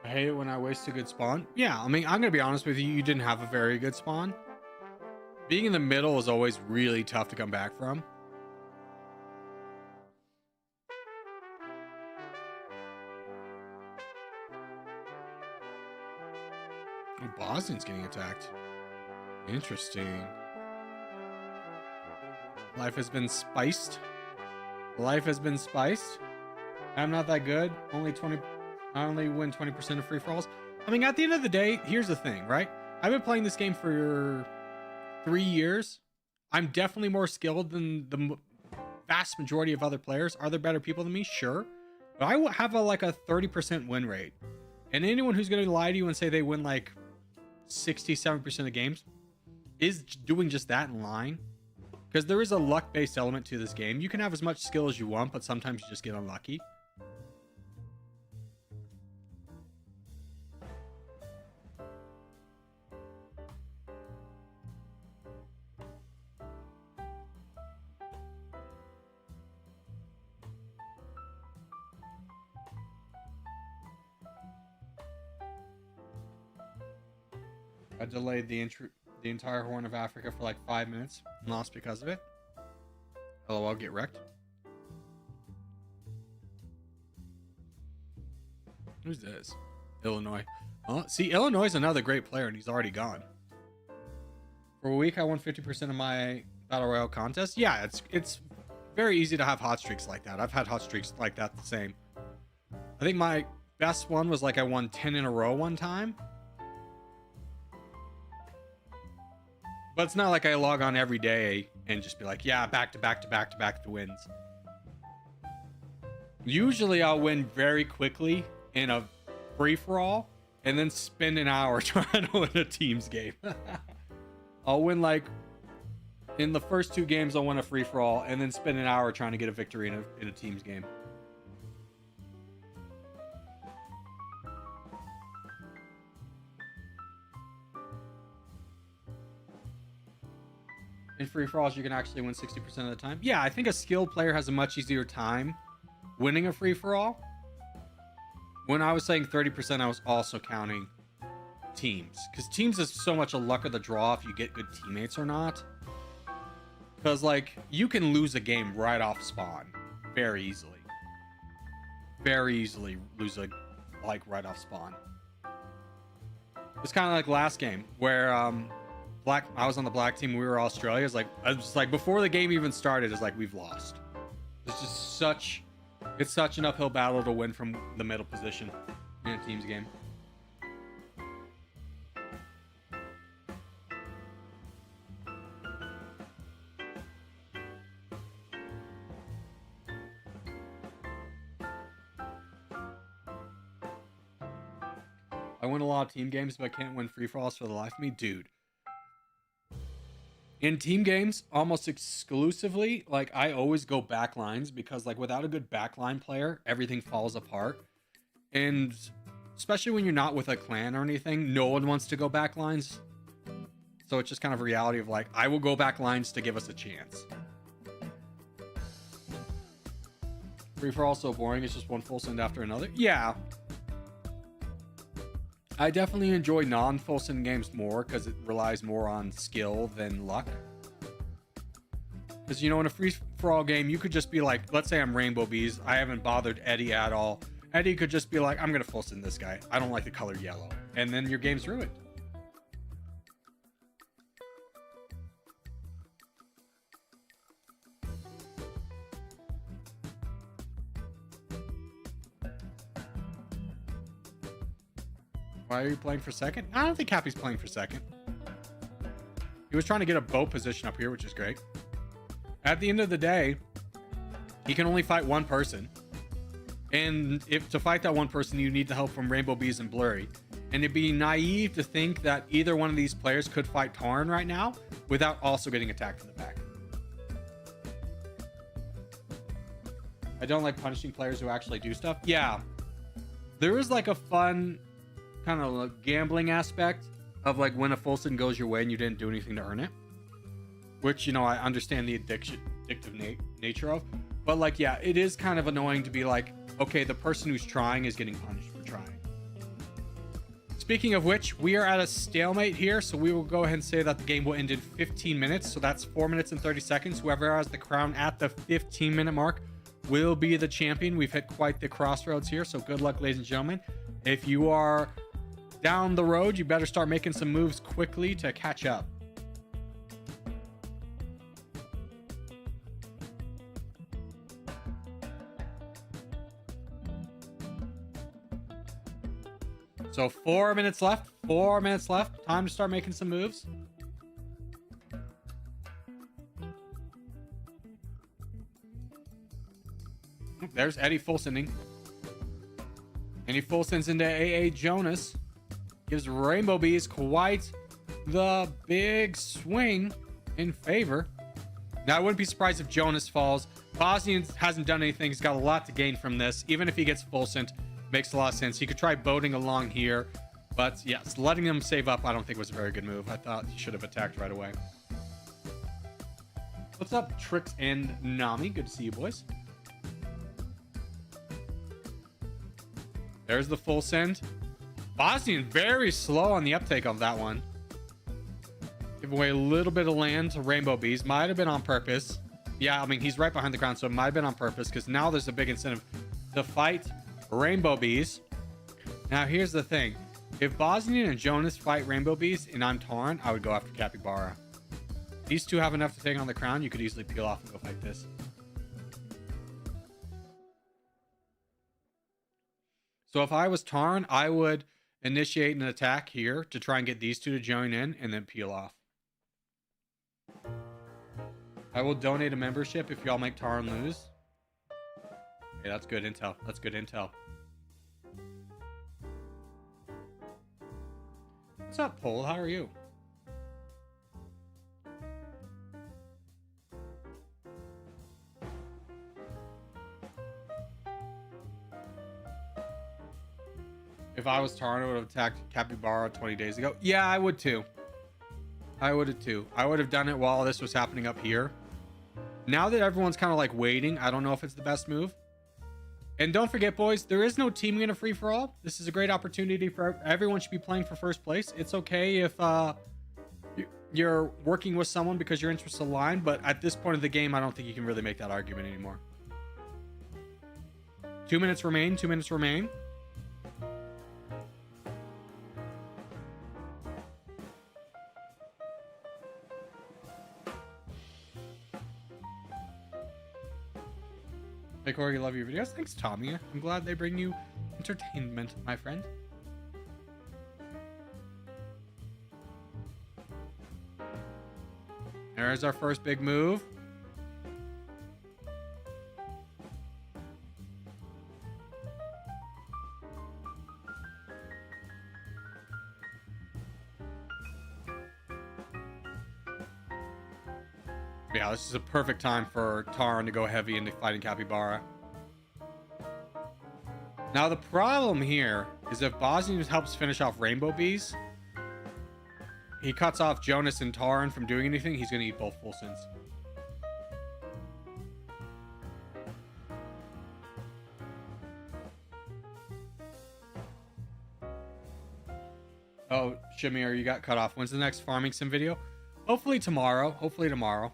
I hate it when I waste a good spawn. Yeah, I mean, I'm going to be honest with you. You didn't have a very good spawn. Being in the middle is always really tough to come back from. Oh, Boston's getting attacked. Interesting. Life has been spiced. Life has been spiced. I'm not that good. I only win 20% of free-for-alls. I mean, at the end of the day, here's the thing, right? I've been playing this game for 3 years. I'm definitely more skilled than the vast majority of other players. Are there better people than me? Sure. But I have like a 30% win rate. And anyone who's going to lie to you and say they win like 67% of games is doing just that in line. Because there is a luck-based element to this game. You can have as much skill as you want, but sometimes you just get unlucky. I delayed the entire Horn of Africa for like 5 minutes. Lost because of it. LOL, get wrecked. Who's this? Illinois. Oh, see, Illinois is another great player, and he's already gone. For a week, I won 50% of my Battle Royale contest. Yeah, it's very easy to have hot streaks like that. I've had hot streaks like that the same. I think my best one was like I won 10 in a row one time. But it's not like I log on every day and just be like, yeah, back to wins. Usually I'll win very quickly in a free-for-all and then spend an hour trying to win a team's game. I'll win like, in the first 2 games I'll win a free-for-all and then spend an hour trying to get a victory in a team's game. In free-for-alls, you can actually win 60% of the time. Yeah, I think a skilled player has a much easier time winning a free-for-all. When I was saying 30%, I was also counting teams. Because teams is so much a luck of the draw if you get good teammates or not. Because, like, you can lose a game right off spawn. Very easily. Very easily lose a, like, right off spawn. It's kind of like last game, where, I was on the black team. We were Australia. It's like before the game even started, it's like we've lost. It's just such an uphill battle to win from the middle position in a team's game. I win a lot of team games, but I can't win free-for-alls for the life of me, dude. In team games, almost exclusively, like, I always go back lines because, like, without a good backline player, everything falls apart. And especially when you're not with a clan or anything, no one wants to go back lines. So it's just kind of a reality of, like, I will go back lines to give us a chance. Free for all so boring. It's just one full send after another. Yeah. I definitely enjoy non-full send games more because it relies more on skill than luck. Because, you know, in a free-for-all game, you could just be like, let's say I'm Rainbow Bees. I haven't bothered Eddie at all. Eddie could just be like, I'm going to full send this guy. I don't like the color yellow. And then your game's ruined. Why are you playing for second? I don't think Happy's playing for second. He was trying to get a boat position up here, which is great. At the end of the day, he can only fight one person. And if to fight that one person, you need the help from Rainbow Bees and Blurry. And it'd be naive to think that either one of these players could fight Tarn right now without also getting attacked from the back. I don't like punishing players who actually do stuff. Yeah. There is like a fun kind of like gambling aspect of like when a full send goes your way and you didn't do anything to earn it, which, you know, I understand the addictive nature of, but like, yeah, it is kind of annoying to be like, okay, the person who's trying is getting punished for trying. Speaking of which, we are at a stalemate here, so we will go ahead and say that the game will end in 15 minutes. So that's 4 minutes and 30 seconds. Whoever has the crown at the 15-minute mark will be the champion. We've hit quite the crossroads here, so good luck, ladies and gentlemen. If you are down the road, you better start making some moves quickly to catch up. So 4 minutes left. 4 minutes left. Time to start making some moves. There's Eddie full sending. And he full sends into AA Jonas. Gives Rainbow Bees quite the big swing in favor. Now, I wouldn't be surprised if Jonas falls. Bosnian hasn't done anything. He's got a lot to gain from this. Even if he gets full sent, makes a lot of sense. He could try boating along here. But yes, letting them save up, I don't think was a very good move. I thought he should have attacked right away. What's up, Trix and Nami? Good to see you, boys. There's the full send. Bosnian very slow on the uptake of that one. Give away a little bit of land to Rainbow Bees. Might have been on purpose. Yeah, I mean, he's right behind the ground, so it might have been on purpose because now there's a big incentive to fight Rainbow Bees. Now, here's the thing. If Bosnian and Jonas fight Rainbow Bees and I'm Tarn, I would go after Capybara. These two have enough to take on the crown. You could easily peel off and go fight this. So if I was Tarn, I would initiate an attack here to try and get these two to join in and then peel off. I will donate a membership if y'all make Tarn lose. Hey, that's good intel. That's good intel. What's up, Pole? How are you? If I was Tarn, I would have attacked Capybara 20 days ago. Yeah, I would too. I would have too. I would have done it while this was happening up here. Now that everyone's kind of like waiting, I don't know if it's the best move. And don't forget, boys, there is no teaming in a free-for-all. This is a great opportunity for everyone should be playing for first place. It's okay if you're working with someone because your interests align, but at this point of the game, I don't think you can really make that argument anymore. 2 minutes remain. 2 minutes remain. Hey Corey, love your videos. Thanks, Tommy. I'm glad they bring you entertainment, my friend. There's our first big move. Yeah, this is a perfect time for Tarn to go heavy into fighting Capybara. Now, the problem here is if Bosnian helps finish off Rainbow Bees, he cuts off Jonas and Tarn from doing anything, he's going to eat both full sins. Oh, Shamir, you got cut off. When's the next farming sim video? Hopefully tomorrow. Hopefully tomorrow.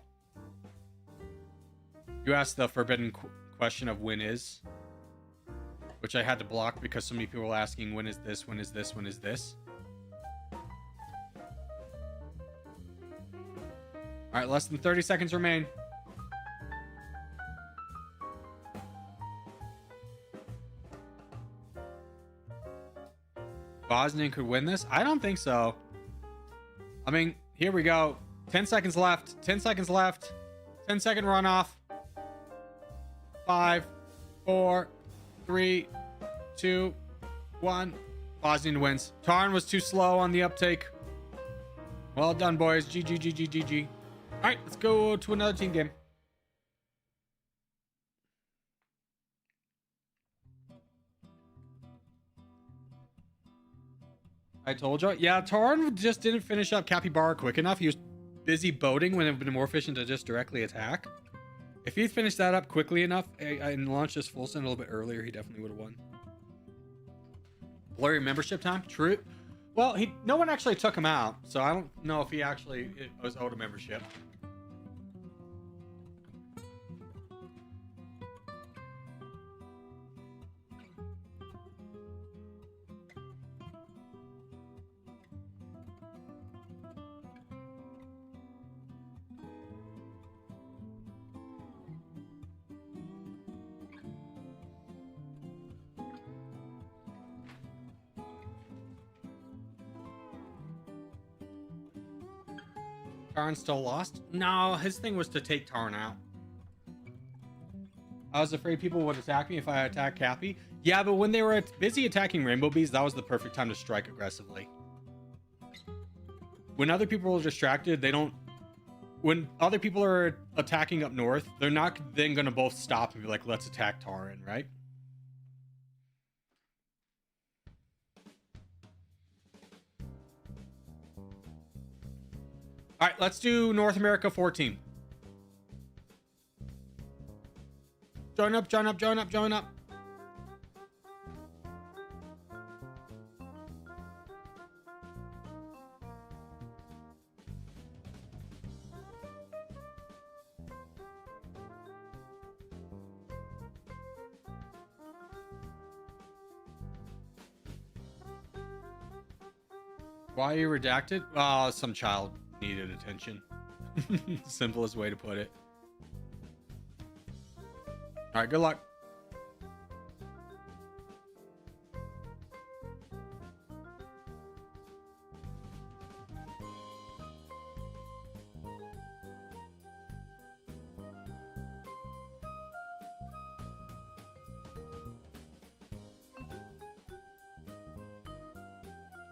You asked the forbidden question of when is, which I had to block because so many people were asking when is this, when is this, when is this. All right, less than 30 seconds remain. Bosnian could win this? I don't think so. I mean, here we go. 10 seconds left. 10 seconds left. 10-second runoff. 5, 4, 3, 2, 1. Bosnian wins. Tarn was too slow on the uptake. Well done, boys. GG, GG, GG. All right, let's go to another team game. I told you. Yeah, Tarn just didn't finish up Capybara quick enough. He was busy boating when it would have been more efficient to just directly attack. If he finished that up quickly enough and launched his full send a little bit earlier, he definitely would have won. Blurry membership time? True. Well, no one actually took him out, so I don't know if he actually was owed a membership. Tarn still lost? No, his thing was to take Tarn out. I was afraid people would attack me if I attacked Cappy. Yeah, but when they were busy attacking Rainbow Bees, that was the perfect time to strike aggressively. When other people are distracted, they don't... When other people are attacking up north, they're not then going to both stop and be like, let's attack Tarn, right? All right, let's do North America 14. Join up, join up, join up, join up. Why are you redacted? Oh, some child needed attention. Simplest way to put it. All right, good luck.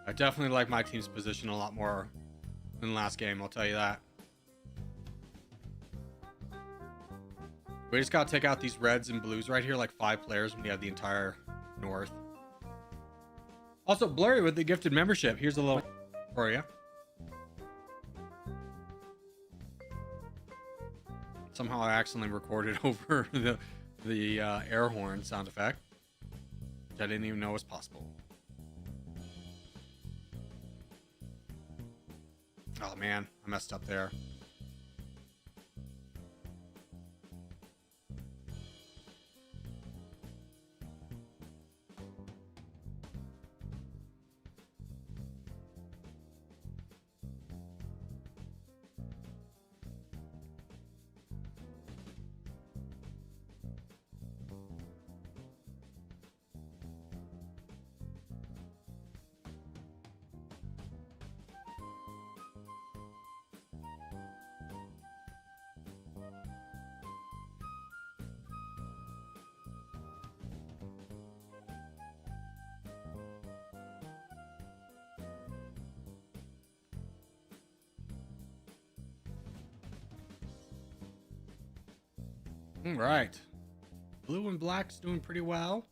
I definitely like my team's position a lot more than last game, I'll tell you that. We just gotta take out these reds and blues right here, like 5 players when you have the entire north. Also, Blurry with the gifted membership. Here's a little for you. Somehow I accidentally recorded over the air horn sound effect, which I didn't even know was possible. Oh man, I messed up there. All right, blue and black's doing pretty well.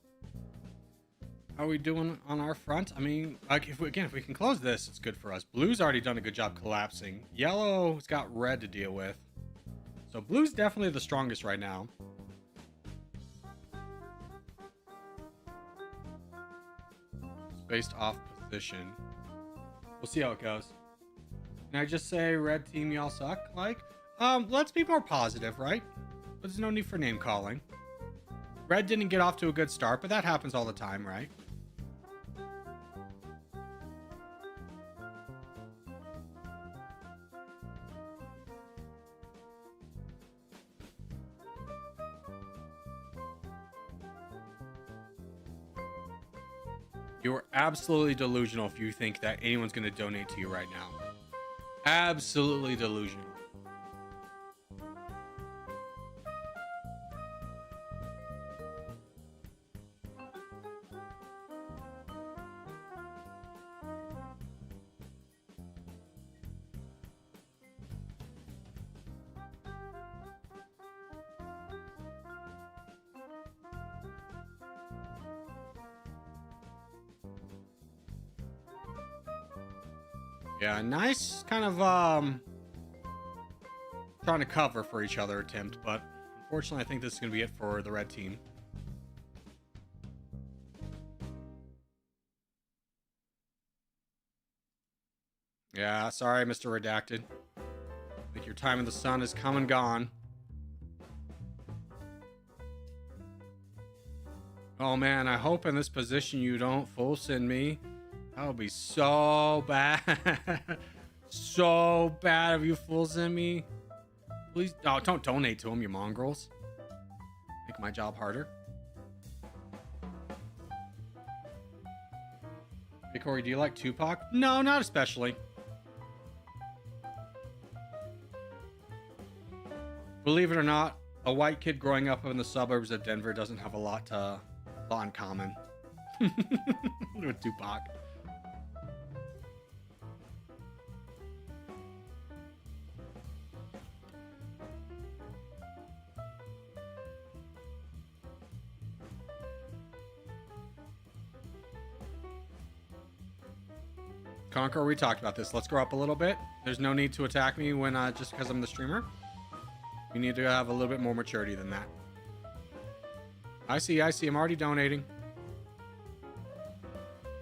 How are we doing on our front? I mean, like if we can close this, it's good for us. Blue's already done a good job collapsing. Yellow's got red to deal with, so blue's definitely the strongest right now. Based off position. We'll see how it goes. Can I just say red team, y'all suck? Like, let's be more positive, right? There's no need for name calling. Red didn't get off to a good start, but that happens all the time, right? You're absolutely delusional if you think that anyone's going to donate to you right now. Absolutely delusional. Yeah, nice kind of trying to cover for each other attempt, but unfortunately I think this is going to be it for the red team. Yeah, sorry, Mr. Redacted. I think your time in the sun has come and gone. Oh man, I hope in this position you don't full send me. That would be so bad. So bad if you full send me. Please, oh, don't donate to him, you mongrels. Make my job harder. Hey Corey, do you like Tupac? No, not especially. Believe it or not, a white kid growing up in the suburbs of Denver doesn't have a lot in common with Tupac. Conqueror, we talked about this. Let's grow up a little bit. There's no need to attack me when just because I'm the streamer. You need to have a little bit more maturity than that. I see. I'm already donating.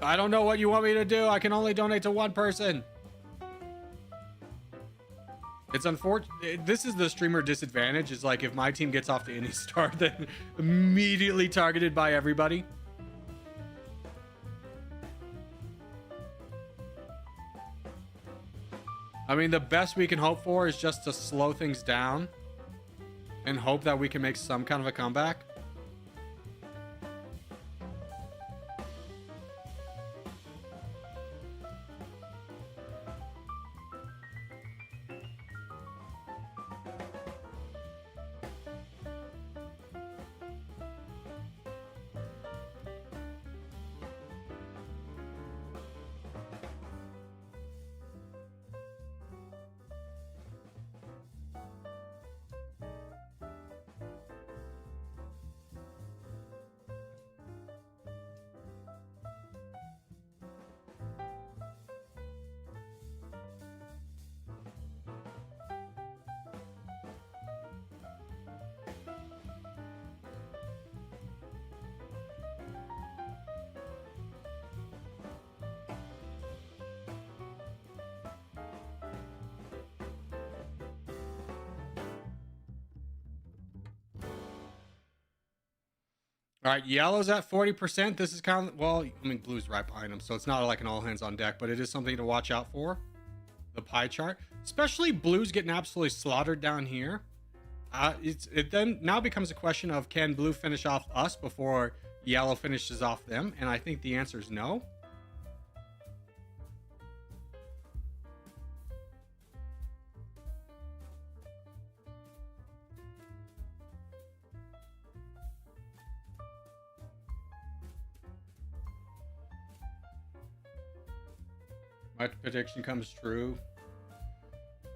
I don't know what you want me to do. I can only donate to one person. It's unfortunate. This is the streamer disadvantage. Is like if my team gets off to any start, then immediately targeted by everybody. I mean, the best we can hope for is just to slow things down and hope that we can make some kind of a comeback. All right, yellow's at 40%. This is kind of, well, I mean, blue's right behind him, so it's not like an all hands on deck, but it is something to watch out for. The pie chart, especially blue's getting absolutely slaughtered down here. It then now becomes a question of can blue finish off us before yellow finishes off them, and I think the answer is no. My prediction comes true.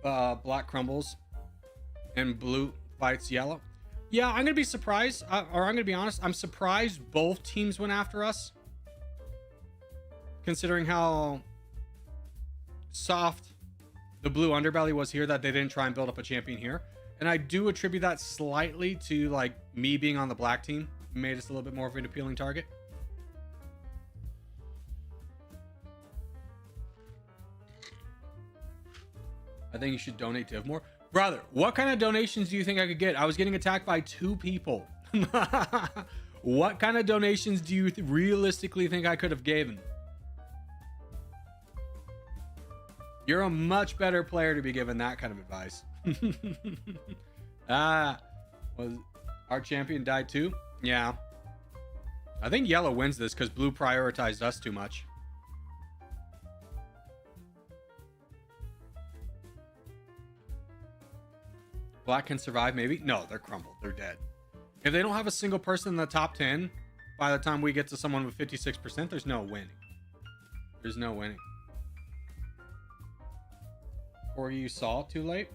Black crumbles and blue fights yellow. Yeah, I'm gonna be surprised, or I'm gonna be honest. I'm surprised both teams went after us, considering how soft the blue underbelly was here. That they didn't try and build up a champion here, and I do attribute that slightly to like me being on the black team made us a little bit more of an appealing target. I think you should donate to have more. Brother, what kind of donations do you think I could get? I was getting attacked by 2 people. What kind of donations do you realistically think I could have given? You're a much better player to be given that kind of advice. Was our champion died too? Yeah. I think yellow wins this because blue prioritized us too much. Black can survive, maybe? No, they're crumbled. They're dead. If they don't have a single person in the top 10, by the time we get to someone with 56%, there's no winning. There's no winning. Or you saw it too late?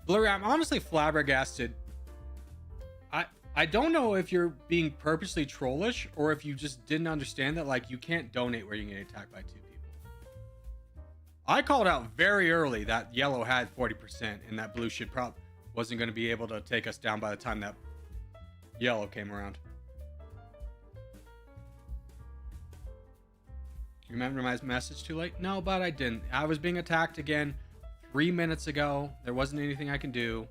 Blurry, I'm honestly flabbergasted. I don't know if you're being purposely trollish or if you just didn't understand that, like, you can't donate where you get attacked by 2 people. I called out very early that yellow had 40% and that blue wasn't going to be able to take us down by the time that yellow came around. You remember my message too late? No, but I didn't. I was being attacked again 3 minutes ago. There wasn't anything I can do.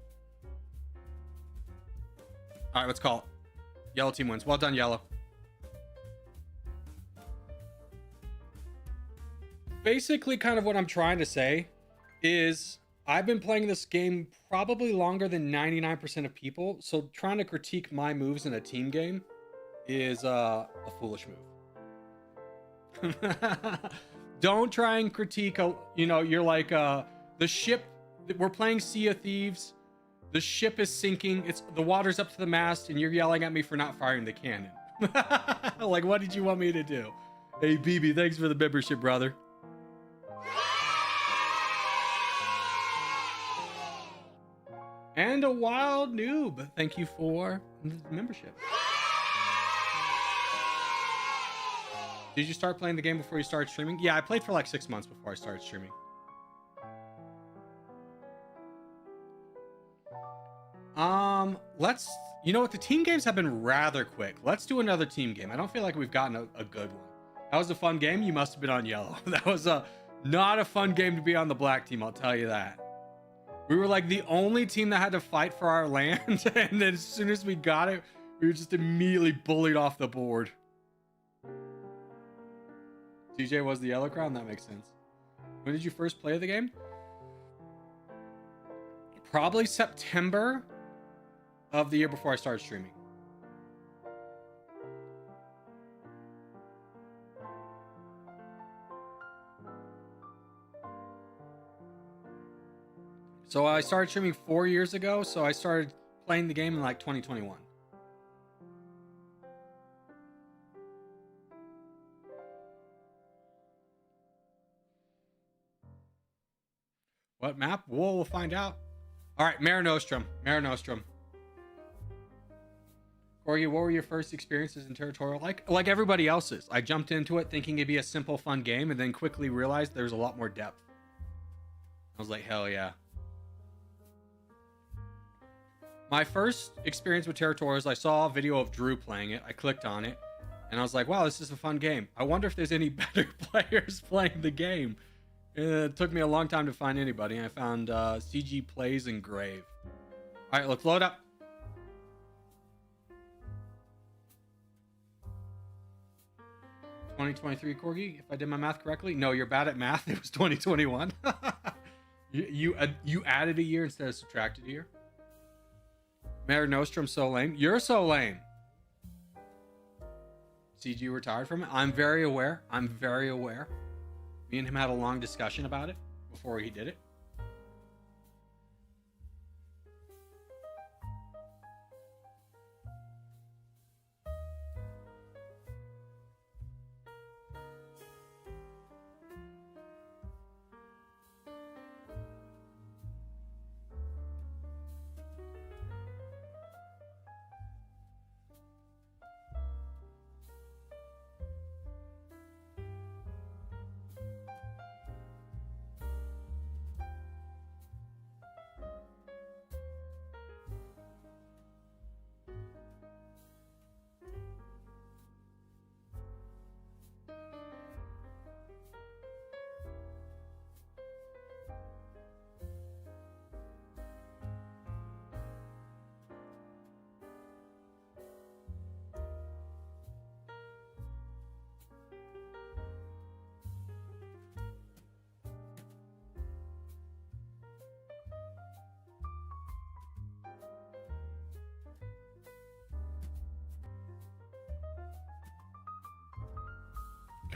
All right, let's call it. Yellow team wins. Well done, yellow. Basically, kind of what I'm trying to say is I've been playing this game probably longer than 99% of people. So trying to critique my moves in a team game is a foolish move. Don't try and critique you're like the ship. We're playing Sea of Thieves. The ship is sinking. The water's up to the mast, and you're yelling at me for not firing the cannon. Like, what did you want me to do? Hey, BB, thanks for the membership, brother. And a wild noob. Thank you for the membership. Did you start playing the game before you started streaming? Yeah, I played for like 6 months before I started streaming. You know what? The team games have been rather quick. Let's do another team game. I don't feel like we've gotten a good one. That was a fun game. You must have been on yellow. That was not a fun game to be on the black team. I'll tell you that. We were like the only team that had to fight for our land. And then as soon as we got it, we were just immediately bullied off the board. TJ was the yellow crown. That makes sense. When did you first play the game? Probably September of the year before I started streaming. So I started streaming 4 years ago. So I started playing the game in like 2021. What map? We'll find out. All right, Mare Nostrum. Mare Nostrum. Corgi, what were your first experiences in Territorial? Like everybody else's. I jumped into it thinking it'd be a simple, fun game, and then quickly realized there's a lot more depth. I was like, hell yeah. My first experience with Territorial is I saw a video of Drew playing it. I clicked on it, and I was like, wow, this is a fun game. I wonder if there's any better players playing the game. It took me a long time to find anybody. I found CG Plays and Grave. All right, let's load up. $2023 Corgi, if I did my math correctly. No, you're bad at math. It was 2021. you added a year instead of subtracted a year. Mare Nostrum, so lame. You're so lame. CG retired from it. I'm very aware. Me and him had a long discussion about it before he did it.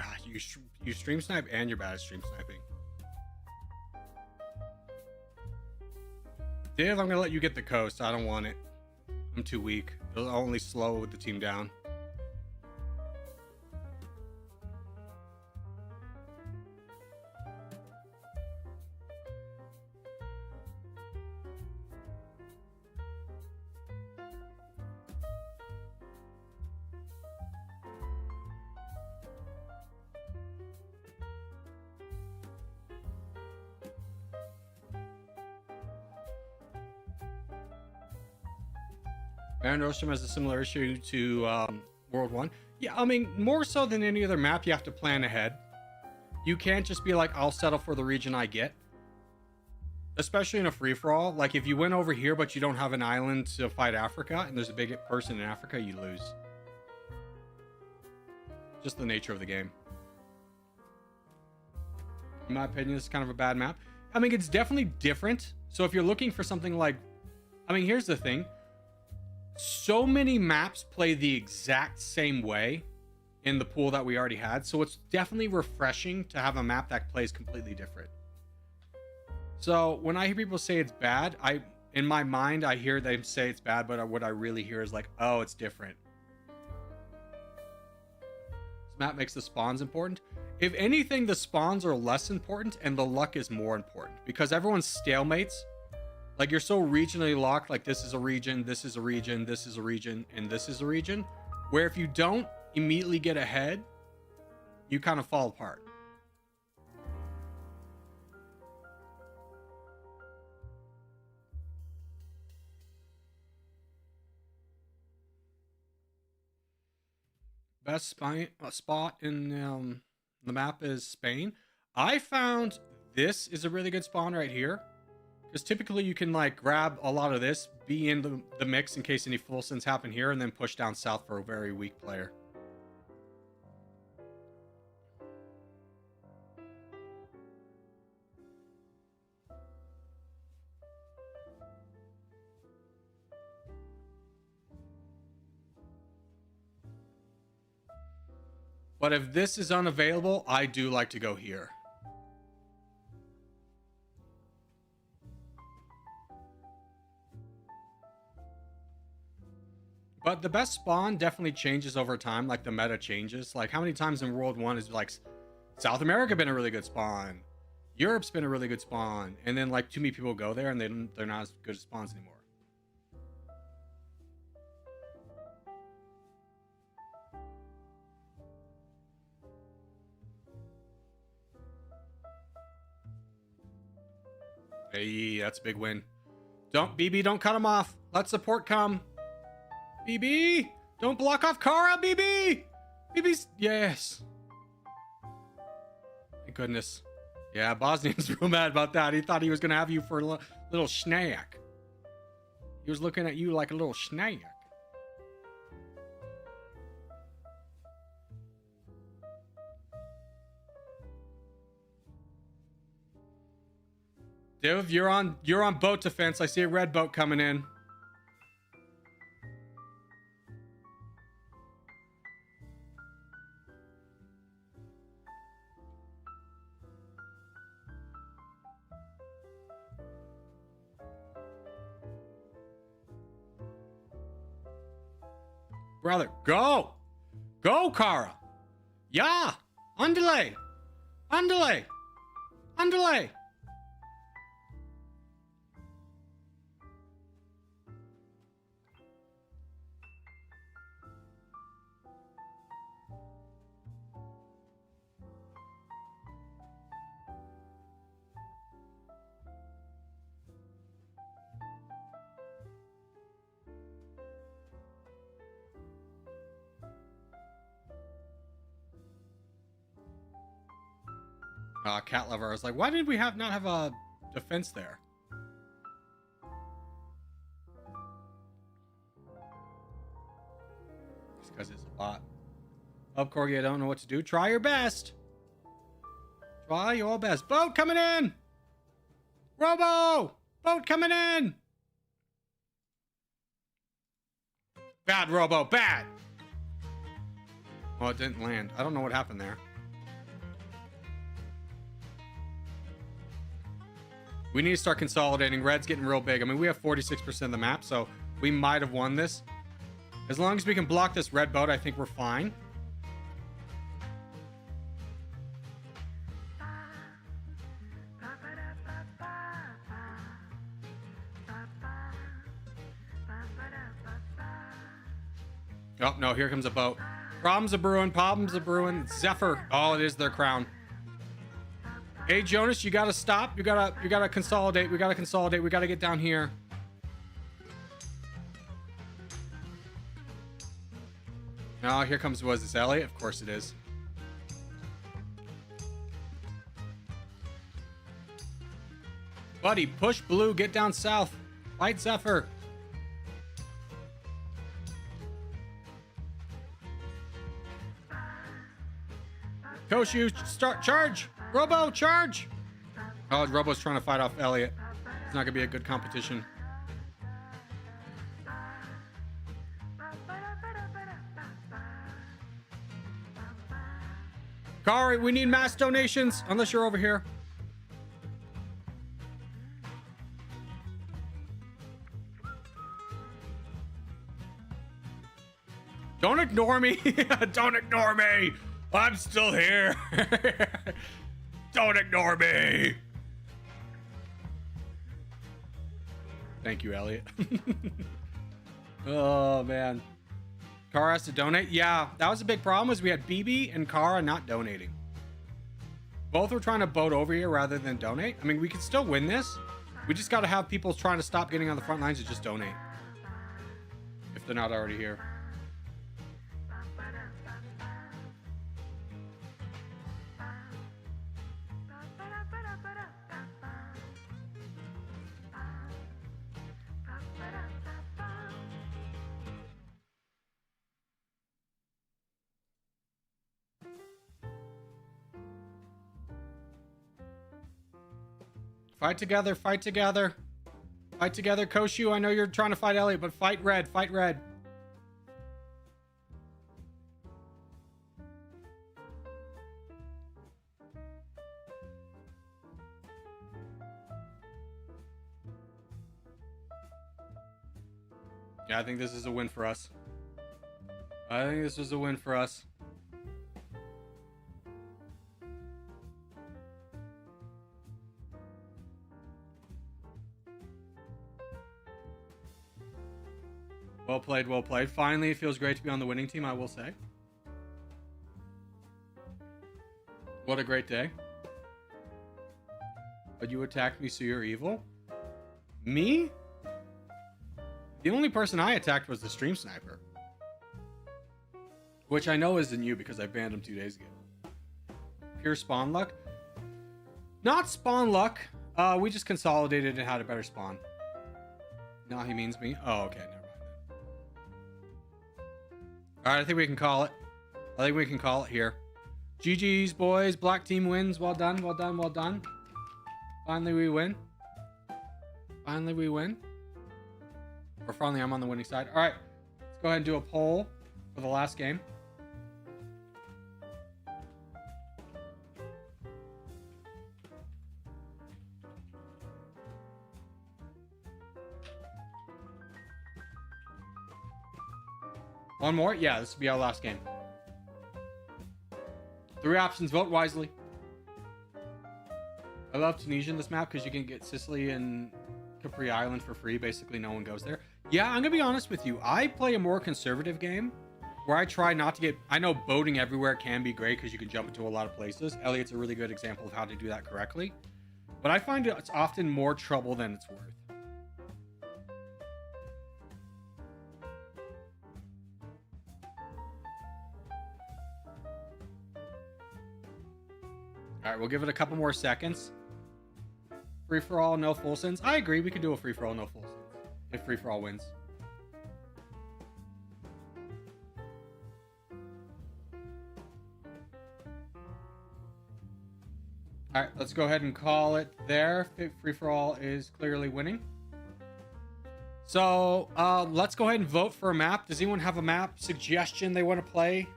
God, you stream snipe and you're bad at stream sniping. Div, I'm gonna let you get the coast. I don't want it. I'm too weak. It'll only slow the team down. Baron Ostrom has a similar issue to World 1. Yeah, I mean, more so than any other map, you have to plan ahead. You can't just be like, I'll settle for the region I get. Especially in a free-for-all. Like, if you win over here, but you don't have an island to fight Africa, and there's a big person in Africa, you lose. Just the nature of the game. In my opinion, it's kind of a bad map. I mean, it's definitely different. So if you're looking for something like... I mean, here's the thing. So many maps play the exact same way in the pool that we already had, so it's definitely refreshing to have a map that plays completely different. So when I hear people say it's bad, in my mind I hear them say it's bad, but what I really hear is like, oh, it's different. This map makes the spawns important. If anything, the spawns are less important and the luck is more important, because everyone's stalemates. Like, you're so regionally locked, like this is a region, this is a region, this is a region, and this is a region, where if you don't immediately get ahead, you kind of fall apart. Best spot in the map is Spain. I found this is a really good spawn right here. Because typically you can like grab a lot of this, be in the mix in case any full sends happen here, and then push down south for a very weak player. But if this is unavailable, I do like to go here. But the best spawn definitely changes over time, like the meta changes. Like, how many times in World 1 is like South America been a really good spawn, Europe's been a really good spawn, and then like too many people go there and they're not as good as spawns anymore. Hey, that's a big win. BB, don't cut him off. Let support come. BB, don't block off Kara, BB. BB's, yes. Thank goodness. Yeah, Bosnian's real mad about that. He thought he was going to have you for a little snack. He was looking at you like a little snack. Div, you're on boat defense. I see a red boat coming in. Brother, go! Go, Kara! Yeah! Underlay! Underlay! Underlay! Cat lover. I was like, why did we not have a defense there? Just because it's a bot. Up, Corgi, I don't know what to do. Try your best. Try your best. Boat coming in. Robo! Boat coming in. Bad, Robo. Bad. Oh, it didn't land. I don't know what happened there. We need to start consolidating. Red's getting real big. I mean, we have 46% of the map, so we might have won this. As long as we can block this red boat, I think we're fine. Oh, no, here comes a boat. Problems are brewing, problems are brewing. Zephyr. Oh, it is their crown. Hey, Jonas, you gotta stop. You gotta consolidate. We gotta consolidate. We gotta get down here. Oh, here comes, was this Elliot? Of course it is. Buddy, push blue, get down south. Fight Zephyr. Koshu, start, charge! Robo, charge! Oh, Robo's trying to fight off Elliot. It's not gonna be a good competition. Kari, we need mass donations, unless you're over here. Don't ignore me. Don't ignore me. I'm still here. Don't ignore me. Thank you, Elliot. Oh, man. Kara has to donate? Yeah, that was a big problem, was we had BB and Kara not donating. Both were trying to boat over here rather than donate. I mean, we could still win this. We just got to have people trying to stop getting on the front lines and just donate. If they're not already here. Fight together, fight together. Fight together. Koshu, I know you're trying to fight Elliot, but fight red, fight red. Yeah, I think this is a win for us. I think this is a win for us. Well played, well played. Finally, it feels great to be on the winning team, I will say. What a great day. But you attacked me, so you're evil? Me? The only person I attacked was the stream sniper. Which I know isn't you because I banned him 2 days ago. Pure spawn luck? Not spawn luck. We just consolidated and had a better spawn. No, he means me. Oh, okay, never mind. All right, I think we can call it. I think we can call it here. GG's, boys. Black team wins. Well done, well done, well done. Finally, we win. Finally, we win. Or finally, I'm on the winning side. All right, let's go ahead and do a poll for the last game. One more? Yeah, this will be our last game. 3 options, vote wisely. I love Tunisia in this map because you can get Sicily and Capri Island for free. Basically, no one goes there. Yeah, I'm going to be honest with you. I play a more conservative game where I try not to get... I know boating everywhere can be great because you can jump into a lot of places. Elliot's a really good example of how to do that correctly. But I find it's often more trouble than it's worth. All right, we'll give it a couple more seconds. Free for all, no full sends. I agree. We could do a free for all, no full sends. If free for all wins. All right, let's go ahead and call it there. Free for all is clearly winning. So let's go ahead and vote for a map. Does anyone have a map suggestion they want to play?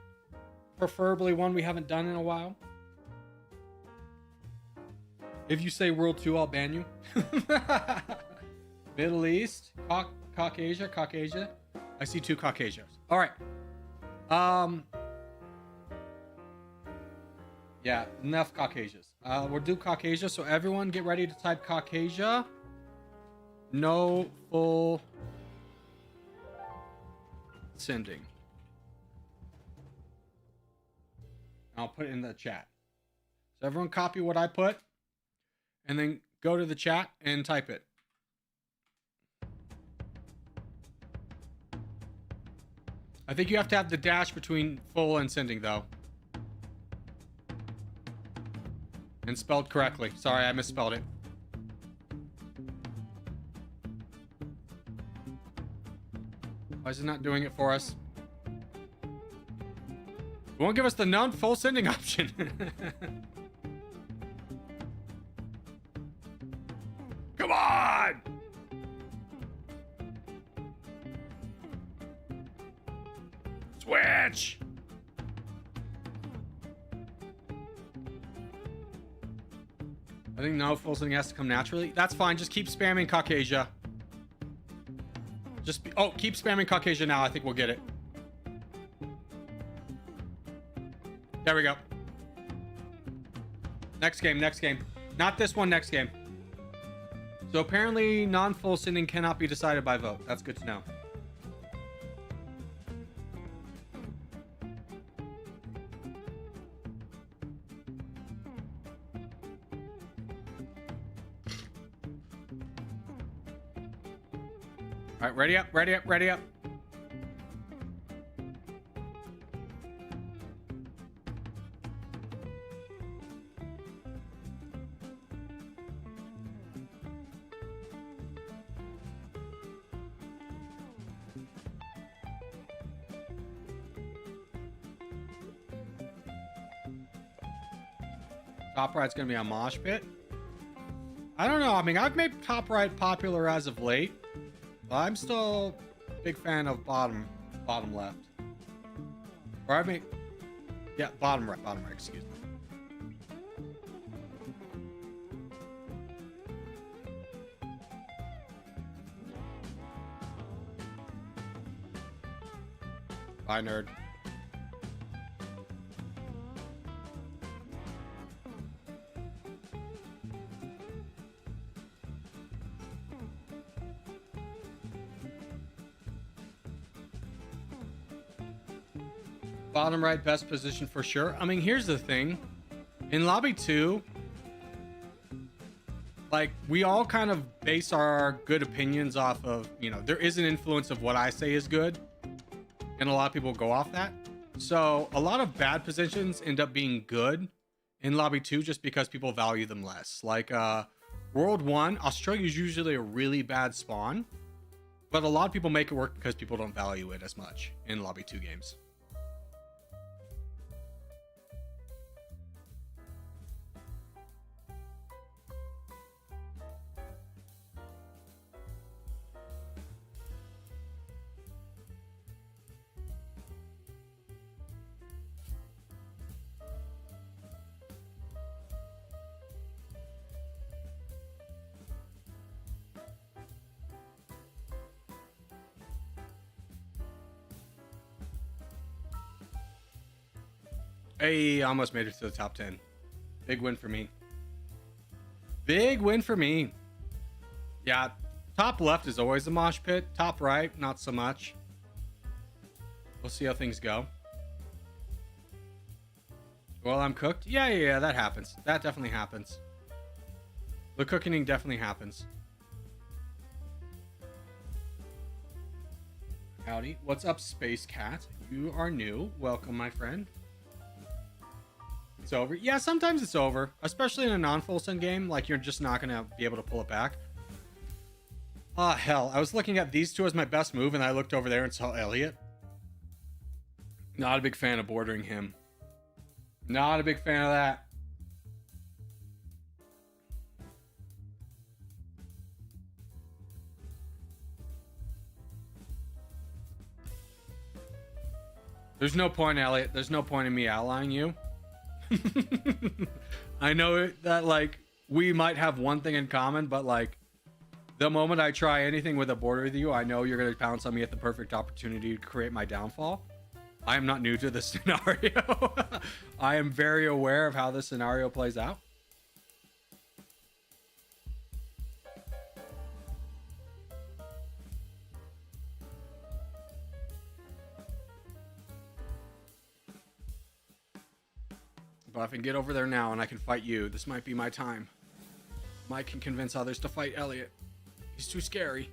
Preferably one we haven't done in a while. If you say World 2, I'll ban you. Middle East, Caucasia. I see 2 Caucasians. All right. Yeah, enough Caucasians. We'll do Caucasia, so everyone get ready to type Caucasia. No full sending. I'll put it in the chat. So everyone copy what I put and then go to the chat and type it. I think you have to have the dash between full and sending though. And spelled correctly. Sorry, I misspelled it. Why is it not doing it for us? It won't give us the non-full sending option. Come on! Switch! I think no full sending has to come naturally. That's fine. Just keep spamming Caucasia. Keep spamming Caucasia now. I think we'll get it. There we go. Next game. Not this one, next game. So apparently non-full sending cannot be decided by vote. That's good to know. All right, ready up. Top right's gonna be a mosh pit. I don't know. I mean, I've made top right popular as of late. But I'm still a big fan of bottom left. Or bottom right, excuse me. Bye, nerd. Bottom right, best position for sure. I mean, here's the thing. In Lobby 2, like, we all kind of base our good opinions off of, there is an influence of what I say is good. And a lot of people go off that. So a lot of bad positions end up being good in Lobby 2 just because people value them less. Like World 1, Australia is usually a really bad spawn. But a lot of people make it work because people don't value it as much in Lobby 2 games. Hey, almost made it to the top 10. Big win for me. Yeah, top left is always a mosh pit. Top right, not so much. We'll see how things go. Well, I'm cooked. Yeah, that happens. That definitely happens. The cooking definitely happens. Howdy. What's up, Space Cat? You are new. Welcome, my friend. It's over. Yeah, sometimes it's over. Especially in a non-full send game. Like, you're just not going to be able to pull it back. Ah, hell. I was looking at these two as my best move, and I looked over there and saw Elliot. Not a big fan of bordering him. Not a big fan of that. There's no point, Elliot. There's no point in me outlining you. I know that, like, we might have one thing in common, but like the moment I try anything with a border with you, I know you're going to pounce on me at the perfect opportunity to create my downfall. I am not new to this scenario. I am very aware of how this scenario plays out. But if I can get over there now and I can fight you, this might be my time. Mike can convince others to fight Elliot. He's too scary.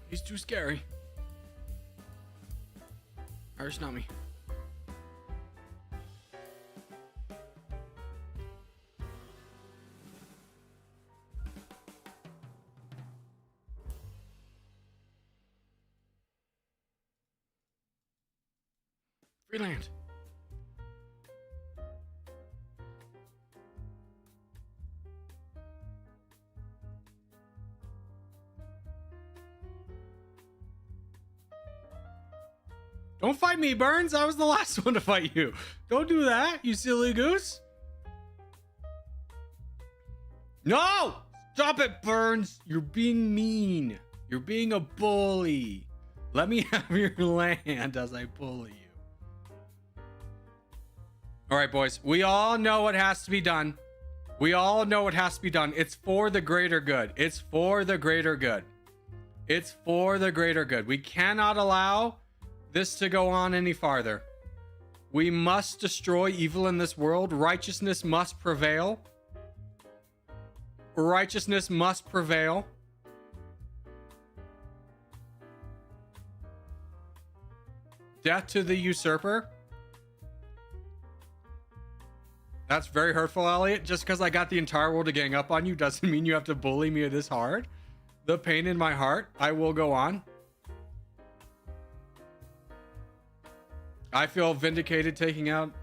He's too scary. Irish not me. Freeland. Don't fight me, Burns. I was the last one to fight you. Don't do that, you silly goose. No! Stop it, Burns. You're being mean. You're being a bully. Let me have your land as I bully you. All right, boys. We all know what has to be done. We all know what has to be done. It's for the greater good. It's for the greater good. It's for the greater good. We cannot allow this to go on any farther. We must destroy evil in this world. Righteousness must prevail. Righteousness must prevail. Death to the usurper. That's very hurtful, Elliot. Just because I got the entire world to gang up on you doesn't mean you have to bully me this hard. The pain in my heart, I will go on. I feel vindicated taking out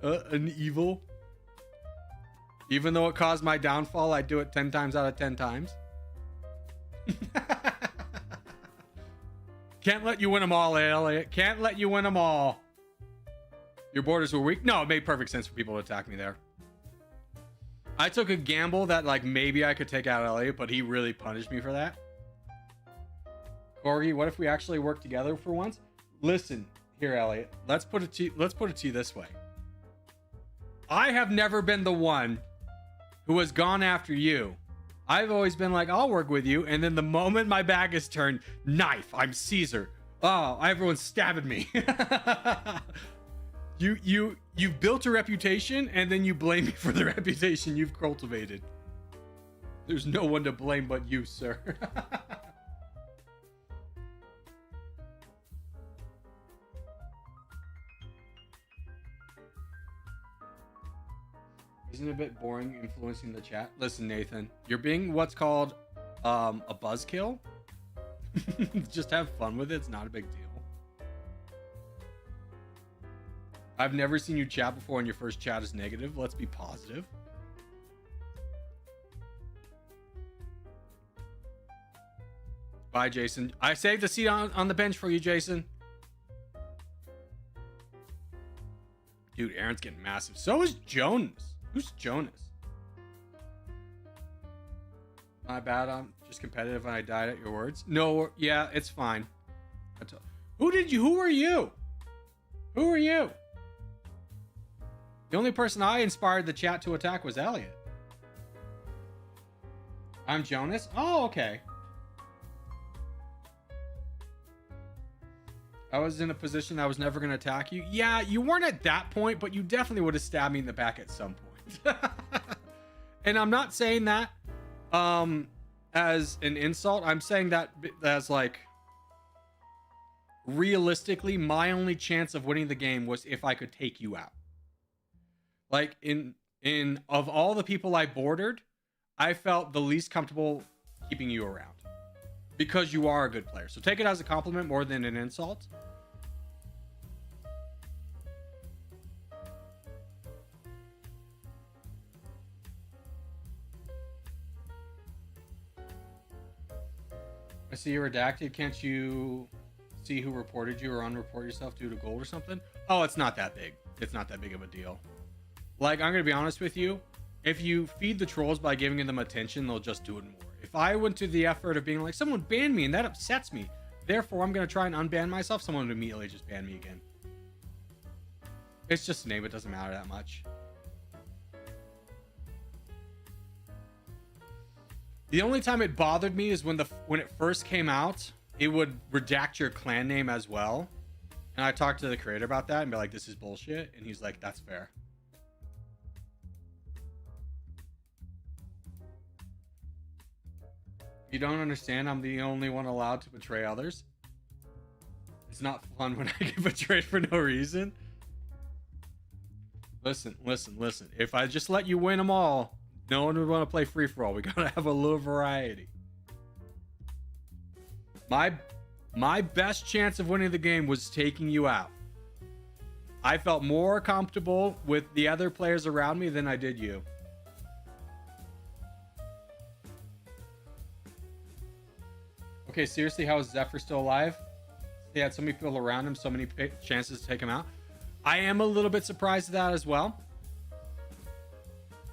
an evil. Even though it caused my downfall, I'd do it 10 times out of 10 times. Can't let you win them all, Elliot. Can't let you win them all. Your borders were weak. No, it made perfect sense for people to attack me there. I took a gamble that like maybe I could take out Elliot, but he really punished me for that. Corgi, what if we actually work together for once? Listen, here, Elliot. Let's put it to you this way. I have never been the one who has gone after you. I've always been like, I'll work with you, and then the moment my back is turned, knife, I'm Caesar. Oh, everyone's stabbing me. You've built a reputation, and then you blame me for the reputation you've cultivated. There's no one to blame but you, sir. Isn't it a bit boring influencing the chat? Listen, Nathan, you're being what's called a buzzkill. Just have fun with it. It's not a big deal. I've never seen you chat before and your first chat is negative. Let's be positive. Bye, Jason. I saved a seat on the bench for you, Jason. Dude, Aaron's getting massive. So is Jonas. Who's Jonas? My bad. I'm just competitive and I died at your words. No, yeah, it's fine. Who are you? Who are you? The only person I inspired the chat to attack was Elliot. I'm Jonas? Oh, okay. I was in a position I was never going to attack you. Yeah, you weren't at that point, but you definitely would have stabbed me in the back at some point. And I'm not saying that as an insult. I'm saying that as like, realistically, my only chance of winning the game was if I could take you out. Like in of all the people I bordered, I felt the least comfortable keeping you around because you are a good player. So take it as a compliment more than an insult. I see you're redacted. Can't you see who reported you or unreport yourself due to gold or something. Oh, it's not that big. It's not that big of a deal. Like, I'm gonna be honest with you. If you feed the trolls by giving them attention, they'll just do it more. If I went to the effort of being like, someone banned me and that upsets me, therefore I'm gonna try and unban myself, someone would immediately just ban me again. It's just a name, it doesn't matter that much. The only time it bothered me is when it first came out, it would redact your clan name as well. And I talked to the creator about that and be like, this is bullshit. And he's like, that's fair. You don't understand, I'm the only one allowed to betray others. It's not fun when I get betrayed for no reason. Listen. If I just let you win them all, no one would want to play free-for-all. We gotta have a little variety. My best chance of winning the game was taking you out. I felt more comfortable with the other players around me than I did you. Okay, seriously, how is Zephyr still alive? He had so many people around him, so many chances to take him out. I am a little bit surprised at that as well.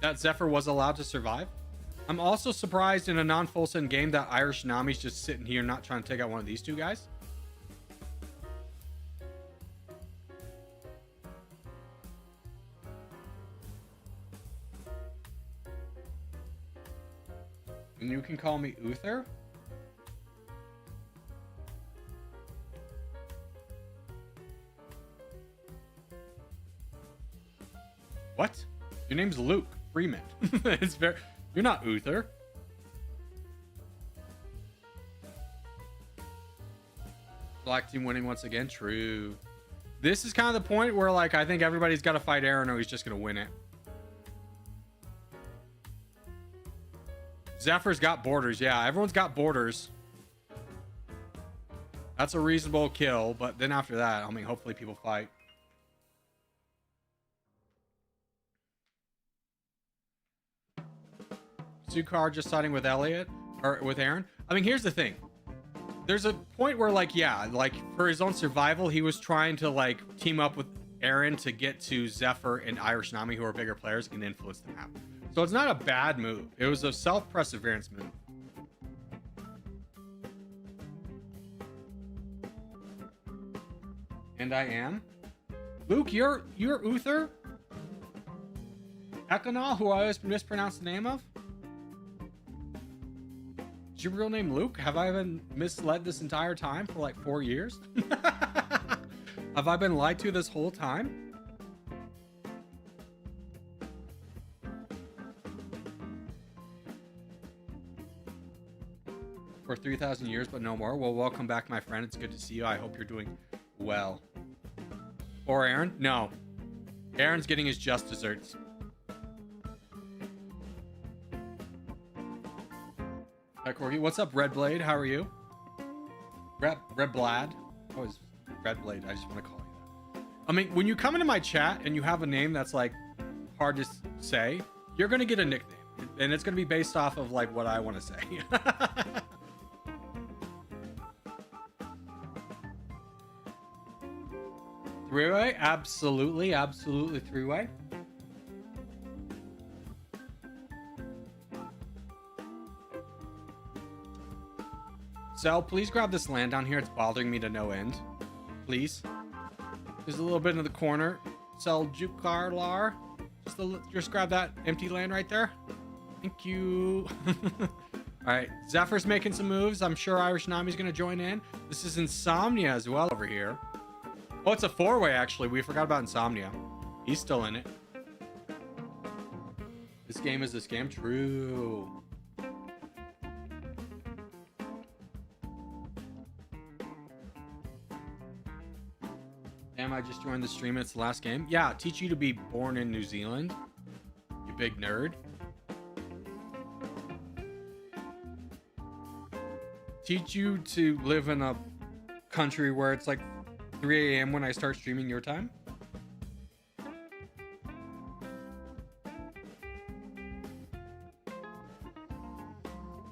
That Zephyr was allowed to survive. I'm also surprised in a non-full send game that Irish Nami's just sitting here not trying to take out one of these two guys. And you can call me Uther? What? Your name's Luke Freeman. It's very. You're not Uther. Black team winning once again. True. This is kind of the point where, like, I think everybody's got to fight Aaron or he's just gonna win it. Zephyr's got borders. Yeah, everyone's got borders. That's a reasonable kill, but then after that, I mean, hopefully people fight. Sukar just siding with Elliot or with Aaron. I mean, here's the thing. There's a point where, like, yeah, like for his own survival, he was trying to like team up with Aaron to get to Zephyr and Irish Nami, who are bigger players, and influence them out. So it's not a bad move. It was a self-perseverance move. And I am. Luke, you're Uther? Ekanal, who I always mispronounce the name of? Is your real name Luke? Have I been misled this entire time for like 4 years? Have I been lied to this whole time? For 3,000 years, but no more. Well, welcome back, my friend. It's good to see you. I hope you're doing well. Or Aaron? No. Aaron's getting his just desserts. Hi, Corky. What's up, Red Blade? How are you? Red Blad. Always Red Blade. I just want to call you that. I mean, when you come into my chat and you have a name that's like hard to say, you're gonna get a nickname, and it's gonna be based off of like what I want to say. Three-way? Absolutely, absolutely three-way. Sel, please grab this land down here. It's bothering me to no end. Please. There's a little bit in the corner. Sel Jukarlar. Just grab that empty land right there. Thank you. Alright, Zephyr's making some moves. I'm sure Irish Nami's gonna join in. This is Insomnia as well over here. Oh, it's a four-way actually. We forgot about Insomnia. He's still in it. This game is a scam. True. Damn, I just joined the stream and it's the last game. Yeah, teach you to be born in New Zealand. You big nerd. Teach you to live in a country where it's like 3 a.m. when I start streaming your time.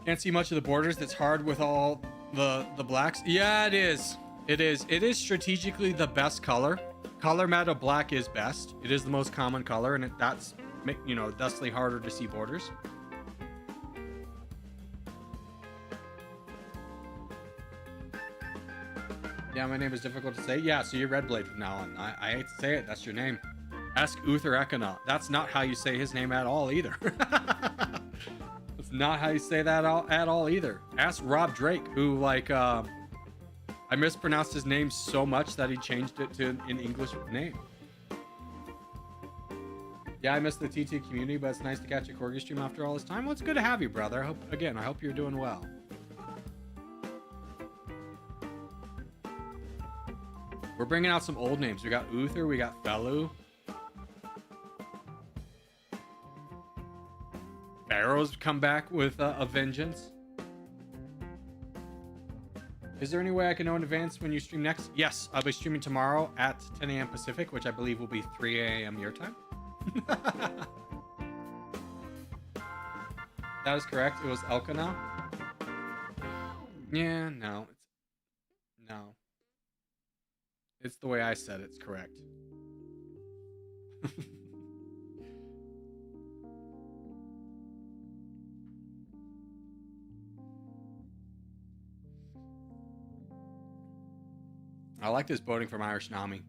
Can't see much of the borders. That's hard with all the blacks. Yeah, it is. It is. It is strategically the best color. Color meta black is best. It is the most common color, and that's, you know, thusly harder to see borders. Yeah, my name is difficult to say. Yeah, so you're Redblade from now on. I hate to say it. That's your name. Ask Uther Ekana. That's not how you say his name at all either. That's not how you say that at all either. Ask Rob Drake, who, like, I mispronounced his name so much that he changed it to an English name. Yeah, I missed the TT community, but it's nice to catch a Corgi stream after all this time. Well, it's good to have you, brother. I hope you're doing well. We're bringing out some old names. We got Uther, we got Felu. Pharaoh's come back with a vengeance. Is there any way I can know in advance when you stream next? Yes, I'll be streaming tomorrow at 10 a.m. Pacific, which I believe will be 3 a.m. your time. That is correct. It was Elkanah. Yeah, no. No. It's the way I said it's correct. I like this voting from Irish Nami.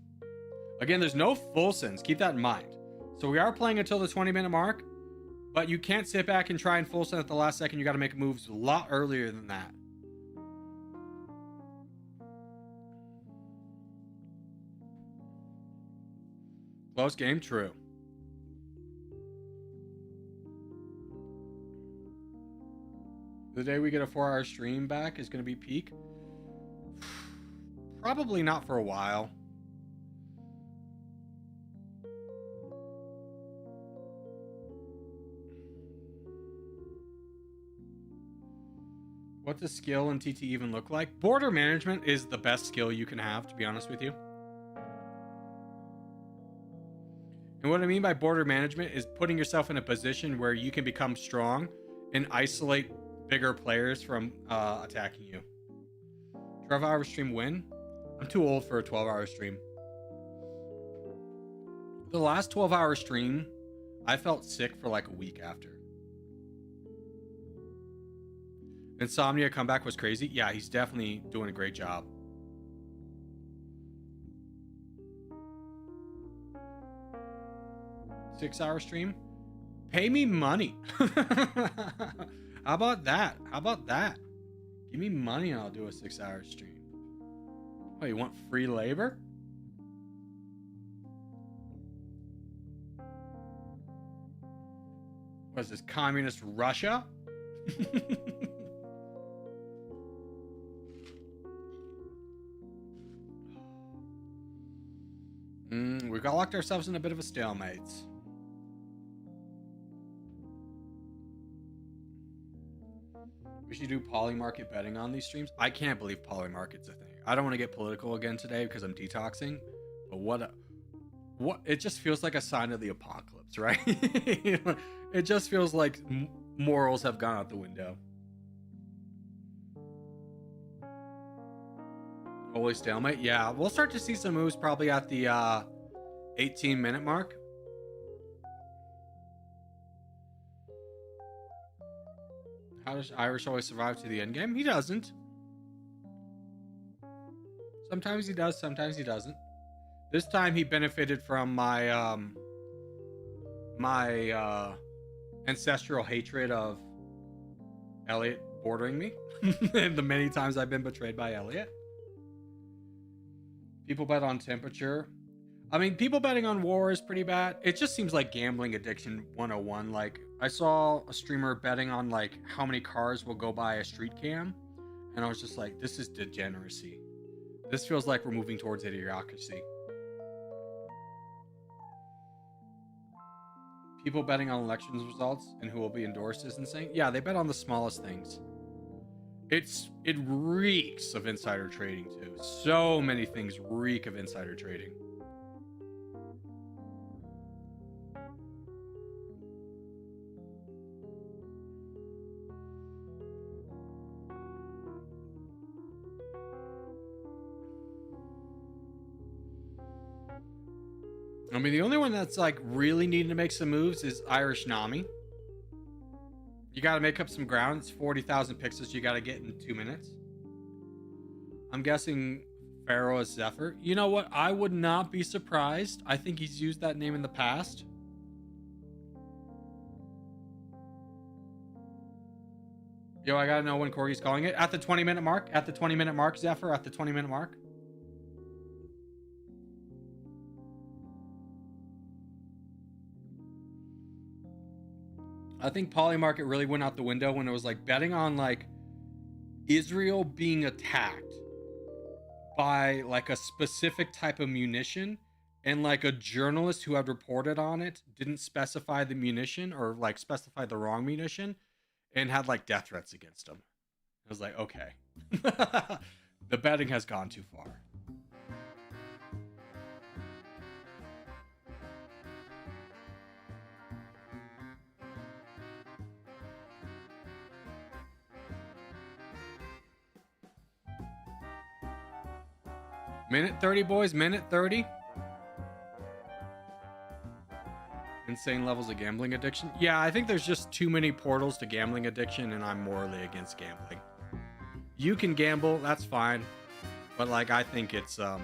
Again, there's no full sends. Keep that in mind. So we are playing until the 20-minute mark, but you can't sit back and try and full send at the last second. You got to make moves a lot earlier than that. Close game, true. The day we get a 4-hour stream back is going to be peak. Probably not for a while. What does skill in TT even look like? Border management is the best skill you can have, to be honest with you. And what I mean by border management is putting yourself in a position where you can become strong and isolate bigger players from attacking you. 12-hour stream win? I'm too old for a 12-hour stream. The last 12-hour stream, I felt sick for like a week after. Insomnia comeback was crazy. Yeah, he's definitely doing a great job. Six-hour stream? Pay me money. How about that? How about that? Give me money and I'll do a 6-hour stream. Oh, you want free labor? What is this, communist Russia? We got locked ourselves in a bit of a stalemate. We should do polymarket betting on these streams. I can't believe polymarket's a thing. I don't want to get political again today because I'm detoxing. But what it just feels like a sign of the apocalypse, right? It just feels like morals have gone out the window. Holy stalemate. Yeah, we'll start to see some moves probably at the 18-minute mark. How does Irish always survive to the end game? He doesn't. Sometimes he does, sometimes he doesn't. This time he benefited from my ancestral hatred of Elliot bordering me. And the many times I've been betrayed by Elliot. People bet on temperature. I mean, people betting on war is pretty bad. It just seems like gambling addiction 101. Like, I saw a streamer betting on, like, how many cars will go by a street cam. And I was just like, this is degeneracy. This feels like we're moving towards idiocracy. People betting on elections results and who will be endorsed is insane. Yeah, they bet on the smallest things. It reeks of insider trading too. So many things reek of insider trading. I mean, the only one that's like really needing to make some moves is Irish Nami. You got to make up some ground. It's 40,000 pixels you got to get in 2 minutes. I'm guessing Pharaoh is Zephyr. You know what? I would not be surprised. I think he's used that name in the past. Yo, I gotta know when Corgi's calling it. At the 20-minute mark. At the 20-minute mark, Zephyr. At the 20-minute mark. I think Polymarket really went out the window when it was like betting on like Israel being attacked by like a specific type of munition, and like a journalist who had reported on it didn't specify the munition, or like specify the wrong munition, and had like death threats against him. I was like, okay. The betting has gone too far. Minute 30, boys. Minute 30. Insane levels of gambling addiction. Yeah, I think there's just too many portals to gambling addiction, and I'm morally against gambling. You can gamble, that's fine, but like I think it's bad.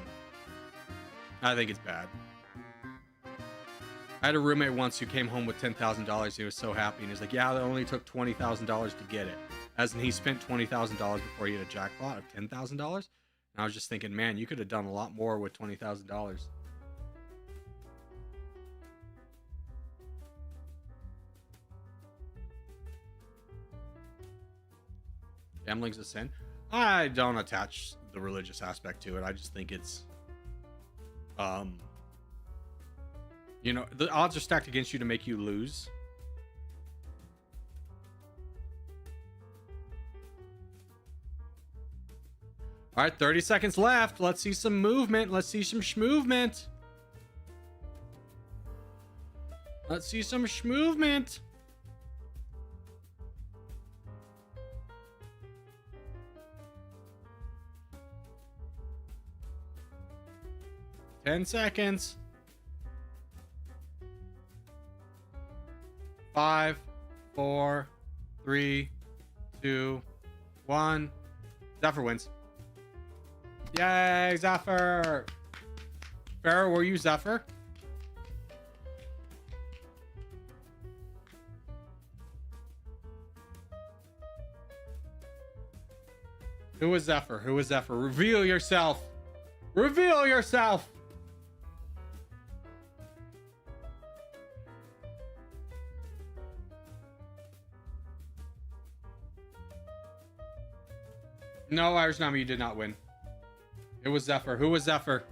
I had a roommate once who came home with $10,000. He was so happy, and he's like, "Yeah, it only took $20,000 to get it." As in, he spent $20,000 before he hit a jackpot of $10,000. And I was just thinking, man, you could have done a lot more with $20,000. Gambling's a sin. I don't attach the religious aspect to it. I just think it's, you know, the odds are stacked against you to make you lose. All right, 30 seconds left. Let's see some movement. Let's see some schmovement. Let's see some schmovement. Ten seconds. 5, 4, 3, 2, 1. Zephyr wins. Yay, Zephyr! Pharaoh, were you Zephyr? Who was Zephyr? Who was Zephyr? Reveal yourself! Reveal yourself! No, Irish Nami, you did not win. It was Zephyr. Who was Zephyr?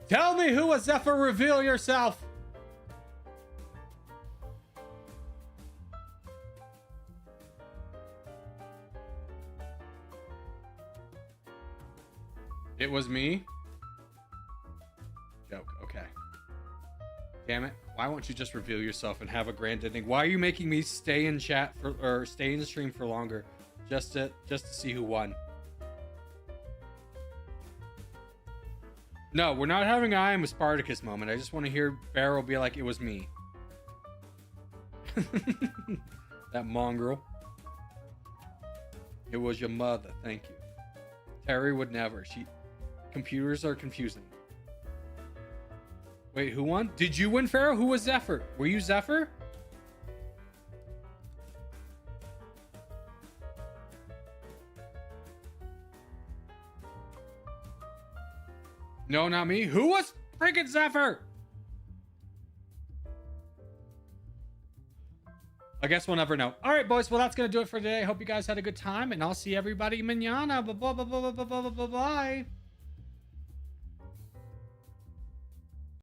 Tell me who was Zephyr. Reveal yourself. It was me. Joke. Okay. Damn it. Why won't you just reveal yourself and have a grand ending? Why are you making me stay in chat for, or stay in the stream for longer just to see who won? No, we're not having I am a Spartacus moment. I just want to hear Pharaoh be like, it was me. That mongrel. It was your mother. Thank you. Terry would never. Computers are confusing. Wait, who won? Did you win, Pharaoh? Who was Zephyr? Were you Zephyr? No, not me. Who was freaking Zephyr? I guess we'll never know. All right, boys. Well, that's going to do it for today. I hope you guys had a good time, and I'll see everybody mañana. Bye-bye.